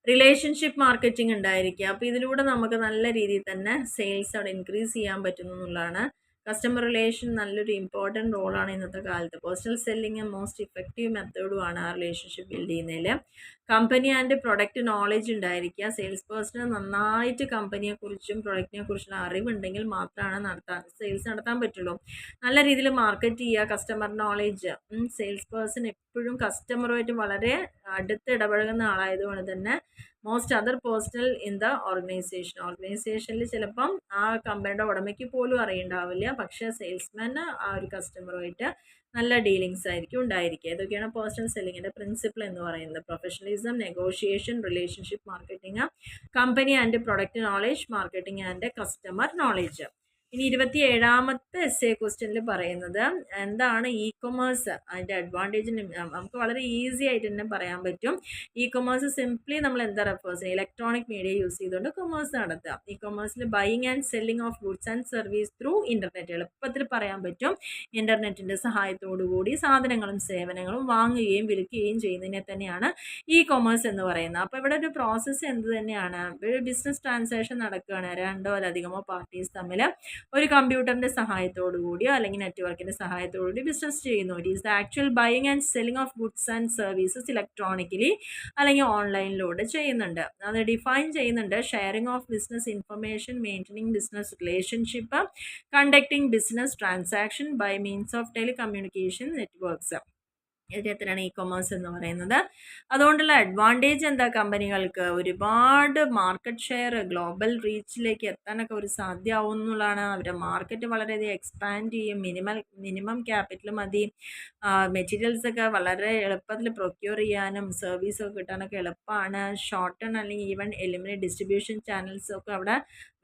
റിലേഷൻഷിപ്പ് മാർക്കറ്റിംഗ് ഉണ്ടായിരിക്കുക. അപ്പോൾ ഇതിലൂടെ നമുക്ക് നല്ല രീതിയിൽ തന്നെ സെയിൽസ് അവിടെ ഇൻക്രീസ് ചെയ്യാൻ പറ്റുന്നു എന്നുള്ളതാണ്. കസ്റ്റമർ റിലേഷൻ നല്ലൊരു ഇമ്പോർട്ടൻറ്റ് റോളാണ് ഇന്നത്തെ കാലത്ത്. പേഴ്സണൽ സെല്ലിങ് മോസ്റ്റ് ഇഫക്റ്റീവ് മെത്തേഡുമാണ് ആ റിലേഷൻഷിപ്പ് ബിൽഡ് ചെയ്യുന്നതിൽ. കമ്പനി ആൻഡ് പ്രൊഡക്റ്റ് നോളജ് ഉണ്ടായിരിക്കുക. സെയിൽസ് പേഴ്സണ് നന്നായിട്ട് കമ്പനിയെക്കുറിച്ചും പ്രൊഡക്റ്റിനെക്കുറിച്ചുള്ള അറിവുണ്ടെങ്കിൽ മാത്രമാണ് സെയിൽസ് നടത്താൻ പറ്റുള്ളൂ. നല്ല രീതിയിൽ മാർക്കറ്റ് ചെയ്യുക, കസ്റ്റമർ നോളജ്. സെയിൽസ് പേഴ്സൺ എപ്പോഴും കസ്റ്റമറുമായിട്ട് വളരെ അടുത്ത് ഇടപഴകുന്ന ആളായതുകൊണ്ട് തന്നെ most other personal in the ഓർഗനൈസേഷനിൽ ചിലപ്പം ആ കമ്പനിയുടെ ഉടമയ്ക്ക് പോലും അറിയുണ്ടാവില്ല, പക്ഷേ സെയിൽസ്മാന് ആ ഒരു കസ്റ്റമറുമായിട്ട് നല്ല ഡീലിങ്സ് ആയിരിക്കും ഉണ്ടായിരിക്കുക. ഇതൊക്കെയാണ് പേഴ്സണൽ സെല്ലിങ്ങിൻ്റെ പ്രിൻസിപ്പിൾ എന്ന് പറയുന്നത്. Professionalism, negotiation, relationship marketing, company and product knowledge, marketing and customer knowledge. ഇനി 27ാമത്തെ എസ്സേ ക്വസ്റ്റ്യനിൽ പറയുന്നത് എന്താണ് ഇ കൊമേഴ്സ്, അതിൻ്റെ അഡ്വാൻറ്റേജിന് നമുക്ക് വളരെ ഈസി ആയിട്ട് തന്നെ പറയാൻ പറ്റും. ഇ കൊമേഴ്സ് സിംപ്ലി നമ്മൾ എന്താ റെഫേഴ്സ് ചെയ്യുക, ഇലക്ട്രോണിക് മീഡിയ യൂസ് ചെയ്തുകൊണ്ട് കൊമേഴ്സ് നടത്തുക. ഇ കൊമേഴ്സിൽ buying and selling of goods and service through internet, എളുപ്പത്തിൽ പറയാൻ പറ്റും. ഇൻ്റർനെറ്റിൻ്റെ സഹായത്തോടു കൂടി സാധനങ്ങളും സേവനങ്ങളും വാങ്ങുകയും വിൽക്കുകയും ചെയ്യുന്നതിനെ തന്നെയാണ് ഇ കൊമേഴ്സ് എന്ന് പറയുന്നത്. അപ്പോൾ ഇവിടെ ഒരു പ്രോസസ്സ് എന്ത് തന്നെയാണ്, ഒരു ബിസിനസ് ട്രാൻസാക്ഷൻ നടക്കുകയാണ്, രണ്ടോ അതിലധികമോ പാർട്ടീസ് തമ്മിൽ ഒരു കമ്പ്യൂട്ടറിൻ്റെ സഹായത്തോടു കൂടിയോ അല്ലെങ്കിൽ നെറ്റ്വർക്കിൻ്റെ സഹായത്തോടു കൂടി ബിസിനസ് ചെയ്യുന്നു. It is the actual buying and selling of goods and services electronically അല്ലെങ്കിൽ ഓൺലൈനിലൂടെ ചെയ്യുന്നുണ്ട്. അത് ഡിഫൈൻ ചെയ്യുന്നുണ്ട്. Sharing of business information, maintaining business relationship, conducting business transaction by means of telecommunication networks. ഇതിനെത്രയാണ് ഇ കൊമേഴ്സ് എന്ന് പറയുന്നത്. അതുകൊണ്ടുള്ള അഡ്വാൻറ്റേജ് എന്താ, കമ്പനികൾക്ക് ഒരുപാട് മാർക്കറ്റ് ഷെയർ, ഗ്ലോബൽ റീച്ചിലേക്ക് എത്താനൊക്കെ ഒരു സാധ്യമാവും എന്നുള്ളതാണ്. അവരുടെ മാർക്കറ്റ് വളരെയധികം എക്സ്പാൻഡ് ചെയ്യും. മിനിമം ക്യാപിറ്റൽ മതി. മെറ്റീരിയൽസൊക്കെ വളരെ എളുപ്പത്തിൽ പ്രൊക്യൂർ ചെയ്യാനും സർവീസൊക്കെ കിട്ടാനൊക്കെ എളുപ്പമാണ്. ഷോർട്ട് ടേൺ അല്ലെങ്കിൽ ഈവൻ എലിമിനേറ്റ് ഡിസ്ട്രിബ്യൂഷൻ ചാനൽസൊക്കെ അവിടെ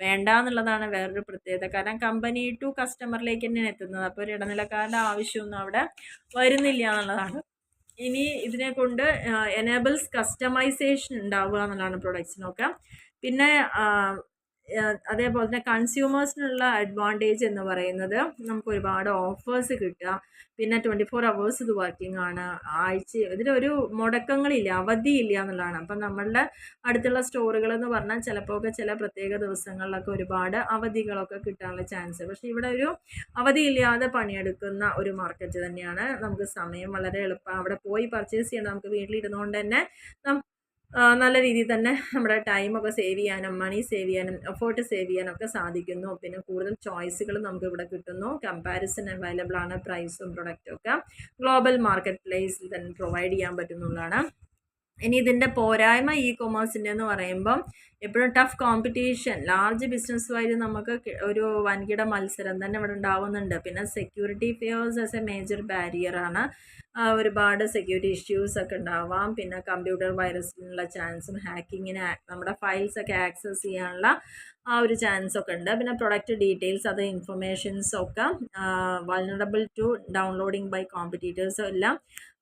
വേണ്ട എന്നുള്ളതാണ് വേറൊരു പ്രത്യേകത. കാരണം കമ്പനി ടു കസ്റ്റമറിലേക്ക് തന്നെയാണ് എത്തുന്നത്. അപ്പോൾ ഒരു ഇടനിലക്കാരുടെ ആവശ്യമൊന്നും അവിടെ വരുന്നില്ല എന്നുള്ളതാണ്. ഇനി ഇതിനെ കൊണ്ട് എനേബിൾസ് കസ്റ്റമൈസേഷൻ ഉണ്ടാവുക എന്നുള്ളതാണ് പ്രൊഡക്ട്സിനൊക്കെ. പിന്നെ അതേപോലെ തന്നെ കൺസ്യൂമേഴ്സിനുള്ള അഡ്വാൻറ്റേജ് എന്ന് പറയുന്നത് നമുക്ക് ഒരുപാട് ഓഫേഴ്സ് കിട്ടുക, പിന്നെ 24 hours ഇത് വർക്കിംഗ് ആണ്, ഇതിലൊരു മുടക്കങ്ങളില്ല, അവധിയില്ല എന്നുള്ളതാണ്. അപ്പം നമ്മളുടെ അടുത്തുള്ള സ്റ്റോറുകൾ എന്ന് പറഞ്ഞാൽ ചിലപ്പോൾ ചില പ്രത്യേക ദിവസങ്ങളിലൊക്കെ ഒരുപാട് അവധികളൊക്കെ കിട്ടാനുള്ള ചാൻസ്. പക്ഷേ ഇവിടെ ഒരു അവധിയില്ലാതെ പണിയെടുക്കുന്ന ഒരു മാർക്കറ്റ് തന്നെയാണ്. നമുക്ക് സമയം വളരെ എളുപ്പം അവിടെ പോയി പർച്ചേസ് ചെയ്യണം. നമുക്ക് വീട്ടിലിരുന്നുകൊണ്ട് തന്നെ നല്ല രീതിയിൽ തന്നെ നമ്മുടെ ടൈമൊക്കെ സേവ് ചെയ്യാനും മണി സേവ് ചെയ്യാനും എഫേർട്ട് സേവ് ചെയ്യാനൊക്കെ സാധിക്കുന്നു. പിന്നെ കൂടുതൽ ചോയ്സുകൾ നമുക്ക് ഇവിടെ കിട്ടുന്നു. കമ്പാരിസൺ അവൈലബിൾ ആണ്, പ്രൈസും പ്രൊഡക്റ്റും ഒക്കെ ഗ്ലോബൽ മാർക്കറ്റ് പ്ലേസിൽ തന്നെ പ്രൊവൈഡ് ചെയ്യാൻ പറ്റുന്നതാണ്. ഇനി ഇതിൻ്റെ പോരായ്മ ഇ കൊമേഴ്സിൻ്റെ എന്ന് പറയുമ്പം എപ്പോഴും ടഫ് കോമ്പറ്റീഷൻ, ലാർജ് ബിസിനസ്സുമായിട്ട് നമുക്ക് ഒരു വൻകിട മത്സരം തന്നെ ഇവിടെ ഉണ്ടാവുന്നുണ്ട്. പിന്നെ security fears as a major ബാരിയറാണ്. ഒരുപാട് സെക്യൂരിറ്റി ഇഷ്യൂസ് ഒക്കെ ഉണ്ടാവാം. പിന്നെ കമ്പ്യൂട്ടർ വൈറസിനുള്ള ചാൻസും ഹാക്കിങ്ങിന് നമ്മുടെ ഫയൽസൊക്കെ ആക്സസ് ചെയ്യാനുള്ള ആ ഒരു ചാൻസൊക്കെ ഉണ്ട്. പിന്നെ പ്രൊഡക്റ്റ് ഡീറ്റെയിൽസ്, അത് ഇൻഫർമേഷൻസൊക്കെ വൾനറബിൾ ടു ഡൗൺലോഡിങ് ബൈ കോമ്പറ്റീറ്റേഴ്സും എല്ലാം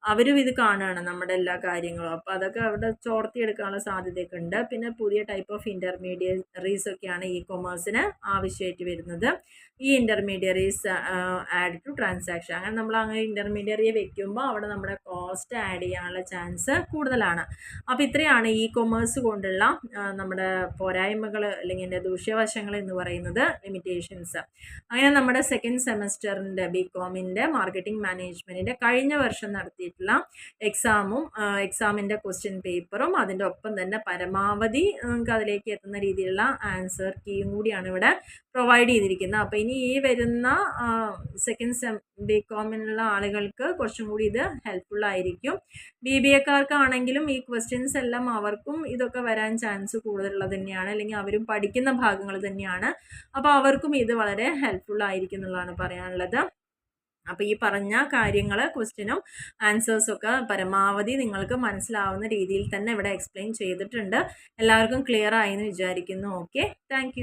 അവരും ഇത് കാണുകയാണ് നമ്മുടെ എല്ലാ കാര്യങ്ങളും. അപ്പോൾ അതൊക്കെ അവിടെ ചോർത്തിയെടുക്കാനുള്ള സാധ്യതയൊക്കെ ഉണ്ട്. പിന്നെ പുതിയ ടൈപ്പ് ഓഫ് ഇൻ്റർമീഡിയറീസ് ഒക്കെയാണ് ഇ കൊമേഴ്സിന് ആവശ്യമായിട്ട് വരുന്നത്. ഈ ഇൻ്റർമീഡിയറീസ് ആഡ് ടു ട്രാൻസാക്ഷൻ, അങ്ങനെ നമ്മൾ അങ്ങനെ ഇൻ്റർമീഡിയറിയെ വെക്കുമ്പോൾ അവിടെ നമ്മുടെ കോസ്റ്റ് ആഡ് ചെയ്യാനുള്ള ചാൻസ് കൂടുതലാണ്. അപ്പോൾ ഇത്രയാണ് ഇ കൊമേഴ്സ് കൊണ്ടുള്ള നമ്മുടെ പോരായ്മകൾ അല്ലെങ്കിൽ എൻ്റെ ദൂഷ്യവശങ്ങൾ എന്ന് പറയുന്നത്, ലിമിറ്റേഷൻസ്. അങ്ങനെ നമ്മുടെ സെക്കൻഡ് സെമസ്റ്ററിൻ്റെ ബികോമിൻ്റെ മാർക്കറ്റിംഗ് മാനേജ്മെൻറ്റിൻ്റെ കഴിഞ്ഞ വർഷം നടത്തിയിട്ടുള്ള എക്സാമിൻ്റെ ക്വസ്റ്റ്യൻ പേപ്പറും അതിൻ്റെ ഒപ്പം തന്നെ പരമാവധി നമുക്ക് അതിലേക്ക് എത്തുന്ന രീതിയിലുള്ള ആൻസർ കീയും കൂടിയാണ് ഇവിടെ പ്രൊവൈഡ് ചെയ്തിരിക്കുന്നത്. അപ്പോൾ ഇനി ഈ വരുന്ന സെക്കൻഡ് ബികോമിനുള്ള ആളുകൾക്ക് കുറച്ചും കൂടി ഇത് ഹെൽപ്ഫുള്ളായിരിക്കും. BBAക്കാർക്കാണെങ്കിലും ഈ ക്വസ്റ്റ്യൻസ് എല്ലാം അവർക്കും ഇതൊക്കെ വരാൻ ചാൻസ് കൂടുതലുള്ളത് തന്നെയാണ്, അല്ലെങ്കിൽ അവരും പഠിക്കുന്ന ഭാഗങ്ങൾ തന്നെയാണ്. അപ്പോൾ അവർക്കും ഇത് വളരെ ഹെൽപ്ഫുള്ളായിരിക്കും എന്നുള്ളതാണ് പറയാനുള്ളത്. അപ്പോൾ ഈ പറഞ്ഞ കാര്യങ്ങൾ, ക്വസ്റ്റ്യനും ആൻസേഴ്സൊക്കെ പരമാവധി നിങ്ങൾക്ക് മനസ്സിലാവുന്ന രീതിയിൽ തന്നെ ഇവിടെ എക്സ്പ്ലെയിൻ ചെയ്തിട്ടുണ്ട്. എല്ലാവർക്കും ക്ലിയർ ആയി എന്ന് വിചാരിക്കുന്നു. Okay, thank